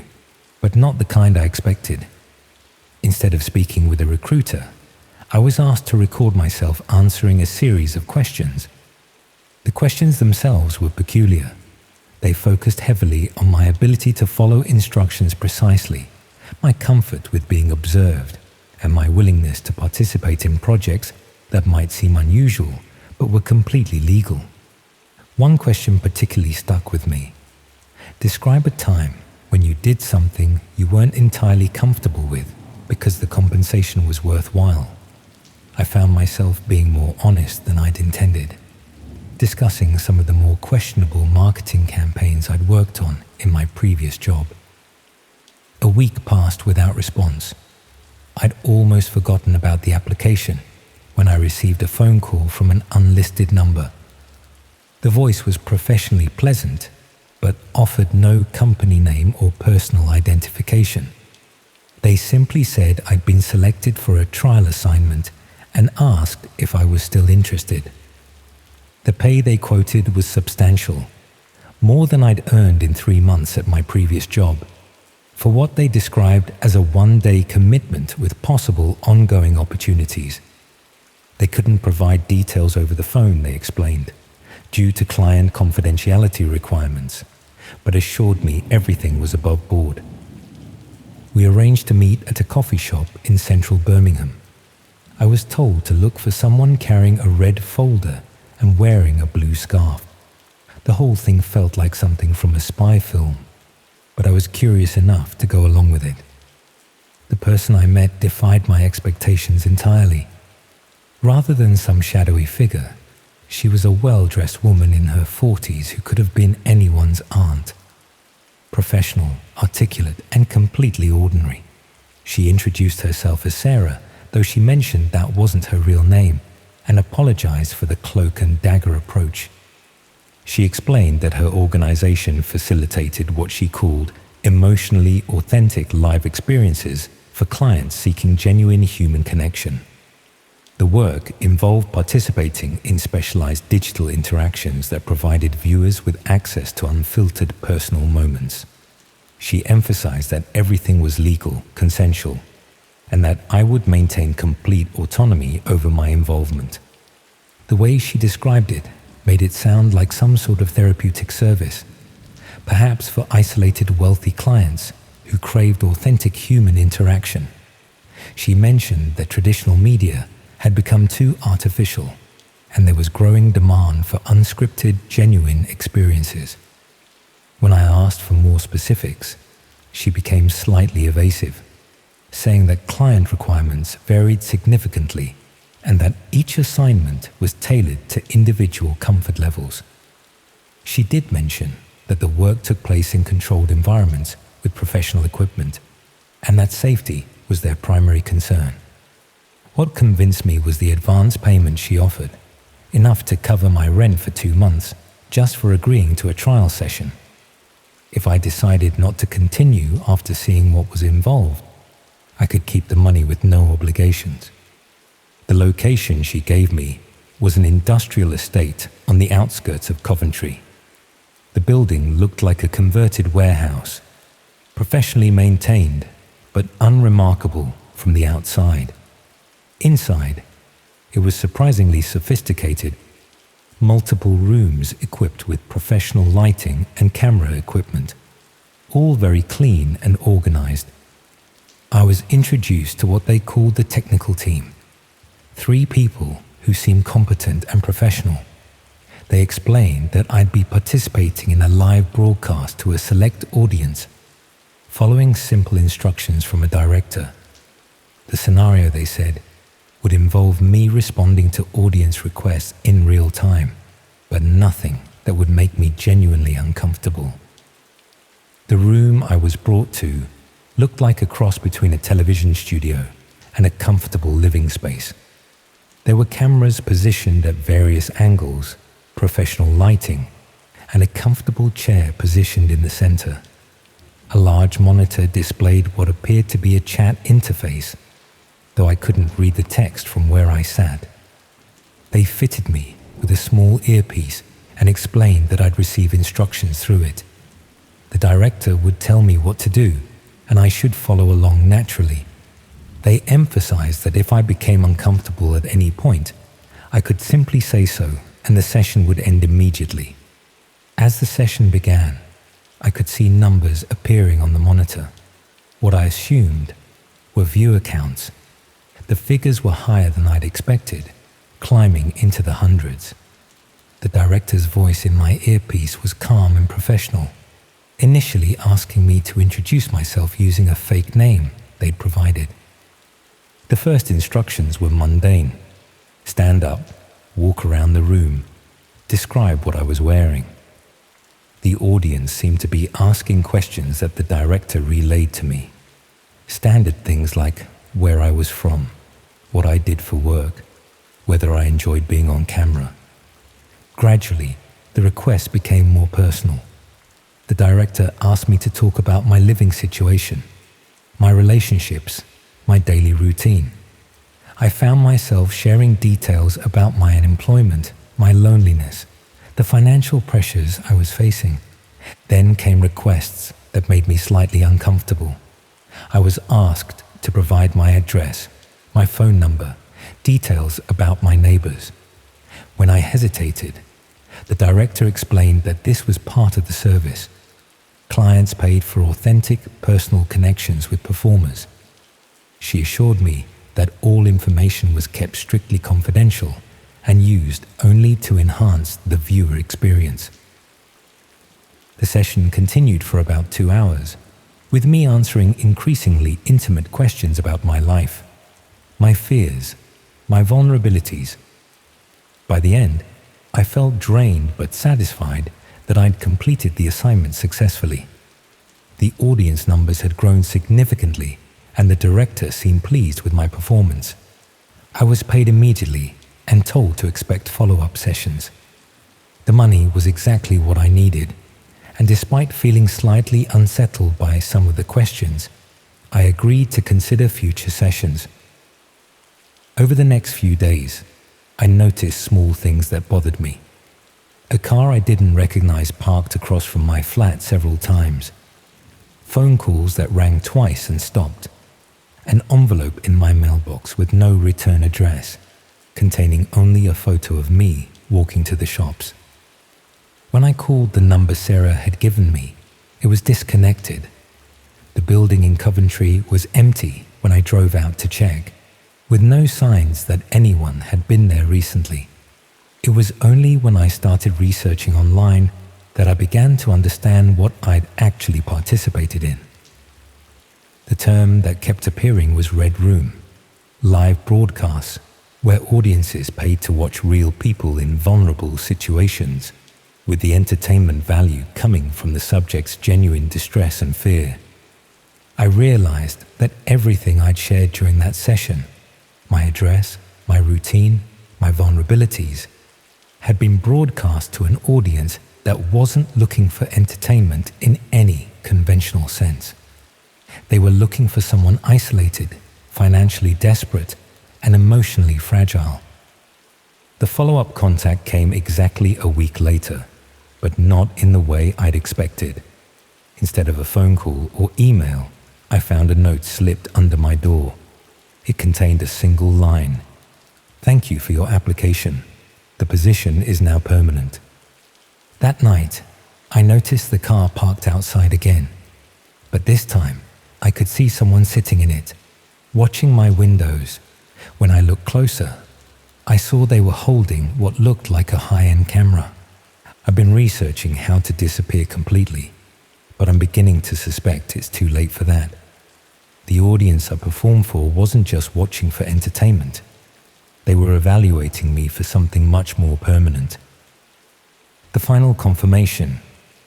but not the kind I expected. Instead of speaking with a recruiter, I was asked to record myself answering a series of questions. The questions themselves were peculiar. They focused heavily on my ability to follow instructions precisely, my comfort with being observed, and my willingness to participate in projects that might seem unusual but were completely legal. One question particularly stuck with me. Describe a time when you did something you weren't entirely comfortable with because the compensation was worthwhile. I found myself being more honest than I'd intended, discussing some of the more questionable marketing campaigns I'd worked on in my previous job. A week passed without response. I'd almost forgotten about the application when I received a phone call from an unlisted number. The voice was professionally pleasant, but offered no company name or personal identification. They simply said I'd been selected for a trial assignment and asked if I was still interested. The pay they quoted was substantial, more than I'd earned in 3 months at my previous job, for what they described as a one-day commitment with possible ongoing opportunities. They couldn't provide details over the phone, they explained, due to client confidentiality requirements, but assured me everything was above board. We arranged to meet at a coffee shop in central Birmingham. I was told to look for someone carrying a red folder and wearing a blue scarf. The whole thing felt like something from a spy film, but I was curious enough to go along with it. The person I met defied my expectations entirely. Rather than some shadowy figure, she was a well-dressed woman in her 40s who could have been anyone's aunt. Professional, articulate, and completely ordinary. She introduced herself as Sarah, though she mentioned that wasn't her real name, and apologized for the cloak and dagger approach. She explained that her organization facilitated what she called emotionally authentic live experiences for clients seeking genuine human connection. The work involved participating in specialized digital interactions that provided viewers with access to unfiltered personal moments. She emphasized that everything was legal, consensual, and that I would maintain complete autonomy over my involvement. The way she described it made it sound like some sort of therapeutic service, perhaps for isolated wealthy clients who craved authentic human interaction. She mentioned that traditional media had become too artificial, and there was growing demand for unscripted, genuine experiences. When I asked for more specifics, she became slightly evasive, saying that client requirements varied significantly and that each assignment was tailored to individual comfort levels. She did mention that the work took place in controlled environments with professional equipment, and that safety was their primary concern. What convinced me was the advance payment she offered, enough to cover my rent for 2 months just for agreeing to a trial session. If I decided not to continue after seeing what was involved, I could keep the money with no obligations. The location she gave me was an industrial estate on the outskirts of Coventry. The building looked like a converted warehouse, professionally maintained but unremarkable from the outside. Inside, it was surprisingly sophisticated. Multiple rooms equipped with professional lighting and camera equipment, all very clean and organized. I was introduced to what they called the technical team. 3 people who seemed competent and professional. They explained that I'd be participating in a live broadcast to a select audience, following simple instructions from a director. The scenario, they said, would involve me responding to audience requests in real time, but nothing that would make me genuinely uncomfortable. The room I was brought to looked like a cross between a television studio and a comfortable living space. There were cameras positioned at various angles, professional lighting, and a comfortable chair positioned in the center. A large monitor displayed what appeared to be a chat interface, though I couldn't read the text from where I sat. They fitted me with a small earpiece and explained that I'd receive instructions through it. The director would tell me what to do, and I should follow along naturally. They emphasized that if I became uncomfortable at any point, I could simply say so and the session would end immediately. As the session began, I could see numbers appearing on the monitor. What I assumed were viewer counts. The figures were higher than I'd expected, climbing into the hundreds. The director's voice in my earpiece was calm and professional, initially asking me to introduce myself using a fake name they'd provided. The first instructions were mundane. Stand up, walk around the room, describe what I was wearing. The audience seemed to be asking questions that the director relayed to me. Standard things like where I was from, what I did for work, whether I enjoyed being on camera. Gradually, the request became more personal. The director asked me to talk about my living situation, my relationships, my daily routine. I found myself sharing details about my unemployment, my loneliness, the financial pressures I was facing. Then came requests that made me slightly uncomfortable. I was asked to provide my address, my phone number, details about my neighbors. When I hesitated, the director explained that this was part of the service. Clients paid for authentic, personal connections with performers. She assured me that all information was kept strictly confidential and used only to enhance the viewer experience. The session continued for about 2 hours, with me answering increasingly intimate questions about my life, my fears, my vulnerabilities. By the end, I felt drained but satisfied that I'd completed the assignment successfully. The audience numbers had grown significantly, and the director seemed pleased with my performance. I was paid immediately and told to expect follow-up sessions. The money was exactly what I needed, and despite feeling slightly unsettled by some of the questions, I agreed to consider future sessions. Over the next few days, I noticed small things that bothered me. A car I didn't recognize parked across from my flat several times. Phone calls that rang twice and stopped. An envelope in my mailbox with no return address, containing only a photo of me walking to the shops. When I called the number Sarah had given me, it was disconnected. The building in Coventry was empty when I drove out to check, with no signs that anyone had been there recently. It was only when I started researching online that I began to understand what I'd actually participated in. The term that kept appearing was Red Room, live broadcasts where audiences paid to watch real people in vulnerable situations, with the entertainment value coming from the subject's genuine distress and fear. I realized that everything I'd shared during that session, my address, my routine, my vulnerabilities, had been broadcast to an audience that wasn't looking for entertainment in any conventional sense. They were looking for someone isolated, financially desperate, and emotionally fragile. The follow-up contact came exactly a week later, but not in the way I'd expected. Instead of a phone call or email, I found a note slipped under my door. It contained a single line. "Thank you for your application. The position is now permanent." That night, I noticed the car parked outside again, but this time I could see someone sitting in it, watching my windows. When I looked closer, I saw they were holding what looked like a high-end camera. I've been researching how to disappear completely, but I'm beginning to suspect it's too late for that. The audience I performed for wasn't just watching for entertainment. They were evaluating me for something much more permanent. The final confirmation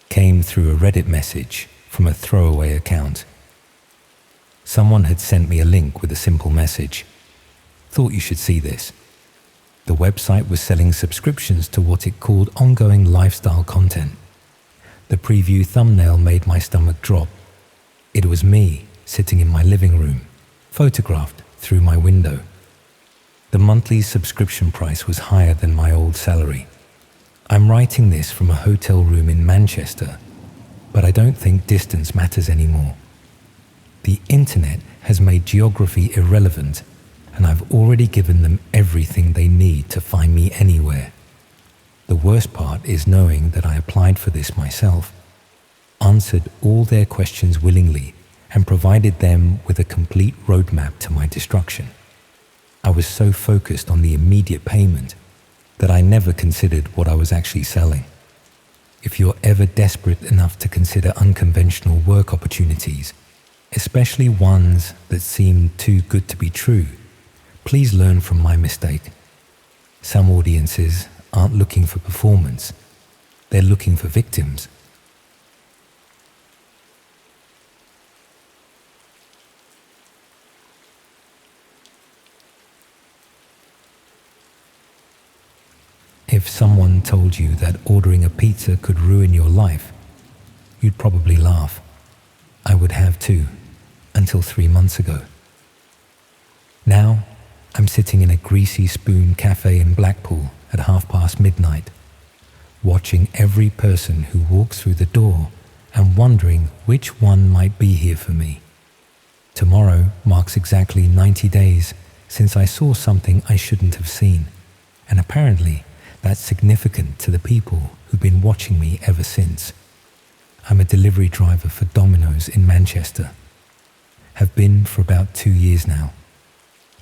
came through a Reddit message from a throwaway account. Someone had sent me a link with a simple message. "Thought you should see this." The website was selling subscriptions to what it called ongoing lifestyle content. The preview thumbnail made my stomach drop. It was me sitting in my living room, photographed through my window. The monthly subscription price was higher than my old salary. I'm writing this from a hotel room in Manchester, but I don't think distance matters anymore. The internet has made geography irrelevant, and I've already given them everything they need to find me anywhere. The worst part is knowing that I applied for this myself, answered all their questions willingly, and provided them with a complete roadmap to my destruction. I was so focused on the immediate payment that I never considered what I was actually selling. If you're ever desperate enough to consider unconventional work opportunities, especially ones that seem too good to be true, please learn from my mistake. Some audiences aren't looking for performance, they're looking for victims. If someone told you that ordering a pizza could ruin your life, you'd probably laugh. I would have too, until 3 months ago. Now, I'm sitting in a greasy spoon cafe in Blackpool at midnight, watching every person who walks through the door and wondering which one might be here for me. Tomorrow marks exactly 90 days since I saw something I shouldn't have seen, and apparently that's significant to the people who've been watching me ever since. I'm a delivery driver for Domino's in Manchester. Have been for about 2 years now.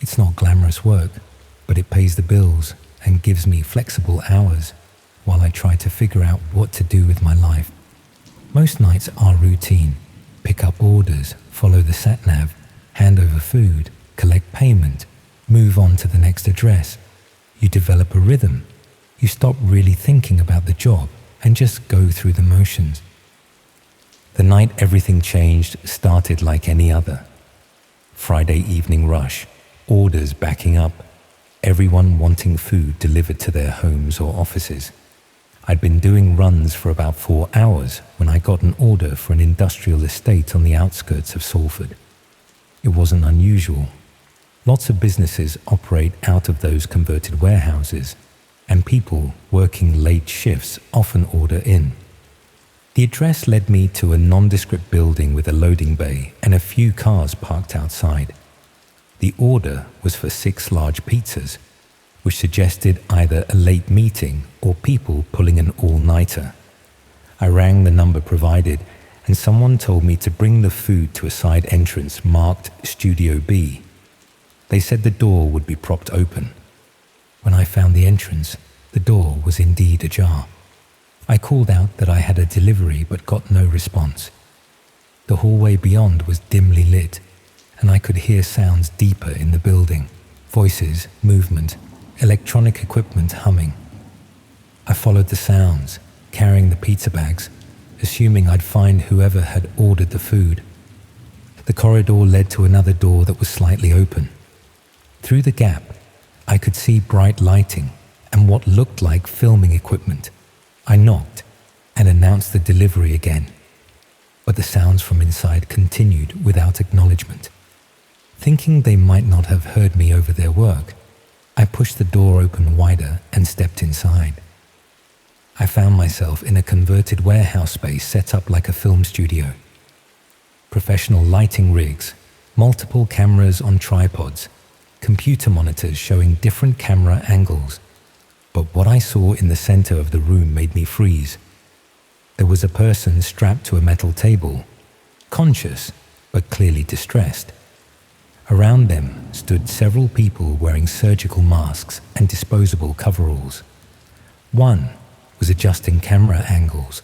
It's not glamorous work, but it pays the bills and gives me flexible hours while I try to figure out what to do with my life. Most nights are routine. Pick up orders, follow the sat-nav, hand over food, collect payment, move on to the next address. You develop a rhythm. You stop really thinking about the job and just go through the motions. The night everything changed started like any other. Friday evening rush, orders backing up, everyone wanting food delivered to their homes or offices. I'd been doing runs for about 4 hours when I got an order for an industrial estate on the outskirts of Salford. It wasn't unusual. Lots of businesses operate out of those converted warehouses, and people working late shifts often order in. The address led me to a nondescript building with a loading bay and a few cars parked outside. The order was for 6 large pizzas, which suggested either a late meeting or people pulling an all-nighter. I rang the number provided, and someone told me to bring the food to a side entrance marked Studio B. They said the door would be propped open. When I found the entrance, the door was indeed ajar. I called out that I had a delivery but got no response. The hallway beyond was dimly lit, and I could hear sounds deeper in the building, voices, movement, electronic equipment humming. I followed the sounds, carrying the pizza bags, assuming I'd find whoever had ordered the food. The corridor led to another door that was slightly open. Through the gap, I could see bright lighting and what looked like filming equipment. I knocked and announced the delivery again, but the sounds from inside continued without acknowledgement. Thinking they might not have heard me over their work, I pushed the door open wider and stepped inside. I found myself in a converted warehouse space set up like a film studio. Professional lighting rigs, multiple cameras on tripods, computer monitors showing different camera angles. But what I saw in the center of the room made me freeze. There was a person strapped to a metal table, conscious but clearly distressed. Around them stood several people wearing surgical masks and disposable coveralls. One was adjusting camera angles,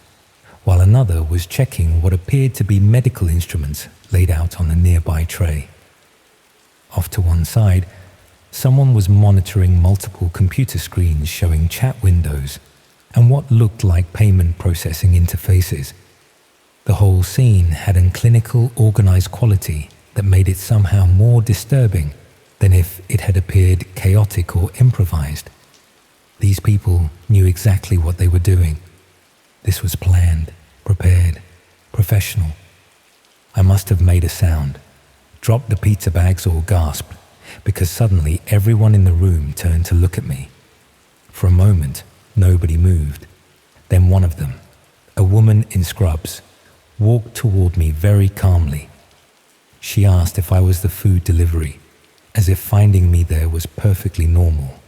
while another was checking what appeared to be medical instruments laid out on a nearby tray. Off to one side, someone was monitoring multiple computer screens showing chat windows and what looked like payment processing interfaces. The whole scene had a clinical, organized quality that made it somehow more disturbing than if it had appeared chaotic or improvised. These people knew exactly what they were doing. This was planned, prepared, professional. I must have made a sound, dropped the pizza bags or gasped, because suddenly everyone in the room turned to look at me. For a moment, nobody moved. Then one of them, a woman in scrubs, walked toward me very calmly. She asked if I was the food delivery, as if finding me there was perfectly normal.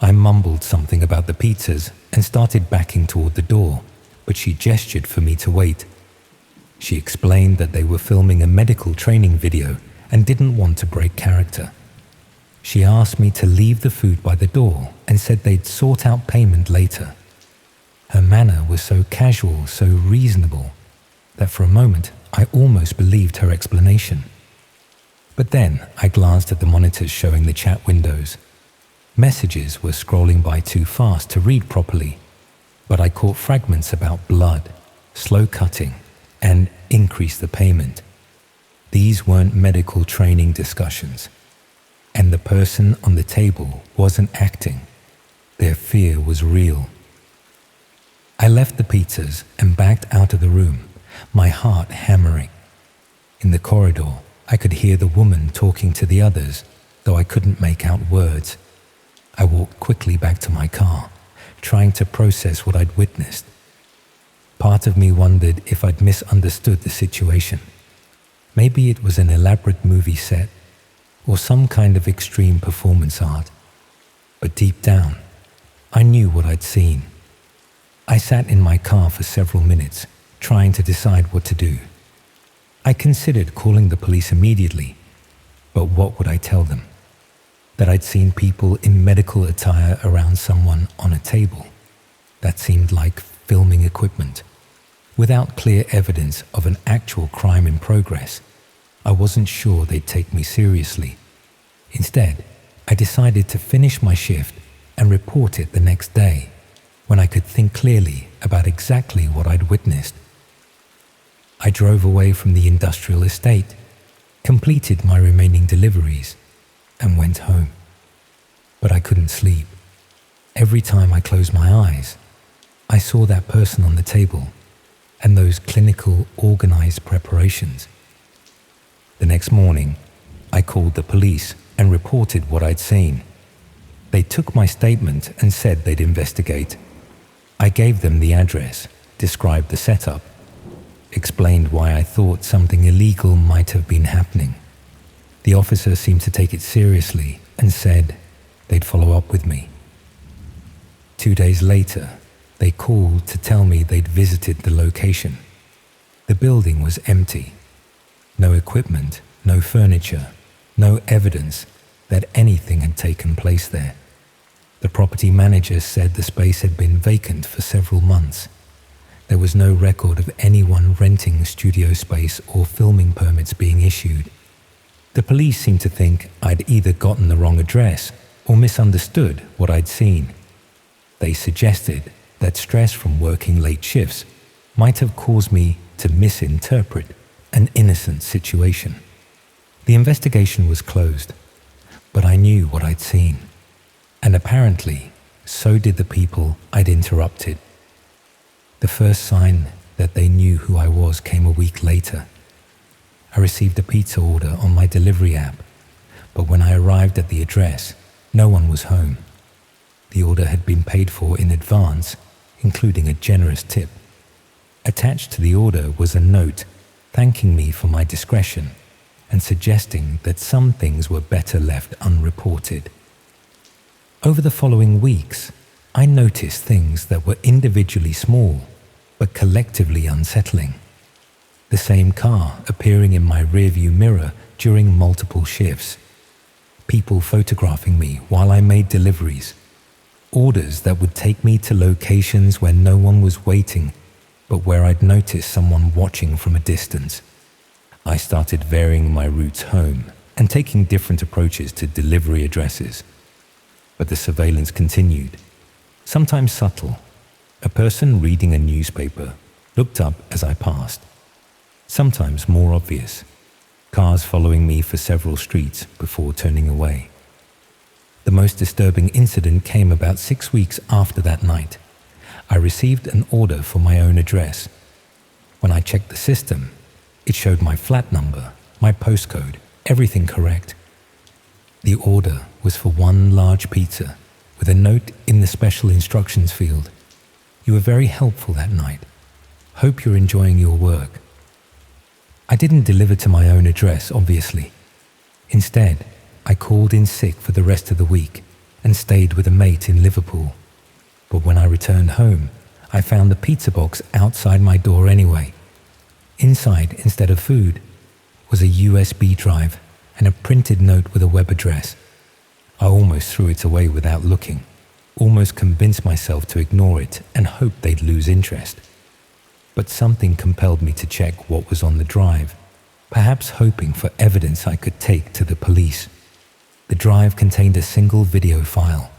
I mumbled something about the pizzas and started backing toward the door, but she gestured for me to wait. She explained that they were filming a medical training video and didn't want to break character. She asked me to leave the food by the door and said they'd sort out payment later. Her manner was so casual, so reasonable, that for a moment I almost believed her explanation. But then I glanced at the monitors showing the chat windows. Messages were scrolling by too fast to read properly, but I caught fragments about blood, slow cutting, and increase the payment. These weren't medical training discussions, and the person on the table wasn't acting. Their fear was real. I left the pizzas and backed out of the room, my heart hammering. In the corridor, I could hear the woman talking to the others, though I couldn't make out words. I walked quickly back to my car, trying to process what I'd witnessed. Part of me wondered if I'd misunderstood the situation. Maybe it was an elaborate movie set, or some kind of extreme performance art. But deep down, I knew what I'd seen. I sat in my car for several minutes, trying to decide what to do. I considered calling the police immediately, but what would I tell them? That I'd seen people in medical attire around someone on a table. That seemed like filming equipment. Without clear evidence of an actual crime in progress, I wasn't sure they'd take me seriously. Instead, I decided to finish my shift and report it the next day, when I could think clearly about exactly what I'd witnessed. I drove away from the industrial estate, completed my remaining deliveries, and went home. But I couldn't sleep. Every time I closed my eyes, I saw that person on the table and those clinical, organized preparations. The next morning, I called the police and reported what I'd seen. They took my statement and said they'd investigate. I gave them the address, described the setup, explained why I thought something illegal might have been happening. The officer seemed to take it seriously and said they'd follow up with me. 2 days later, they called to tell me they'd visited the location. The building was empty. No equipment, no furniture, no evidence that anything had taken place there. The property manager said the space had been vacant for several months. There was no record of anyone renting studio space or filming permits being issued. The police seemed to think I'd either gotten the wrong address or misunderstood what I'd seen. They suggested that stress from working late shifts might have caused me to misinterpret an innocent situation. The investigation was closed, but I knew what I'd seen, and apparently so did the people I'd interrupted. The first sign that they knew who I was came a week later. I received a pizza order on my delivery app, but when I arrived at the address, no one was home. The order had been paid for in advance, including a generous tip. Attached to the order was a note thanking me for my discretion and suggesting that some things were better left unreported. Over the following weeks, I noticed things that were individually small but collectively unsettling. The same car appearing in my rearview mirror during multiple shifts. People photographing me while I made deliveries. Orders that would take me to locations where no one was waiting, but where I'd noticed someone watching from a distance. I started varying my routes home and taking different approaches to delivery addresses. But the surveillance continued, sometimes subtle. A person reading a newspaper looked up as I passed. Sometimes more obvious. Cars following me for several streets before turning away. The most disturbing incident came about 6 weeks after that night. I received an order for my own address. When I checked the system, it showed my flat number, my postcode, everything correct. The order was for one large pizza with a note in the special instructions field. You were very helpful that night. Hope you're enjoying your work. I didn't deliver to my own address, obviously. Instead, I called in sick for the rest of the week and stayed with a mate in Liverpool. But when I returned home, I found the pizza box outside my door anyway. Inside, instead of food, was a USB drive and a printed note with a web address. I almost threw it away without looking, almost convinced myself to ignore it and hope they'd lose interest. But something compelled me to check what was on the drive, perhaps hoping for evidence I could take to the police. The drive contained a single video file.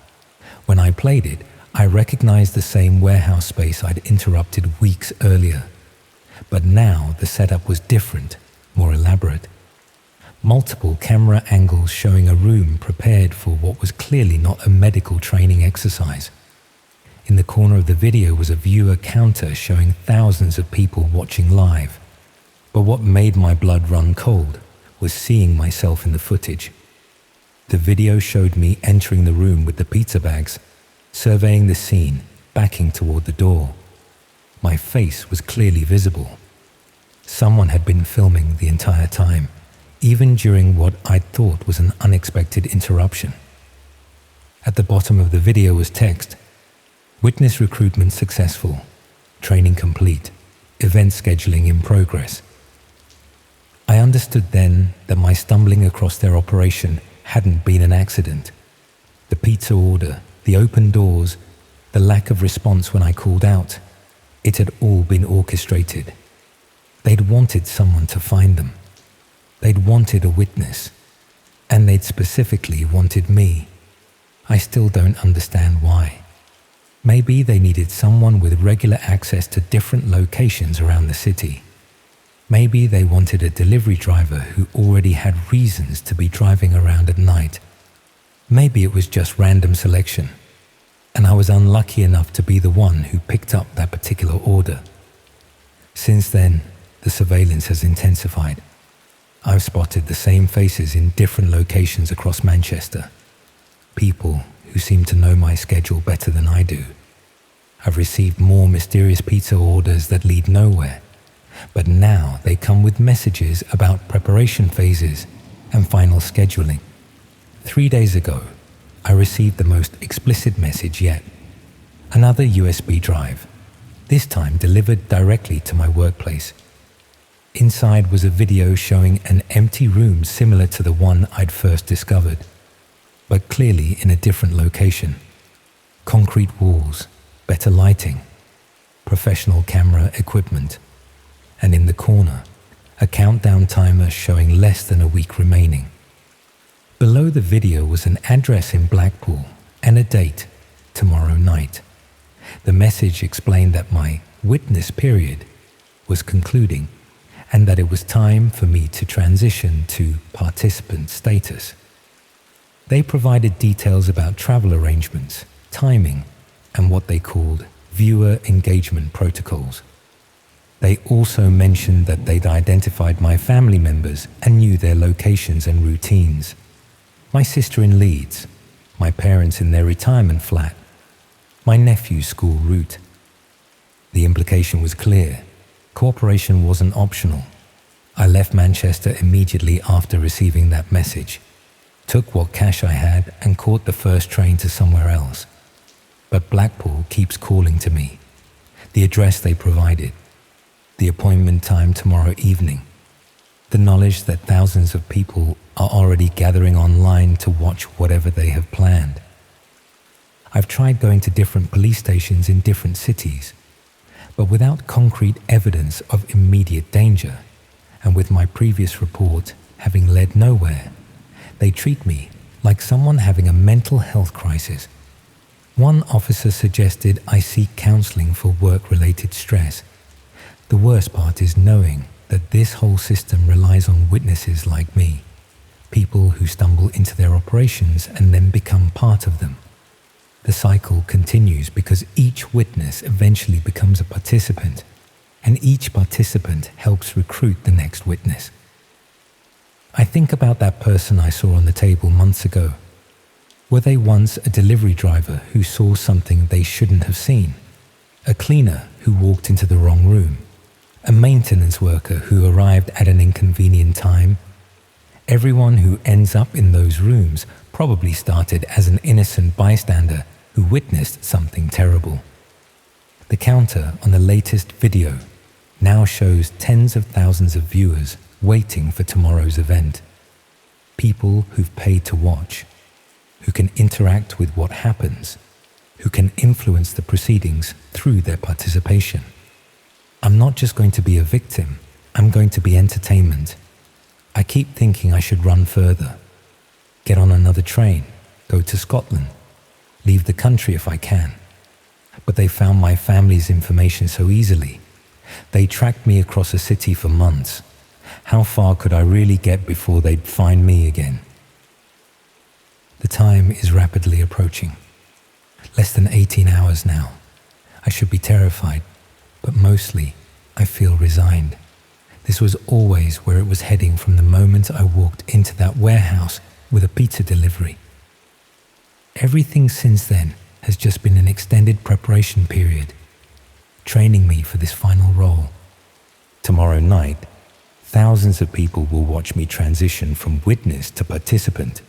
When I played it, I recognized the same warehouse space I'd interrupted weeks earlier. But now the setup was different, more elaborate. Multiple camera angles showing a room prepared for what was clearly not a medical training exercise. In the corner of the video was a viewer counter showing thousands of people watching live. But what made my blood run cold was seeing myself in the footage. The video showed me entering the room with the pizza bags, surveying the scene, backing toward the door. My face was clearly visible. Someone had been filming the entire time, even during what I thought was an unexpected interruption. At the bottom of the video was text, "Witness recruitment successful, training complete, event scheduling in progress." I understood then that my stumbling across their operation hadn't been an accident. The pizza order, the open doors, the lack of response when I called out, it had all been orchestrated. They'd wanted someone to find them. They'd wanted a witness, and they'd specifically wanted me. I still don't understand why. Maybe they needed someone with regular access to different locations around the city. Maybe they wanted a delivery driver who already had reasons to be driving around at night. Maybe it was just random selection, and I was unlucky enough to be the one who picked up that particular order. Since then, the surveillance has intensified. I've spotted the same faces in different locations across Manchester. People who seem to know my schedule better than I do. I've received more mysterious pizza orders that lead nowhere, but now they come with messages about preparation phases and final scheduling. 3 days ago, I received the most explicit message yet. Another USB drive, this time delivered directly to my workplace. Inside was a video showing an empty room similar to the one I'd first discovered, but clearly in a different location. Concrete walls, better lighting, professional camera equipment, and in the corner, a countdown timer showing less than a week remaining. Below the video was an address in Blackpool and a date, tomorrow night. The message explained that my witness period was concluding and that it was time for me to transition to participant status. They provided details about travel arrangements, timing, and what they called viewer engagement protocols. They also mentioned that they'd identified my family members and knew their locations and routines. My sister in Leeds, my parents in their retirement flat, my nephew's school route. The implication was clear. Cooperation wasn't optional. I left Manchester immediately after receiving that message, took what cash I had and caught the first train to somewhere else. But Blackpool keeps calling to me. The address they provided, the appointment time tomorrow evening, the knowledge that thousands of people are already gathering online to watch whatever they have planned. I've tried going to different police stations in different cities, but without concrete evidence of immediate danger, and with my previous report having led nowhere, they treat me like someone having a mental health crisis. One officer suggested I seek counseling for work-related stress. The worst part is knowing that this whole system relies on witnesses like me, people who stumble into their operations and then become part of them. The cycle continues because each witness eventually becomes a participant, and each participant helps recruit the next witness. I think about that person I saw on the table months ago. Were they once a delivery driver who saw something they shouldn't have seen? A cleaner who walked into the wrong room? A maintenance worker who arrived at an inconvenient time? Everyone who ends up in those rooms probably started as an innocent bystander who witnessed something terrible. The counter on the latest video now shows tens of thousands of viewers waiting for tomorrow's event. People who've paid to watch, who can interact with what happens, who can influence the proceedings through their participation. I'm not just going to be a victim, I'm going to be entertainment. I keep thinking I should run further, get on another train, go to Scotland, leave the country if I can. But they found my family's information so easily. They tracked me across a city for months. How far could I really get before they'd find me again? The time is rapidly approaching. Less than 18 hours now. I should be terrified, but mostly I feel resigned. This was always where it was heading from the moment I walked into that warehouse with a pizza delivery. Everything since then has just been an extended preparation period, training me for this final role. Tomorrow night, thousands of people will watch me transition from witness to participant.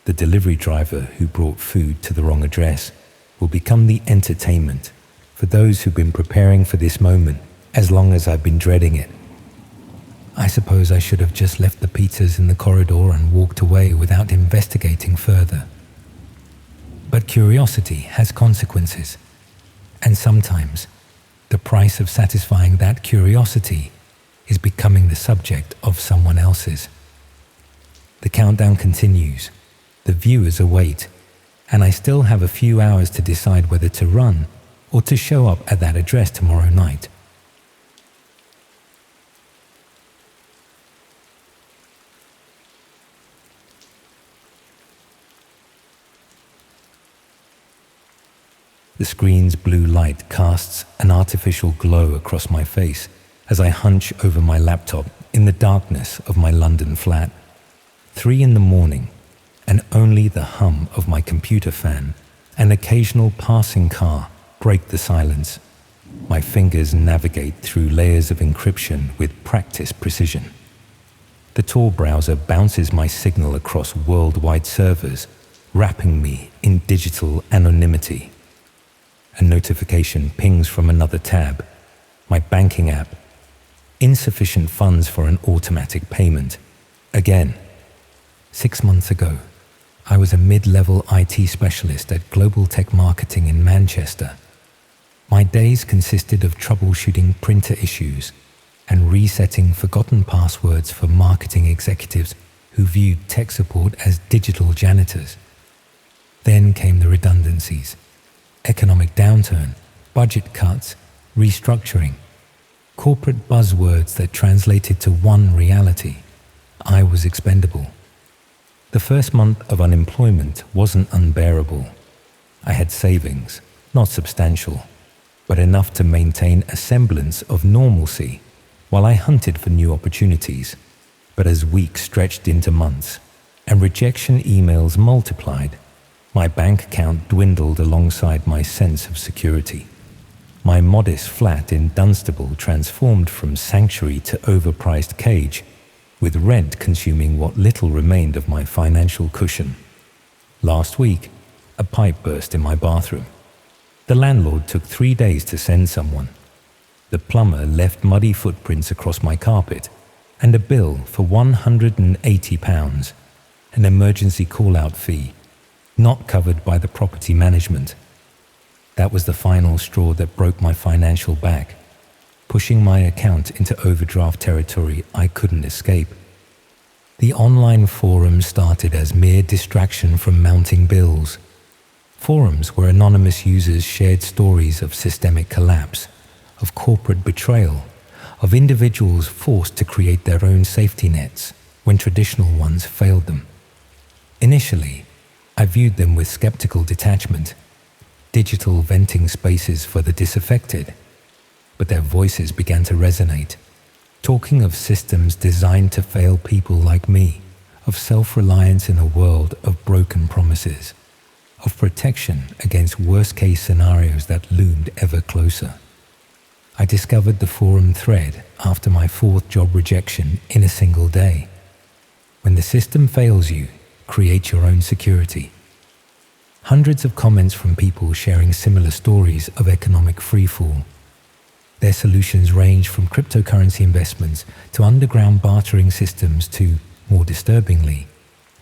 The delivery driver who brought food to the wrong address will become the entertainment for those who've been preparing for this moment as long as I've been dreading it. I suppose I should have just left the pizzas in the corridor and walked away without investigating further. But curiosity has consequences, and sometimes the price of satisfying that curiosity is becoming the subject of someone else's. The countdown continues, the viewers await, and I still have a few hours to decide whether to run or to show up at that address tomorrow night. The screen's blue light casts an artificial glow across my face as I hunch over my laptop in the darkness of my London flat. 3 a.m, and only the hum of my computer fan, an occasional passing car, break the silence. My fingers navigate through layers of encryption with practiced precision. The Tor browser bounces my signal across worldwide servers, wrapping me in digital anonymity. A notification pings from another tab, my banking app. Insufficient funds for an automatic payment. Again. 6 months ago, I was a mid-level IT specialist at Global Tech Marketing in Manchester. My days consisted of troubleshooting printer issues and resetting forgotten passwords for marketing executives who viewed tech support as digital janitors. Then came the redundancies, economic downturn, budget cuts, restructuring, corporate buzzwords that translated to one reality: I was expendable. The first month of unemployment wasn't unbearable. I had savings, not substantial, but enough to maintain a semblance of normalcy while I hunted for new opportunities. But as weeks stretched into months and rejection emails multiplied, my bank account dwindled alongside my sense of security. My modest flat in Dunstable transformed from sanctuary to overpriced cage, with rent consuming what little remained of my financial cushion. Last week, a pipe burst in my bathroom. The landlord took 3 days to send someone. The plumber left muddy footprints across my carpet and a bill for £180, an emergency call-out fee, not covered by the property management. That was the final straw that broke my financial back, pushing my account into overdraft territory I couldn't escape. The online forum started as mere distraction from mounting bills. Forums where anonymous users shared stories of systemic collapse, of corporate betrayal, of individuals forced to create their own safety nets when traditional ones failed them. Initially, I viewed them with skeptical detachment, digital venting spaces for the disaffected, but their voices began to resonate, talking of systems designed to fail people like me, of self-reliance in a world of broken promises, of protection against worst-case scenarios that loomed ever closer. I discovered the forum thread after my 4th job rejection in a single day. When the system fails you, create your own security. Hundreds of comments from people sharing similar stories of economic freefall. Their solutions range from cryptocurrency investments to underground bartering systems to, more disturbingly,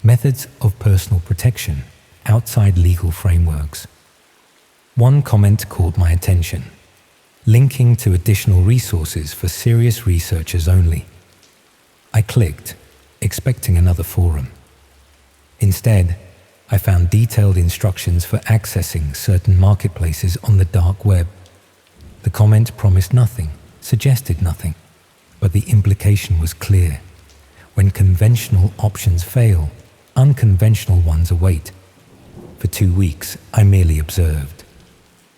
methods of personal protection outside legal frameworks. One comment caught my attention, linking to additional resources for serious researchers only. I clicked, expecting another forum. Instead, I found detailed instructions for accessing certain marketplaces on the dark web. The comment promised nothing, suggested nothing, but the implication was clear. When conventional options fail, unconventional ones await. For 2 weeks, I merely observed.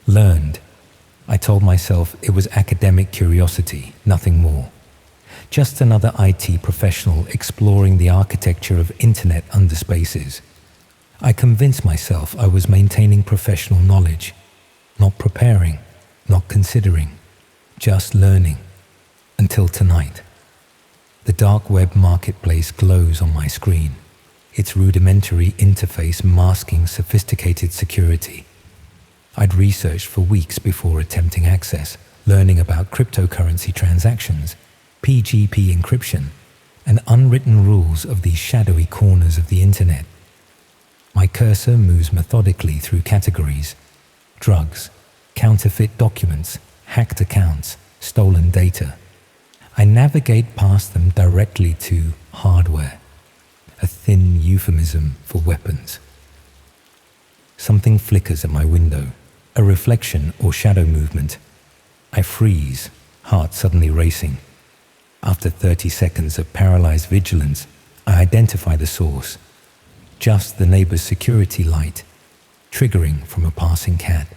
Learned. I told myself it was academic curiosity, nothing more. Just another IT professional exploring the architecture of internet underspaces. I convinced myself I was maintaining professional knowledge, not preparing, not considering, just learning. Until tonight. The dark web marketplace glows on my screen, its rudimentary interface masking sophisticated security. I'd researched for weeks before attempting access, learning about cryptocurrency transactions, PGP encryption, and unwritten rules of these shadowy corners of the internet. My cursor moves methodically through categories: drugs, counterfeit documents, hacked accounts, stolen data. I navigate past them directly to hardware, a thin euphemism for weapons. Something flickers at my window, a reflection or shadow movement. I freeze, heart suddenly racing. After 30 seconds of paralyzed vigilance, I identify the source. Just the neighbor's security light, triggering from a passing cat.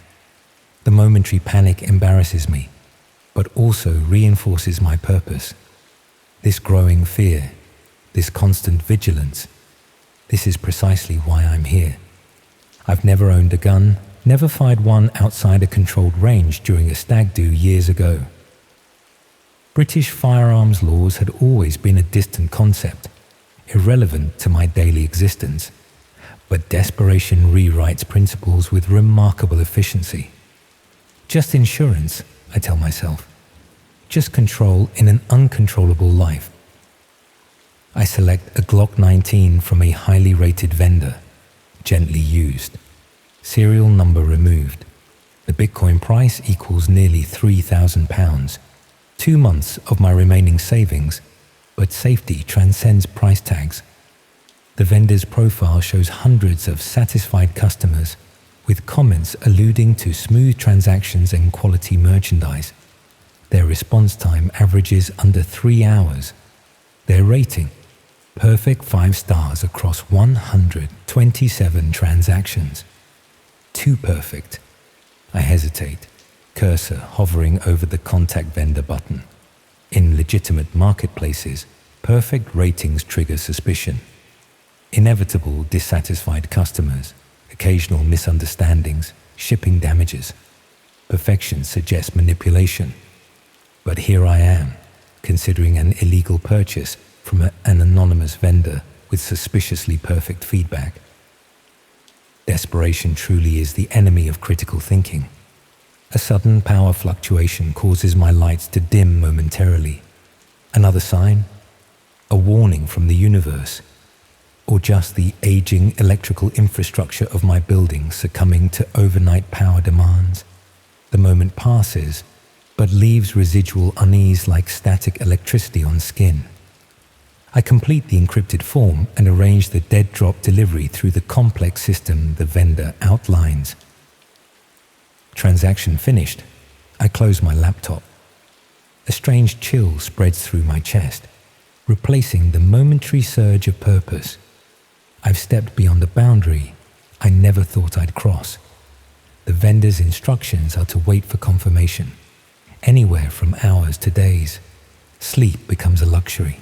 The momentary panic embarrasses me, but also reinforces my purpose. This growing fear, this constant vigilance, this is precisely why I'm here. I've never owned a gun, never fired one outside a controlled range during a stag do years ago. British firearms laws had always been a distant concept, irrelevant to my daily existence, but desperation rewrites principles with remarkable efficiency. Just insurance, I tell myself. Just control in an uncontrollable life. I select a Glock 19 from a highly rated vendor, gently used. Serial number removed. The Bitcoin price equals nearly £3,000. 2 months of my remaining savings, but safety transcends price tags. The vendor's profile shows hundreds of satisfied customers, with comments alluding to smooth transactions and quality merchandise. Their response time averages under 3 hours. Their rating, perfect 5 stars across 127 transactions. Too perfect. I hesitate, cursor hovering over the contact vendor button. In legitimate marketplaces, perfect ratings trigger suspicion. Inevitable dissatisfied customers, occasional misunderstandings, shipping damages. Perfection suggests manipulation. But here I am, considering an illegal purchase from an anonymous vendor with suspiciously perfect feedback. Desperation truly is the enemy of critical thinking. A sudden power fluctuation causes my lights to dim momentarily. Another sign? A warning from the universe? Or just the aging electrical infrastructure of my building succumbing to overnight power demands? The moment passes, but leaves residual unease like static electricity on skin. I complete the encrypted form and arrange the dead drop delivery through the complex system the vendor outlines. Transaction finished. I close my laptop. A strange chill spreads through my chest, replacing the momentary surge of purpose. I've stepped beyond the boundary I never thought I'd cross. The vendor's instructions are to wait for confirmation, anywhere from hours to days. Sleep becomes a luxury.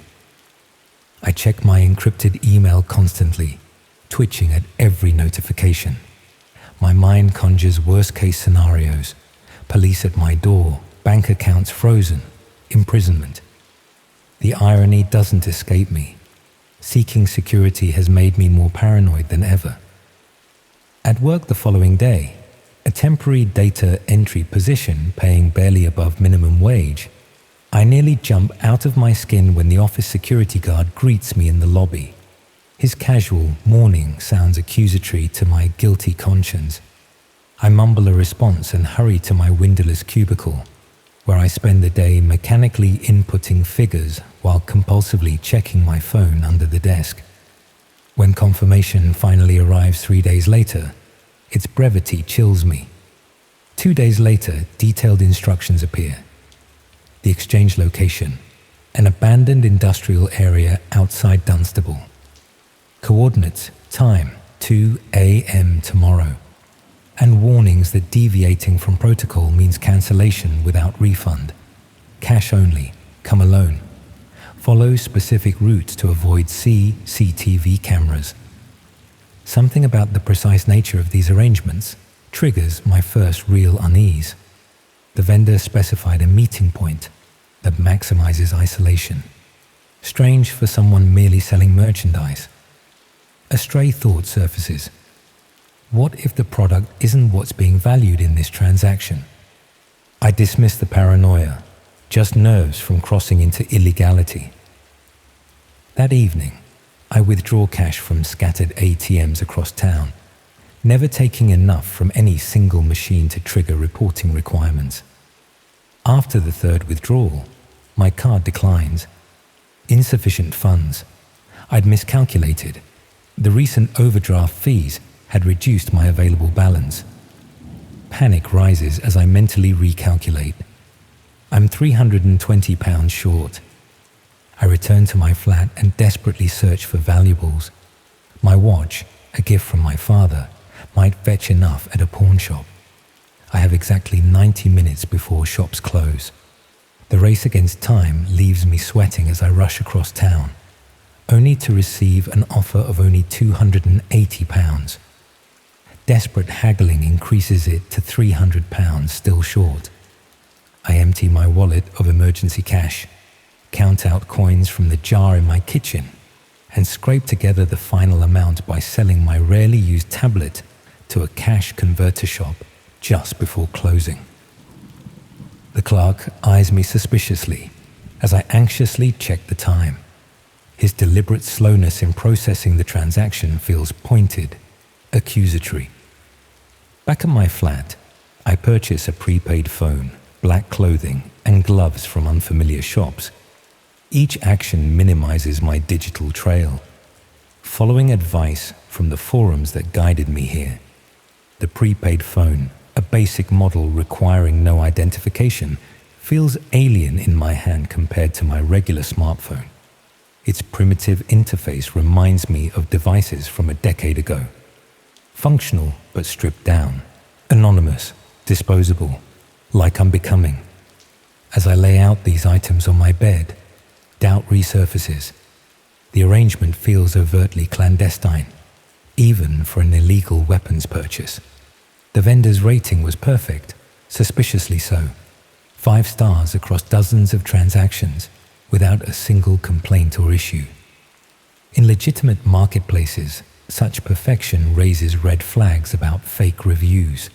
I check my encrypted email constantly, twitching at every notification. My mind conjures worst-case scenarios: police at my door, bank accounts frozen, imprisonment. The irony doesn't escape me. Seeking security has made me more paranoid than ever. At work the following day, a temporary data entry position paying barely above minimum wage, I nearly jump out of my skin when the office security guard greets me in the lobby. His casual morning sounds accusatory to my guilty conscience. I mumble a response and hurry to my windowless cubicle, where I spend the day mechanically inputting figures while compulsively checking my phone under the desk. When confirmation finally arrives 3 days later, its brevity chills me. 2 days later, detailed instructions appear. The exchange location, an abandoned industrial area outside Dunstable. Coordinates, time, 2 a.m. tomorrow. And warnings that deviating from protocol means cancellation without refund. Cash only, come alone. Follow specific routes to avoid CCTV cameras. Something about the precise nature of these arrangements triggers my first real unease. The vendor specified a meeting point that maximizes isolation. Strange for someone merely selling merchandise. A stray thought surfaces. What if the product isn't what's being valued in this transaction? I dismiss the paranoia, just nerves from crossing into illegality. That evening, I withdraw cash from scattered ATMs across town, never taking enough from any single machine to trigger reporting requirements. After the third withdrawal, my card declines. Insufficient funds. I'd miscalculated. The recent overdraft fees had reduced my available balance. Panic rises as I mentally recalculate. I'm £320 short. I return to my flat and desperately search for valuables. My watch, a gift from my father, might fetch enough at a pawn shop. I have exactly 90 minutes before shops close. The race against time leaves me sweating as I rush across town, only to receive an offer of only £280. Desperate haggling increases it to £300, still short. I empty my wallet of emergency cash, count out coins from the jar in my kitchen, and scrape together the final amount by selling my rarely used tablet to a cash converter shop just before closing. The clerk eyes me suspiciously as I anxiously check the time. His deliberate slowness in processing the transaction feels pointed, accusatory. Back at my flat, I purchase a prepaid phone, black clothing, and gloves from unfamiliar shops. Each action minimizes my digital trail. Following advice from the forums that guided me here, The prepaid phone, a basic model requiring no identification, feels alien in my hand compared to my regular smartphone. Its primitive interface reminds me of devices from a decade ago. Functional but stripped down, anonymous, disposable, like unbecoming. As I lay out these items on my bed, doubt resurfaces. The arrangement feels overtly clandestine, even for an illegal weapons purchase. The vendor's rating was perfect, suspiciously so. 5 stars across dozens of transactions, without a single complaint or issue. In legitimate marketplaces, such perfection raises red flags about fake reviews.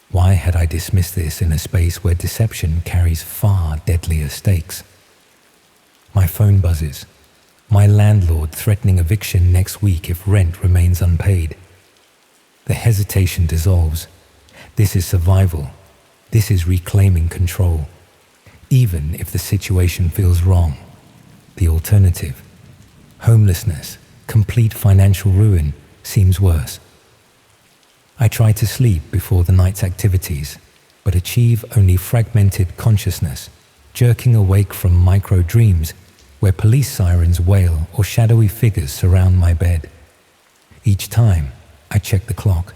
Why had I dismissed this in a space where deception carries far deadlier stakes? My phone buzzes. My landlord threatening eviction next week if rent remains unpaid. The hesitation dissolves. This is survival. This is reclaiming control. Even if the situation feels wrong. The alternative, homelessness, complete financial ruin, seems worse. I try to sleep before the night's activities, but achieve only fragmented consciousness, jerking awake from micro-dreams where police sirens wail or shadowy figures surround my bed. Each time, I check the clock.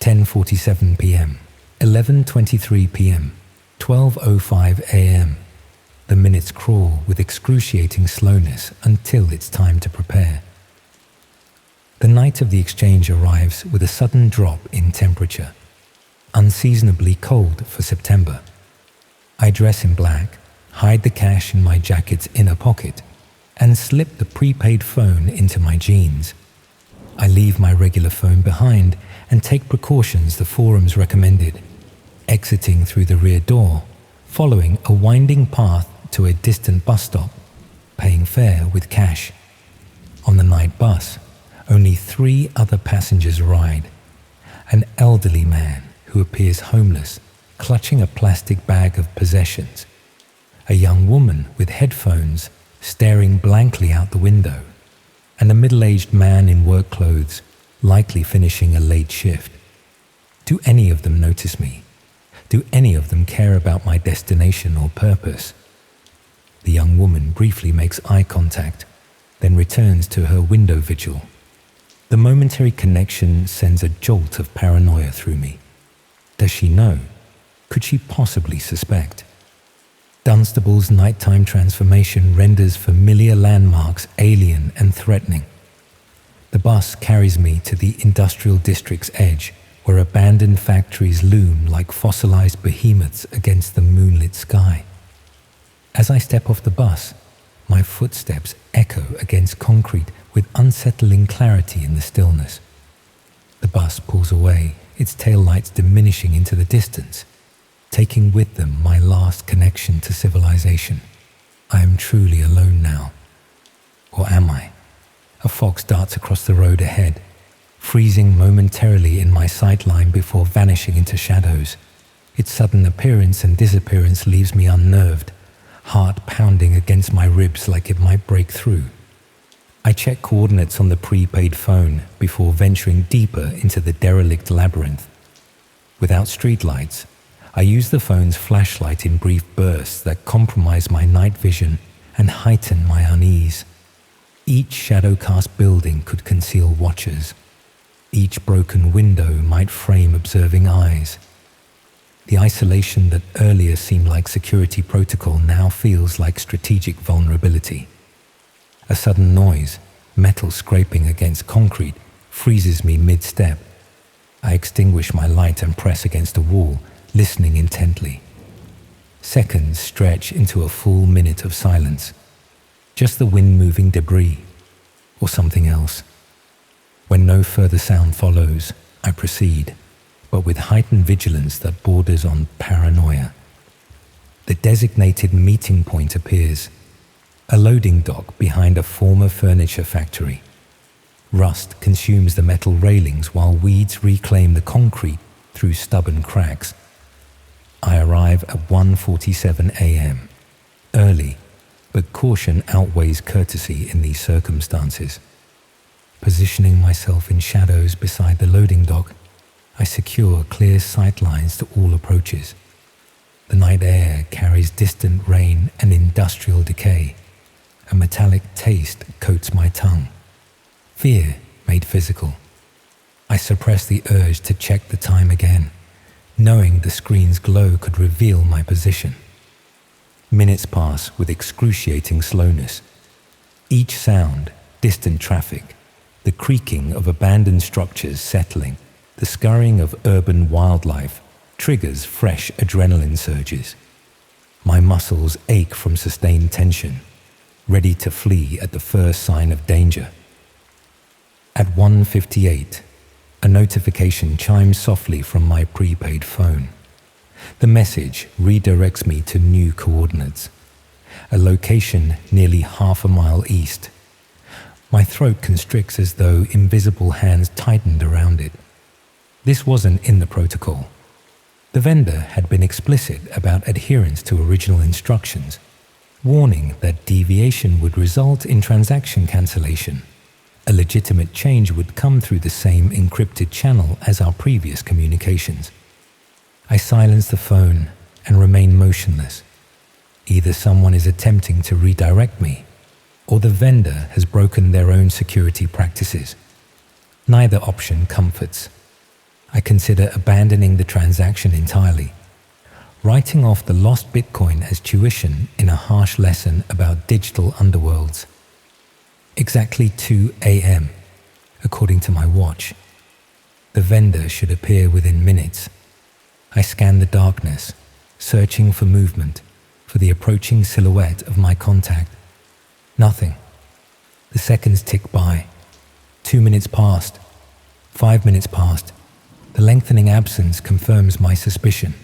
10:47 p.m., 11:23 p.m., 12:05 a.m. The minutes crawl with excruciating slowness until it's time to prepare. The night of the exchange arrives with a sudden drop in temperature, unseasonably cold for September. I dress in black, hide the cash in my jacket's inner pocket, and slip the prepaid phone into my jeans. I leave my regular phone behind and take precautions the forums recommended, exiting through the rear door, following a winding path to a distant bus stop, paying fare with cash. On the night bus, only 3 other passengers ride. An elderly man who appears homeless, clutching a plastic bag of possessions. A young woman with headphones staring blankly out the window. And a middle-aged man in work clothes, likely finishing a late shift. Do any of them notice me? Do any of them care about my destination or purpose? The young woman briefly makes eye contact, then returns to her window vigil. The momentary connection sends a jolt of paranoia through me. Does she know? Could she possibly suspect? Dunstable's nighttime transformation renders familiar landmarks alien and threatening. The bus carries me to the industrial district's edge, where abandoned factories loom like fossilized behemoths against the moonlit sky. As I step off the bus, my footsteps echo against concrete with unsettling clarity in the stillness. The bus pulls away, its taillights diminishing into the distance, taking with them my last connection to civilization. I am truly alone now. Or am I? A fox darts across the road ahead, freezing momentarily in my sightline before vanishing into shadows. Its sudden appearance and disappearance leaves me unnerved, heart pounding against my ribs like it might break through. I check coordinates on the prepaid phone before venturing deeper into the derelict labyrinth. Without streetlights, I use the phone's flashlight in brief bursts that compromise my night vision and heighten my unease. Each shadow-cast building could conceal watchers. Each broken window might frame observing eyes. The isolation that earlier seemed like security protocol now feels like strategic vulnerability. A sudden noise, metal scraping against concrete, freezes me mid-step. I extinguish my light and press against a wall, listening intently. Seconds stretch into a full minute of silence. Just the wind-moving debris, or something else. When no further sound follows, I proceed, but with heightened vigilance that borders on paranoia. The designated meeting point appears, a loading dock behind a former furniture factory. Rust consumes the metal railings while weeds reclaim the concrete through stubborn cracks. I arrive at 1:47 a.m. Early, but caution outweighs courtesy in these circumstances. Positioning myself in shadows beside the loading dock, I secure clear sightlines to all approaches. The night air carries distant rain and industrial decay. A metallic taste coats my tongue. Fear made physical. I suppress the urge to check the time again, knowing the screen's glow could reveal my position. Minutes pass with excruciating slowness. Each sound, distant traffic, the creaking of abandoned structures settling, the scurrying of urban wildlife triggers fresh adrenaline surges. My muscles ache from sustained tension, ready to flee at the first sign of danger. At 1:58, a notification chimes softly from my prepaid phone. The message redirects me to new coordinates, a location nearly half a mile east. My throat constricts as though invisible hands tightened around it. This wasn't in the protocol. The vendor had been explicit about adherence to original instructions, warning that deviation would result in transaction cancellation. A legitimate change would come through the same encrypted channel as our previous communications. I silence the phone and remain motionless. Either someone is attempting to redirect me, or the vendor has broken their own security practices. Neither option comforts. I consider abandoning the transaction entirely, writing off the lost Bitcoin as tuition in a harsh lesson about digital underworlds. Exactly 2 a.m., according to my watch. The vendor should appear within minutes. I scan the darkness, searching for movement, for the approaching silhouette of my contact. Nothing. The seconds tick by. 2 minutes passed. 5 minutes passed. The lengthening absence confirms my suspicion.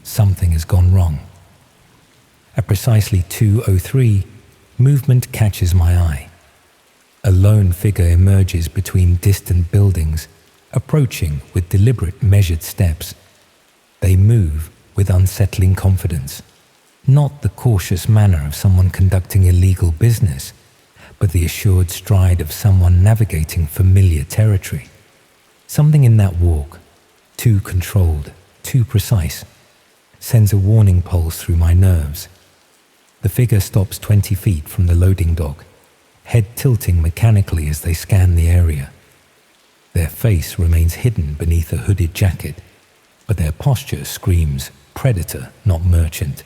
Something has gone wrong. At precisely 2:03, movement catches my eye. A lone figure emerges between distant buildings, approaching with deliberate, measured steps. They move with unsettling confidence, not the cautious manner of someone conducting illegal business, but the assured stride of someone navigating familiar territory. Something in that walk, too controlled, too precise, sends a warning pulse through my nerves. The figure stops 20 feet from the loading dock, head tilting mechanically as they scan the area. Their face remains hidden beneath a hooded jacket, but their posture screams predator, not merchant.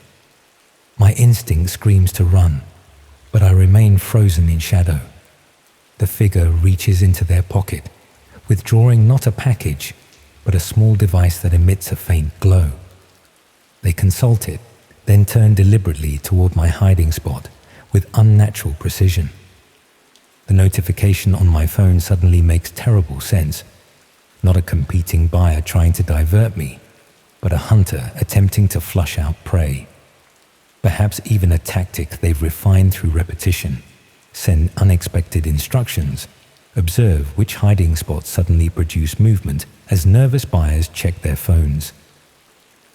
My instinct screams to run, but I remain frozen in shadow. The figure reaches into their pocket, withdrawing not a package, but a small device that emits a faint glow. They consult it, then turn deliberately toward my hiding spot with unnatural precision. The notification on my phone suddenly makes terrible sense. Not a competing buyer trying to divert me, but a hunter attempting to flush out prey. Perhaps even a tactic they've refined through repetition. Send unexpected instructions. Observe which hiding spots suddenly produce movement as nervous buyers check their phones.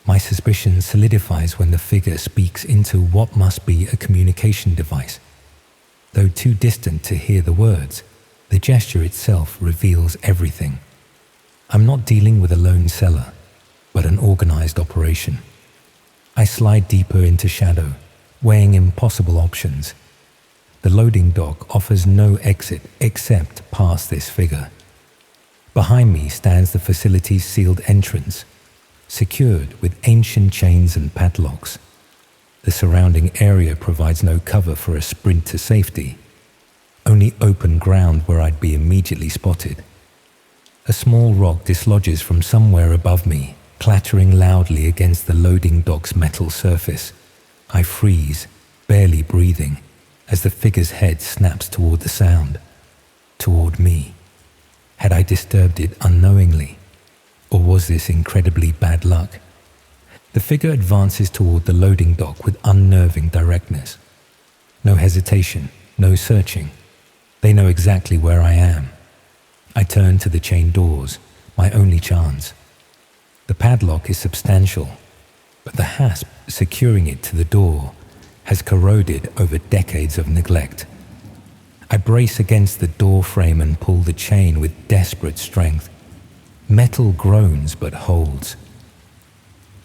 My suspicion solidifies when the figure speaks into what must be a communication device. Though too distant to hear the words, the gesture itself reveals everything. I'm not dealing with a lone seller, but an organized operation. I slide deeper into shadow, weighing impossible options. The loading dock offers no exit except past this figure. Behind me stands the facility's sealed entrance, secured with ancient chains and padlocks. The surrounding area provides no cover for a sprint to safety, only open ground where I'd be immediately spotted. A small rock dislodges from somewhere above me, clattering loudly against the loading dock's metal surface. I freeze, barely breathing, as the figure's head snaps toward the sound, toward me. Had I disturbed it unknowingly, or was this incredibly bad luck? The figure advances toward the loading dock with unnerving directness. No hesitation, no searching. They know exactly where I am. I turn to the chain doors, my only chance. The padlock is substantial, but the hasp securing it to the door has corroded over decades of neglect. I brace against the door frame and pull the chain with desperate strength. Metal groans but holds.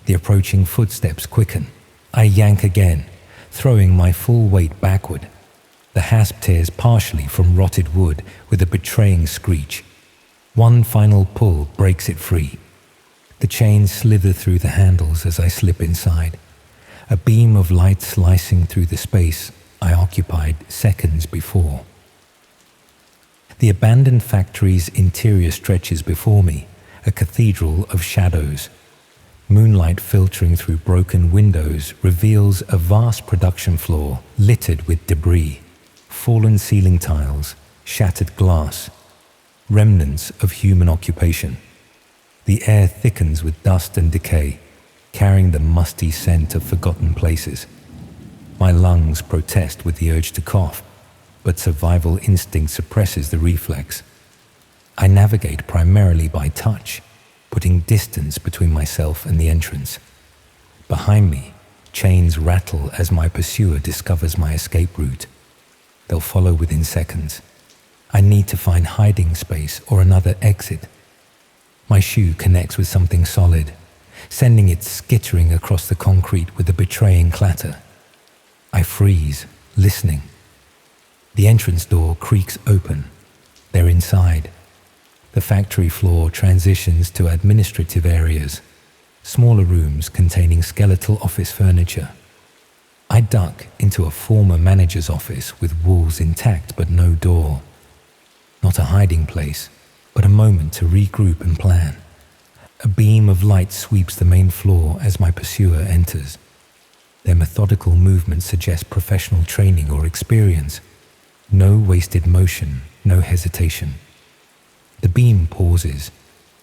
The approaching footsteps quicken. I yank again, throwing my full weight backward. The hasp tears partially from rotted wood with a betraying screech. One final pull breaks it free. The chains slither through the handles as I slip inside, a beam of light slicing through the space I occupied seconds before. The abandoned factory's interior stretches before me, a cathedral of shadows. Moonlight filtering through broken windows reveals a vast production floor littered with debris, fallen ceiling tiles, shattered glass, remnants of human occupation. The air thickens with dust and decay, carrying the musty scent of forgotten places. My lungs protest with the urge to cough, but survival instinct suppresses the reflex. I navigate primarily by touch, putting distance between myself and the entrance. Behind me, chains rattle as my pursuer discovers my escape route. They'll follow within seconds. I need to find hiding space or another exit. My shoe connects with something solid, sending it skittering across the concrete with a betraying clatter. I freeze, listening. The entrance door creaks open. They're inside. The factory floor transitions to administrative areas, smaller rooms containing skeletal office furniture. I duck into a former manager's office with walls intact but no door. Not a hiding place, but a moment to regroup and plan. A beam of light sweeps the main floor as my pursuer enters. Their methodical movements suggest professional training or experience. No wasted motion, no hesitation. The beam pauses,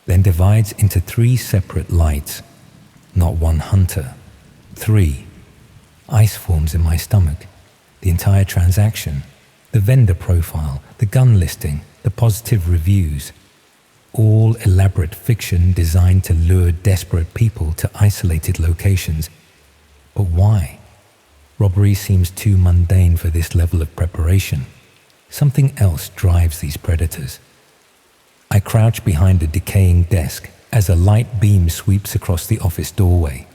then divides into 3 separate lights. Not one hunter, 3. Ice forms in my stomach. The entire transaction, the vendor profile, the gun listing, the positive reviews. All elaborate fiction designed to lure desperate people to isolated locations. But why? Robbery seems too mundane for this level of preparation. Something else drives these predators. I crouch behind a decaying desk as a light beam sweeps across the office doorway.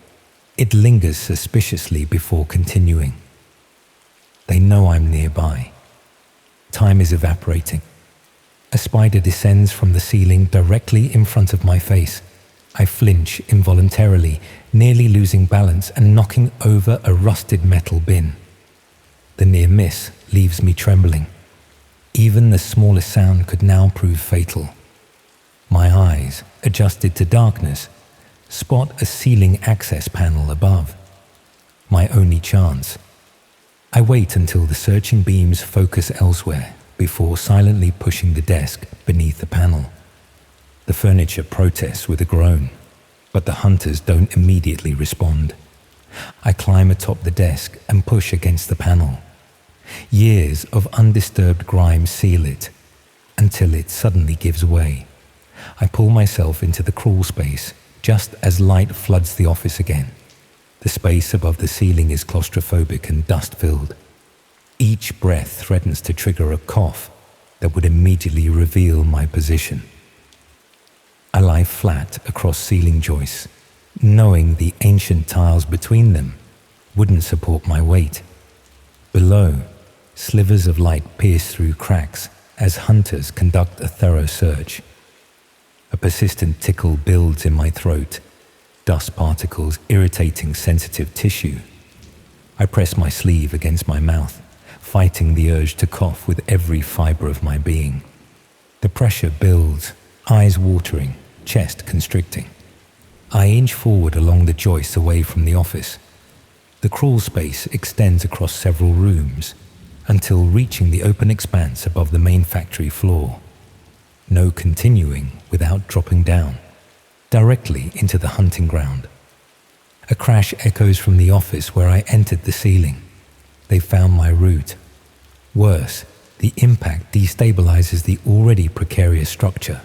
It lingers suspiciously before continuing. They know I'm nearby. Time is evaporating. A spider descends from the ceiling directly in front of my face. I flinch involuntarily, nearly losing balance and knocking over a rusted metal bin. The near miss leaves me trembling. Even the smallest sound could now prove fatal. My eyes, adjusted to darkness, spot a ceiling access panel above. My only chance. I wait until the searching beams focus elsewhere before silently pushing the desk beneath the panel. The furniture protests with a groan, but the hunters don't immediately respond. I climb atop the desk and push against the panel. Years of undisturbed grime seal it, until it suddenly gives way. I pull myself into the crawl space just as light floods the office again. The space above the ceiling is claustrophobic and dust-filled. Each breath threatens to trigger a cough that would immediately reveal my position. I lie flat across ceiling joists, knowing the ancient tiles between them wouldn't support my weight. Below, slivers of light pierce through cracks as hunters conduct a thorough search. A persistent tickle builds in my throat, dust particles irritating sensitive tissue. I press my sleeve against my mouth, fighting the urge to cough with every fiber of my being. The pressure builds, eyes watering, chest constricting. I inch forward along the joists away from the office. The crawl space extends across several rooms until reaching the open expanse above the main factory floor. No continuing without dropping down, directly into the hunting ground. A crash echoes from the office where I entered the ceiling. They found my route. Worse, the impact destabilizes the already precarious structure.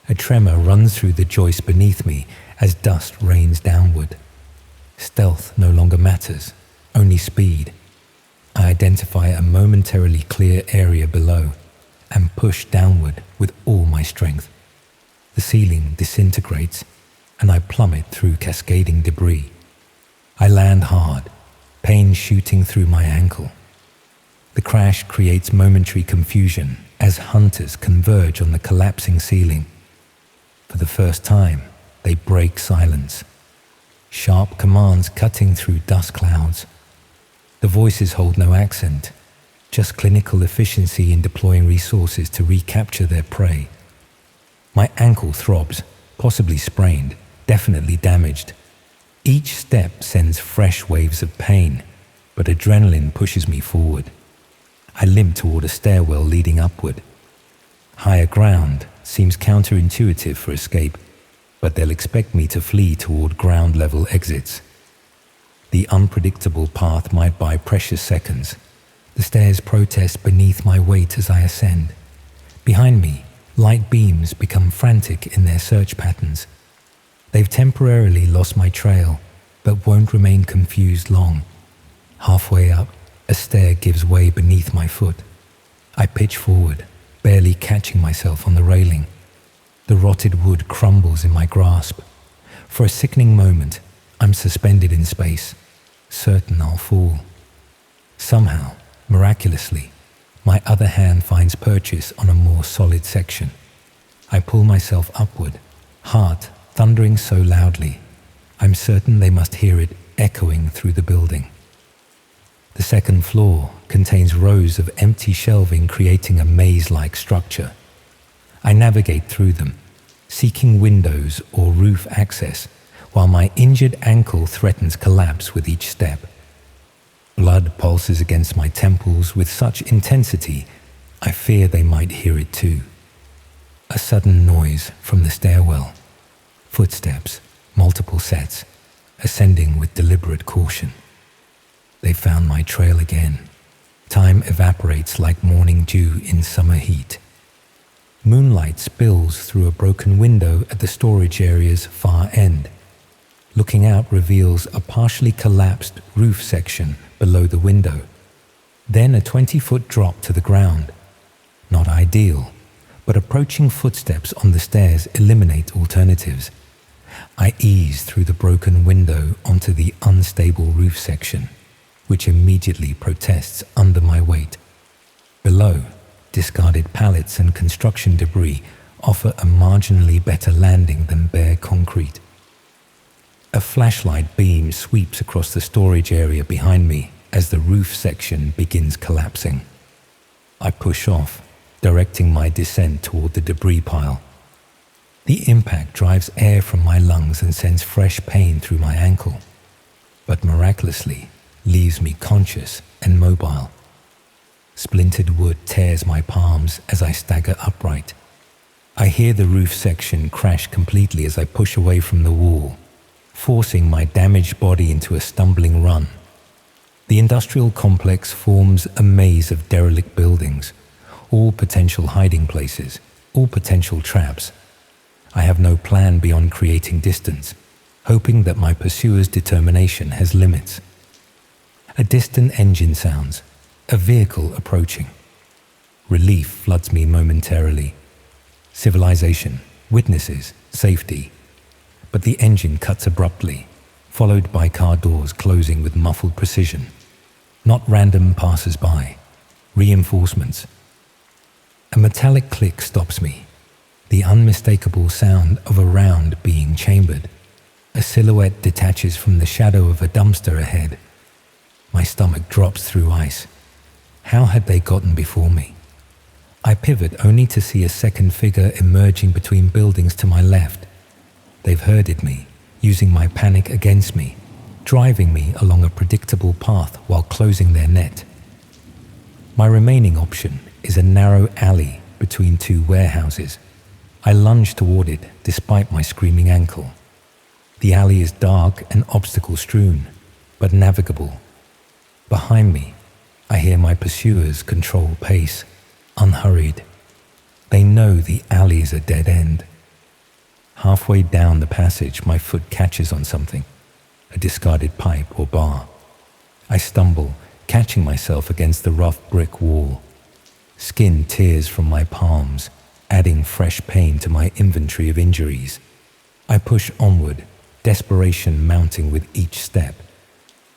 A tremor runs through the joist beneath me as dust rains downward. Stealth no longer matters, only speed. I identify a momentarily clear area below and push downward with all my strength. The ceiling disintegrates, and I plummet through cascading debris. I land hard, pain shooting through my ankle. The crash creates momentary confusion as hunters converge on the collapsing ceiling. For the first time, they break silence. Sharp commands cutting through dust clouds. The voices hold no accent, just clinical efficiency in deploying resources to recapture their prey. My ankle throbs, possibly sprained, definitely damaged. Each step sends fresh waves of pain, but adrenaline pushes me forward. I limp toward a stairwell leading upward. Higher ground seems counterintuitive for escape, but they'll expect me to flee toward ground-level exits. The unpredictable path might buy precious seconds. The stairs protest beneath my weight as I ascend. Behind me, light beams become frantic in their search patterns. They've temporarily lost my trail, but won't remain confused long. Halfway up, a stair gives way beneath my foot. I pitch forward, barely catching myself on the railing. The rotted wood crumbles in my grasp. For a sickening moment, I'm suspended in space, certain I'll fall. Somehow, miraculously, my other hand finds purchase on a more solid section. I pull myself upward, heart thundering so loudly, I'm certain they must hear it echoing through the building. The second floor contains rows of empty shelving creating a maze-like structure. I navigate through them, seeking windows or roof access, while my injured ankle threatens collapse with each step. Blood pulses against my temples with such intensity, I fear they might hear it too. A sudden noise from the stairwell. Footsteps, multiple sets, ascending with deliberate caution. They found my trail again. Time evaporates like morning dew in summer heat. Moonlight spills through a broken window at the storage area's far end. Looking out reveals a partially collapsed roof section below the window. Then a 20-foot drop to the ground. Not ideal, but approaching footsteps on the stairs eliminate alternatives. I ease through the broken window onto the unstable roof section, which immediately protests under my weight. Below, discarded pallets and construction debris offer a marginally better landing than bare concrete. A flashlight beam sweeps across the storage area behind me as the roof section begins collapsing. I push off, directing my descent toward the debris pile. The impact drives air from my lungs and sends fresh pain through my ankle, but miraculously leaves me conscious and mobile. Splintered wood tears my palms as I stagger upright. I hear the roof section crash completely as I push away from the wall, forcing my damaged body into a stumbling run. The industrial complex forms a maze of derelict buildings, all potential hiding places, all potential traps. I have no plan beyond creating distance, hoping that my pursuer's determination has limits. A distant engine sounds, a vehicle approaching. Relief floods me momentarily. Civilization, witnesses, safety. But the engine cuts abruptly, followed by car doors closing with muffled precision. Not random passers-by, reinforcements. A metallic click stops me, the unmistakable sound of a round being chambered. A silhouette detaches from the shadow of a dumpster ahead. My stomach drops through ice. How had they gotten before me? I pivot only to see a second figure emerging between buildings to my left. They've herded me, using my panic against me, driving me along a predictable path while closing their net. My remaining option is a narrow alley between two warehouses. I lunge toward it despite my screaming ankle. The alley is dark and obstacle-strewn, but navigable. Behind me, I hear my pursuers control pace, unhurried. They know the alley is a dead end. Halfway down the passage, my foot catches on something, a discarded pipe or bar. I stumble, catching myself against the rough brick wall. Skin tears from my palms, adding fresh pain to my inventory of injuries. I push onward, desperation mounting with each step.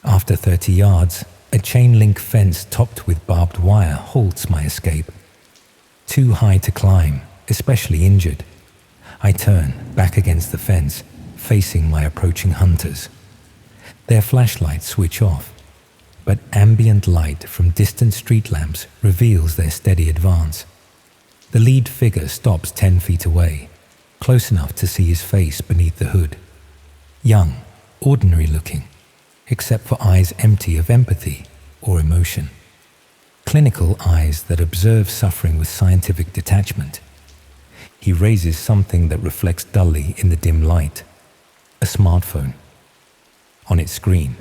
After 30 yards, a chain-link fence topped with barbed wire halts my escape. Too high to climb, especially injured. I turn back against the fence, facing my approaching hunters. Their flashlights switch off, but ambient light from distant street lamps reveals their steady advance. The lead figure stops 10 feet away, close enough to see his face beneath the hood. Young, ordinary looking, except for eyes empty of empathy or emotion. Clinical eyes that observe suffering with scientific detachment. He raises something that reflects dully in the dim light. A smartphone. On its screen,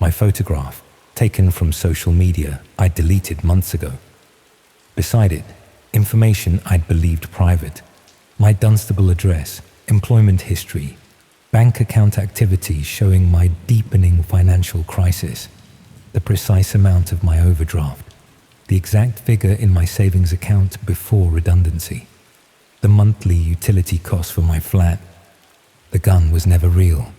my photograph, taken from social media I'd deleted months ago. Beside it, information I'd believed private. My Dunstable address, employment history, bank account activity showing my deepening financial crisis, the precise amount of my overdraft, the exact figure in my savings account before redundancy, the monthly utility cost for my flat. The gun was never real.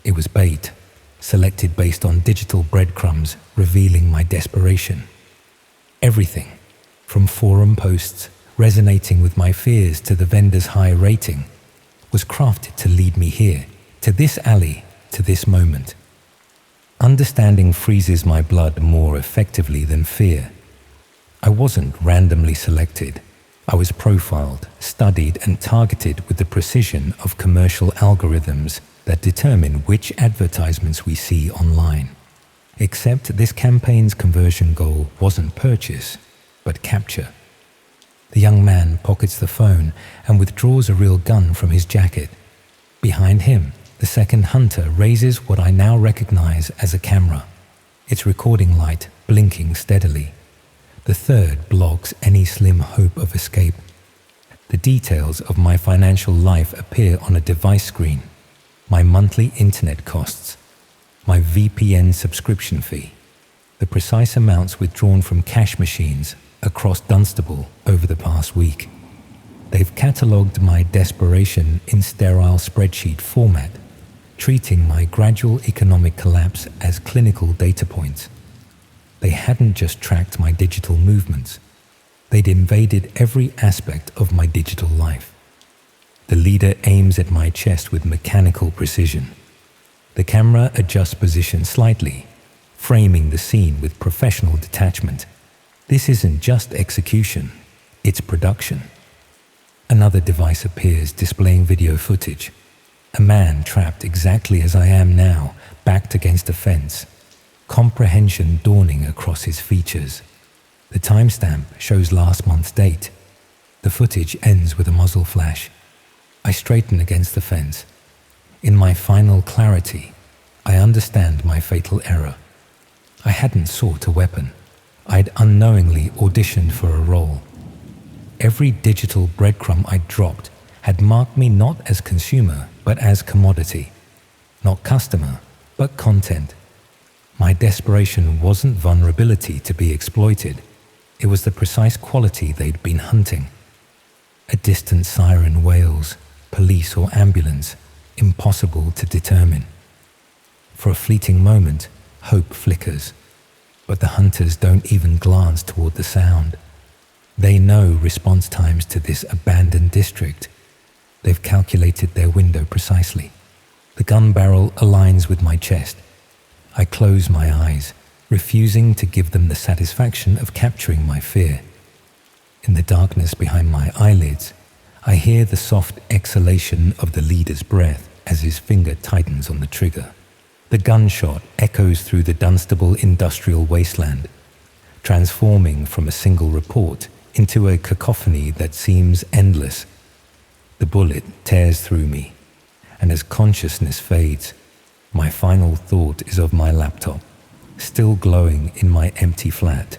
It was bait, selected based on digital breadcrumbs revealing my desperation. Everything, from forum posts resonating with my fears to the vendor's high rating, was crafted to lead me here, to this alley, to this moment. Understanding freezes my blood more effectively than fear. I wasn't randomly selected. I was profiled, studied, and targeted with the precision of commercial algorithms that determine which advertisements we see online. Except this campaign's conversion goal wasn't purchase, but capture. The young man pockets the phone and withdraws a real gun from his jacket. Behind him, the second hunter raises what I now recognize as a camera, its recording light blinking steadily. The third blocks any slim hope of escape. The details of my financial life appear on a device screen. My monthly internet costs, my VPN subscription fee, the precise amounts withdrawn from cash machines across Dunstable over the past week. They've catalogued my desperation in sterile spreadsheet format, treating my gradual economic collapse as clinical data points. They hadn't just tracked my digital movements. They'd invaded every aspect of my digital life. The leader aims at my chest with mechanical precision. The camera adjusts position slightly, framing the scene with professional detachment. This isn't just execution, it's production. Another device appears displaying video footage. A man trapped exactly as I am now, backed against a fence. Comprehension dawning across his features. The timestamp shows last month's date. The footage ends with a muzzle flash. I straighten against the fence. In my final clarity, I understand my fatal error. I hadn't sought a weapon. I'd unknowingly auditioned for a role. Every digital breadcrumb I dropped had marked me not as consumer, but as commodity. Not customer, but content. My desperation wasn't vulnerability to be exploited. It was the precise quality they'd been hunting. A distant siren wails, police or ambulance, impossible to determine. For a fleeting moment, hope flickers, but the hunters don't even glance toward the sound. They know response times to this abandoned district. They've calculated their window precisely. The gun barrel aligns with my chest. I close my eyes, refusing to give them the satisfaction of capturing my fear. In the darkness behind my eyelids, I hear the soft exhalation of the leader's breath as his finger tightens on the trigger. The gunshot echoes through the Dunstable industrial wasteland, transforming from a single report into a cacophony that seems endless. The bullet tears through me, and as consciousness fades, my final thought is of my laptop, still glowing in my empty flat,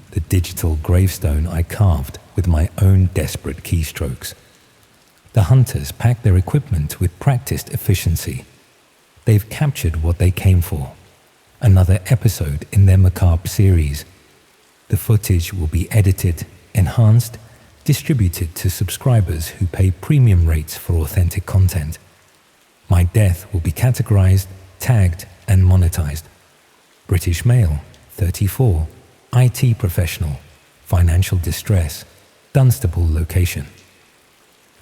the digital gravestone I carved with my own desperate keystrokes. The hunters pack their equipment with practiced efficiency. They've captured what they came for, another episode in their macabre series. The footage will be edited, enhanced, distributed to subscribers who pay premium rates for authentic content. My death will be categorized, tagged, and monetized. British male, 34, IT professional, financial distress, Dunstable location.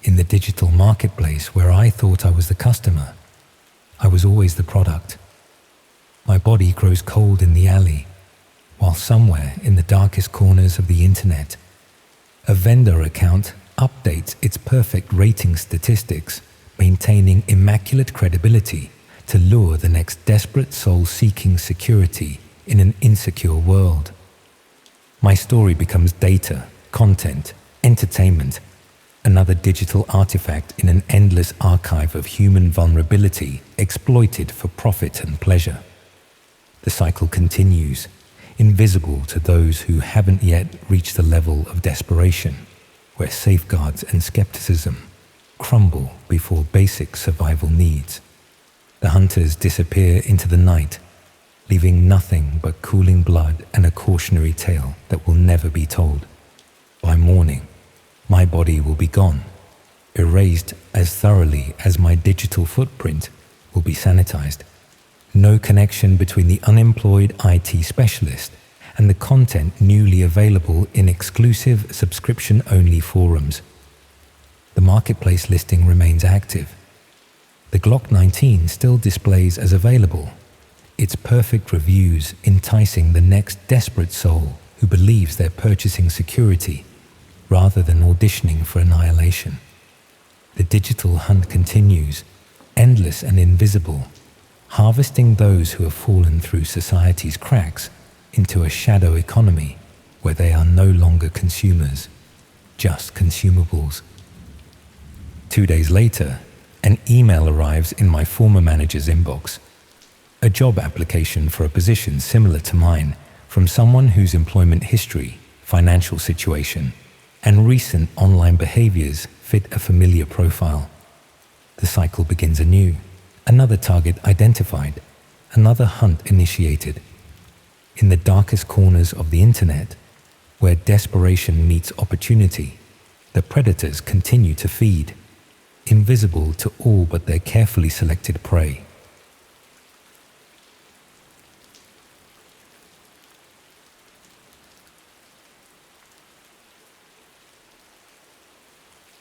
In the digital marketplace where I thought I was the customer, I was always the product. My body grows cold in the alley, while somewhere in the darkest corners of the internet, a vendor account updates its perfect rating statistics, maintaining immaculate credibility to lure the next desperate soul seeking security in an insecure world. My story becomes data, content, entertainment, another digital artifact in an endless archive of human vulnerability exploited for profit and pleasure. The cycle continues, invisible to those who haven't yet reached the level of desperation, where safeguards and skepticism crumble before basic survival needs. The hunters disappear into the night, leaving nothing but cooling blood and a cautionary tale that will never be told. By morning, my body will be gone, erased as thoroughly as my digital footprint will be sanitized. No connection between the unemployed IT specialist and the content newly available in exclusive subscription-only forums. The marketplace listing remains active. The Glock 19 still displays as available, its perfect reviews enticing the next desperate soul who believes they're purchasing security rather than auditioning for annihilation. The digital hunt continues, endless and invisible, harvesting those who have fallen through society's cracks into a shadow economy where they are no longer consumers, just consumables. 2 days later, an email arrives in my former manager's inbox. A job application for a position similar to mine from someone whose employment history, financial situation, and recent online behaviors fit a familiar profile. The cycle begins anew. Another target identified, another hunt initiated. In the darkest corners of the internet, where desperation meets opportunity, the predators continue to feed, invisible to all but their carefully selected prey.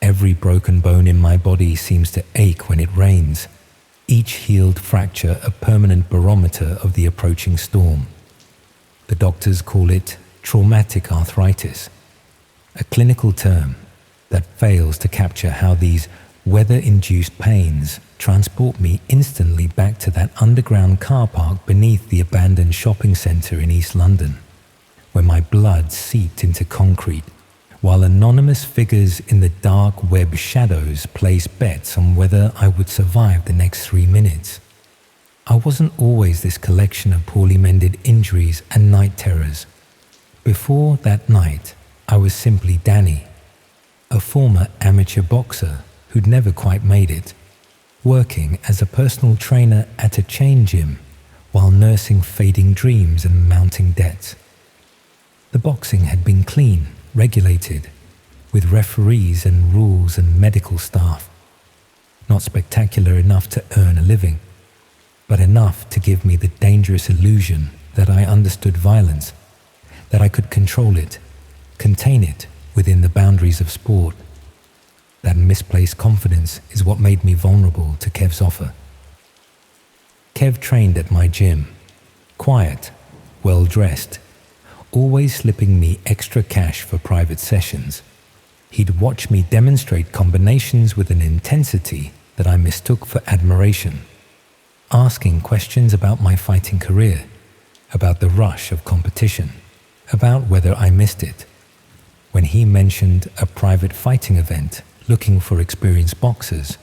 Every broken bone in my body seems to ache when it rains, each healed fracture a permanent barometer of the approaching storm. The doctors call it traumatic arthritis, a clinical term that fails to capture how these weather-induced pains transport me instantly back to that underground car park beneath the abandoned shopping centre in East London, where my blood seeped into concrete, while anonymous figures in the dark web shadows placed bets on whether I would survive the next 3 minutes. I wasn't always this collection of poorly mended injuries and night terrors. Before that night, I was simply Danny, a former amateur boxer who'd never quite made it, working as a personal trainer at a chain gym while nursing fading dreams and mounting debts. The boxing had been clean, regulated, with referees and rules and medical staff. Not spectacular enough to earn a living, but enough to give me the dangerous illusion that I understood violence, that I could control it, contain it within the boundaries of sport. That misplaced confidence is what made me vulnerable to Kev's offer. Kev trained at my gym, quiet, well-dressed, always slipping me extra cash for private sessions. He'd watch me demonstrate combinations with an intensity that I mistook for admiration, asking questions about my fighting career, about the rush of competition, about whether I missed it. When he mentioned a private fighting event looking for experienced boxers,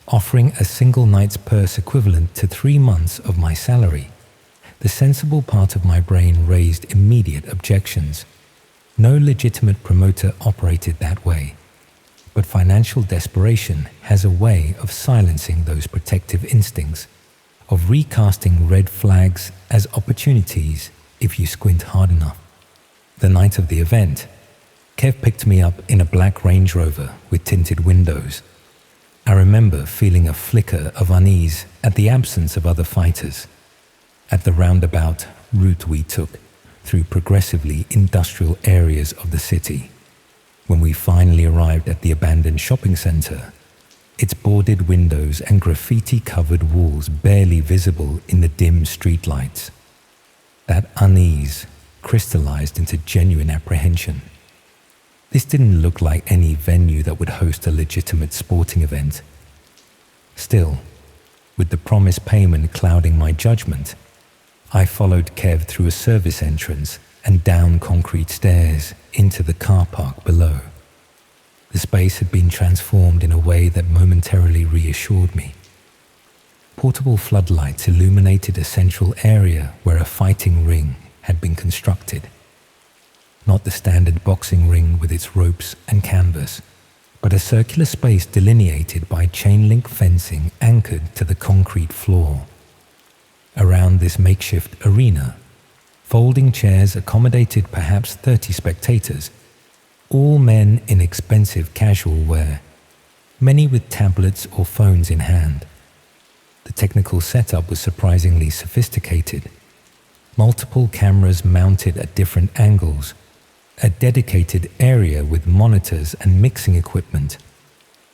offering a single night's purse equivalent to 3 months of my salary, the sensible part of my brain raised immediate objections. No legitimate promoter operated that way, but financial desperation has a way of silencing those protective instincts, of recasting red flags as opportunities if you squint hard enough. The night of the event, Kev picked me up in a black Range Rover with tinted windows. I remember feeling a flicker of unease at the absence of other fighters. At the roundabout route we took through progressively industrial areas of the city, when we finally arrived at the abandoned shopping center, its boarded windows and graffiti-covered walls barely visible in the dim streetlights. That unease crystallized into genuine apprehension. This didn't look like any venue that would host a legitimate sporting event. Still, with the promised payment clouding my judgment, I followed Kev through a service entrance and down concrete stairs into the car park below. The space had been transformed in a way that momentarily reassured me. Portable floodlights illuminated a central area where a fighting ring had been constructed. Not the standard boxing ring with its ropes and canvas, but a circular space delineated by chain-link fencing anchored to the concrete floor. Around this makeshift arena, folding chairs accommodated perhaps 30 spectators, all men in expensive casual wear, many with tablets or phones in hand. The technical setup was surprisingly sophisticated. Multiple cameras mounted at different angles, a dedicated area with monitors and mixing equipment,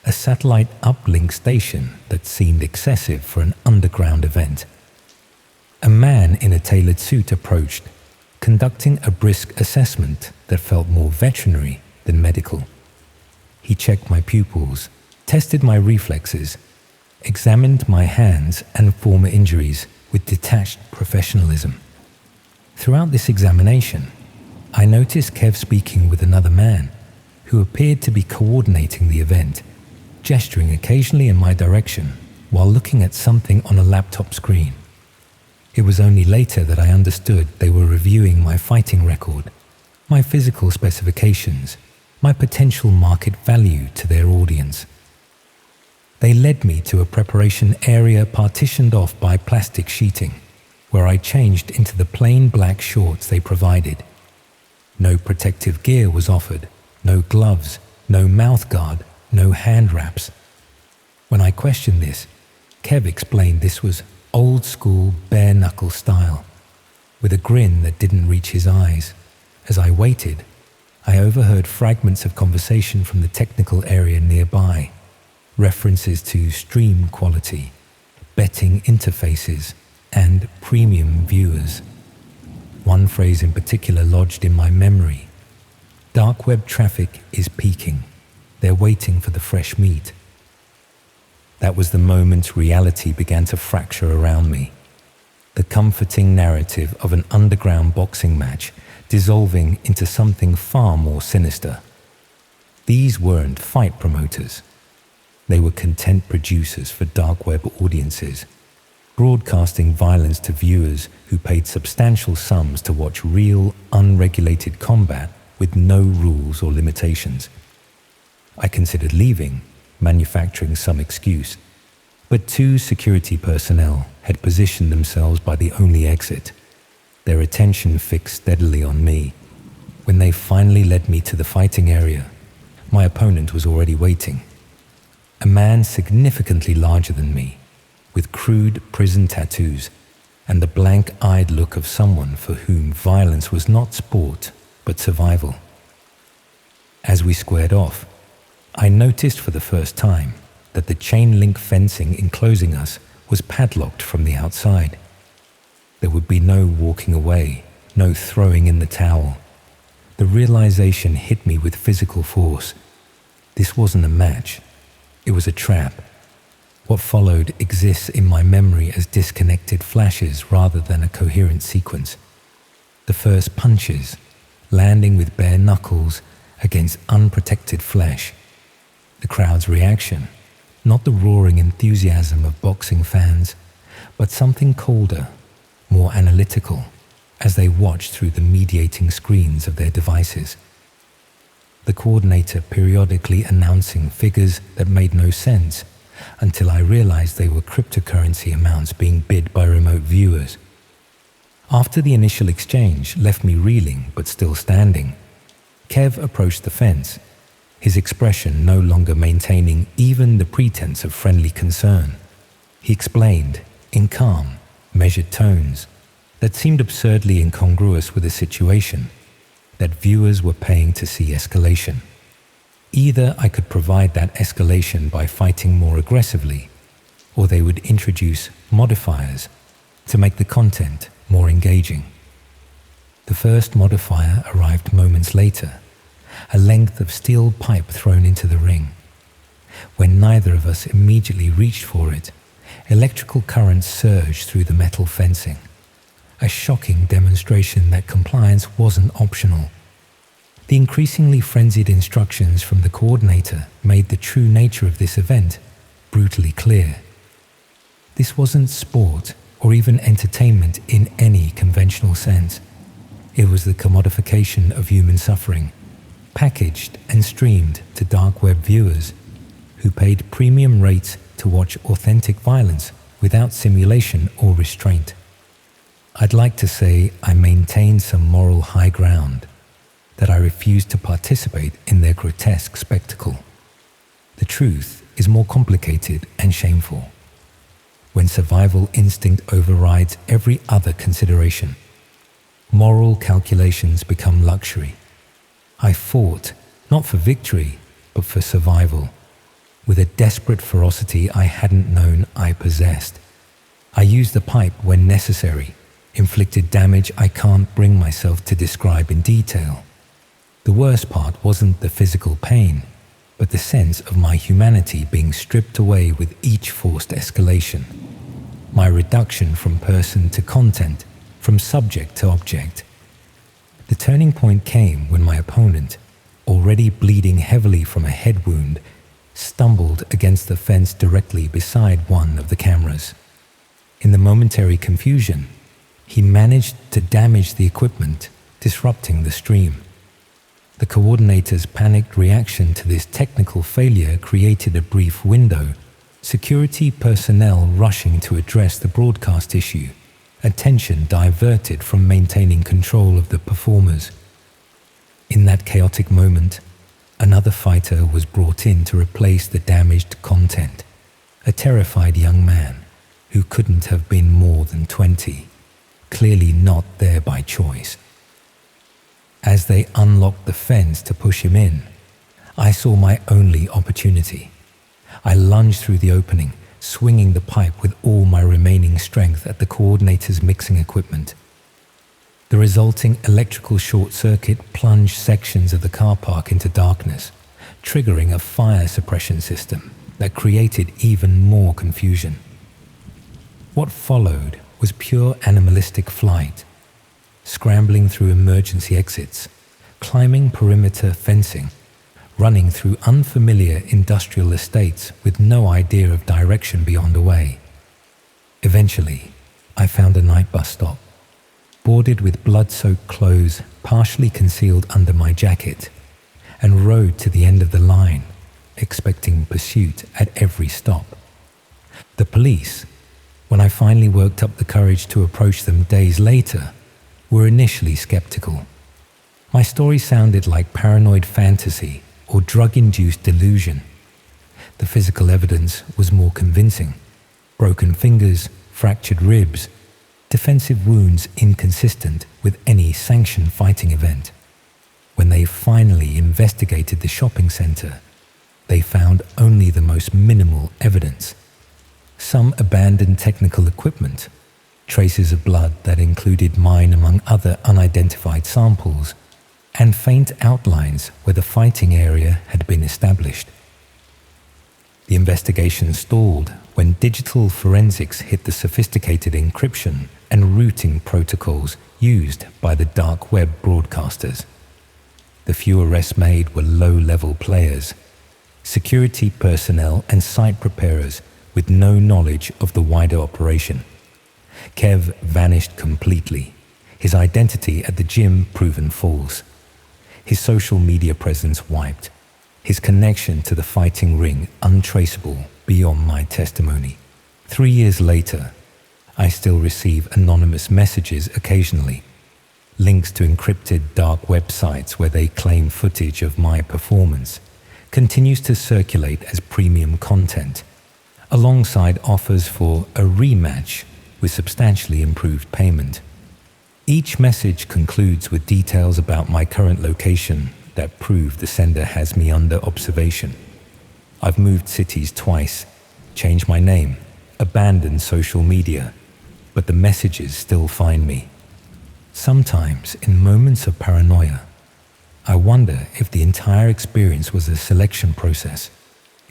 a satellite uplink station that seemed excessive for an underground event. A man in a tailored suit approached, conducting a brisk assessment that felt more veterinary than medical. He checked my pupils, tested my reflexes, examined my hands and former injuries with detached professionalism. Throughout this examination, I noticed Kev speaking with another man who appeared to be coordinating the event, gesturing occasionally in my direction while looking at something on a laptop screen. It was only later that I understood they were reviewing my fighting record, my physical specifications, my potential market value to their audience. They led me to a preparation area partitioned off by plastic sheeting, where I changed into the plain black shorts they provided. No protective gear was offered, no gloves, no mouth guard, no hand wraps. When I questioned this, Kev explained this was old school bare knuckle style, with a grin that didn't reach his eyes. As I waited, I overheard fragments of conversation from the technical area nearby, references to stream quality, betting interfaces, and premium viewers. One phrase in particular lodged in my memory. Dark web traffic is peaking. They're waiting for the fresh meat. That was the moment reality began to fracture around me. The comforting narrative of an underground boxing match dissolving into something far more sinister. These weren't fight promoters. They were content producers for dark web audiences, broadcasting violence to viewers who paid substantial sums to watch real, unregulated combat with no rules or limitations. I considered leaving, manufacturing some excuse, but 2 security personnel had positioned themselves by the only exit, their attention fixed steadily on me. When they finally led me to the fighting area, my opponent was already waiting. A man significantly larger than me, with crude prison tattoos and the blank-eyed look of someone for whom violence was not sport but survival. As we squared off, I noticed for the first time that the chain-link fencing enclosing us was padlocked from the outside. There would be no walking away, no throwing in the towel. The realization hit me with physical force. This wasn't a match. It was a trap. What followed exists in my memory as disconnected flashes rather than a coherent sequence. The first punches, landing with bare knuckles against unprotected flesh. The crowd's reaction, not the roaring enthusiasm of boxing fans, but something colder, more analytical, as they watched through the mediating screens of their devices. The coordinator periodically announcing figures that made no sense until I realized they were cryptocurrency amounts being bid by remote viewers. After the initial exchange left me reeling but still standing, Kev approached the fence, his expression no longer maintaining even the pretense of friendly concern. He explained, in calm, measured tones that seemed absurdly incongruous with the situation, that viewers were paying to see escalation. Either I could provide that escalation by fighting more aggressively, or they would introduce modifiers to make the content more engaging. The first modifier arrived moments later, a length of steel pipe thrown into the ring. When neither of us immediately reached for it, electrical currents surged through the metal fencing, a shocking demonstration that compliance wasn't optional. The increasingly frenzied instructions from the coordinator made the true nature of this event brutally clear. This wasn't sport or even entertainment in any conventional sense. It was the commodification of human suffering, packaged and streamed to dark web viewers who paid premium rates to watch authentic violence without simulation or restraint. I'd like to say I maintained some moral high ground, that I refused to participate in their grotesque spectacle. The truth is more complicated and shameful. When survival instinct overrides every other consideration, moral calculations become luxury. I fought, not for victory, but for survival, with a desperate ferocity I hadn't known I possessed. I used the pipe when necessary, inflicted damage I can't bring myself to describe in detail. The worst part wasn't the physical pain, but the sense of my humanity being stripped away with each forced escalation. My reduction from person to content, from subject to object. The turning point came when my opponent, already bleeding heavily from a head wound, stumbled against the fence directly beside one of the cameras. In the momentary confusion, he managed to damage the equipment, disrupting the stream. The coordinator's panicked reaction to this technical failure created a brief window, security personnel rushing to address the broadcast issue, attention diverted from maintaining control of the performers. In that chaotic moment, another fighter was brought in to replace the damaged content, a terrified young man who couldn't have been more than 20, clearly not there by choice. As they unlocked the fence to push him in, I saw my only opportunity. I lunged through the opening, swinging the pipe with all my remaining strength at the coordinator's mixing equipment. The resulting electrical short circuit plunged sections of the car park into darkness, triggering a fire suppression system that created even more confusion. What followed was pure animalistic flight, scrambling through emergency exits, climbing perimeter fencing, running through unfamiliar industrial estates with no idea of direction beyond a way. Eventually, I found a night bus stop, boarded with blood-soaked clothes partially concealed under my jacket, and rode to the end of the line, expecting pursuit at every stop. The police, when I finally worked up the courage to approach them days later, were initially skeptical. My story sounded like paranoid fantasy or drug-induced delusion. The physical evidence was more convincing. Broken fingers, fractured ribs, defensive wounds inconsistent with any sanctioned fighting event. When they finally investigated the shopping center, they found only the most minimal evidence. Some abandoned technical equipment, traces of blood that included mine among other unidentified samples, and faint outlines where the fighting area had been established. The investigation stalled when digital forensics hit the sophisticated encryption and routing protocols used by the dark web broadcasters. The few arrests made were low-level players, security personnel and site preparers with no knowledge of the wider operation. Kev vanished completely, his identity at the gym proven false, his social media presence wiped, his connection to the fighting ring untraceable beyond my testimony. 3 years later, I still receive anonymous messages occasionally, links to encrypted dark websites where they claim footage of my performance, continues to circulate as premium content, alongside offers for a rematch with substantially improved payment. Each message concludes with details about my current location that prove the sender has me under observation. I've moved cities twice, changed my name, abandoned social media, but the messages still find me. Sometimes, in moments of paranoia, I wonder if the entire experience was a selection process,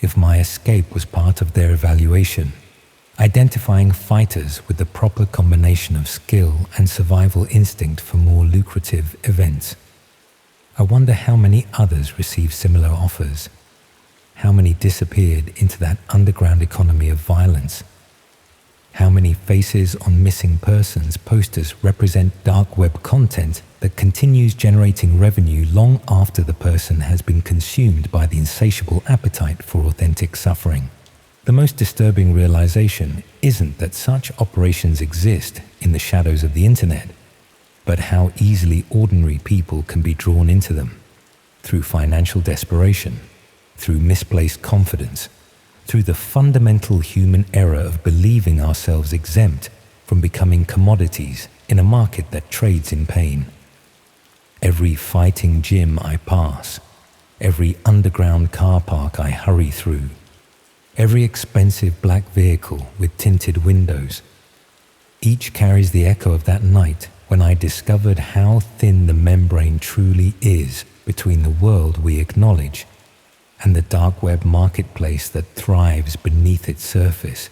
if my escape was part of their evaluation, identifying fighters with the proper combination of skill and survival instinct for more lucrative events. I wonder how many others received similar offers, how many disappeared into that underground economy of violence. How many faces on missing persons posters represent dark web content that continues generating revenue long after the person has been consumed by the insatiable appetite for authentic suffering? The most disturbing realization isn't that such operations exist in the shadows of the internet, but how easily ordinary people can be drawn into them through financial desperation, through misplaced confidence, through the fundamental human error of believing ourselves exempt from becoming commodities in a market that trades in pain. Every fighting gym I pass, every underground car park I hurry through, every expensive black vehicle with tinted windows, each carries the echo of that night when I discovered how thin the membrane truly is between the world we acknowledge and the dark web marketplace that thrives beneath its surface.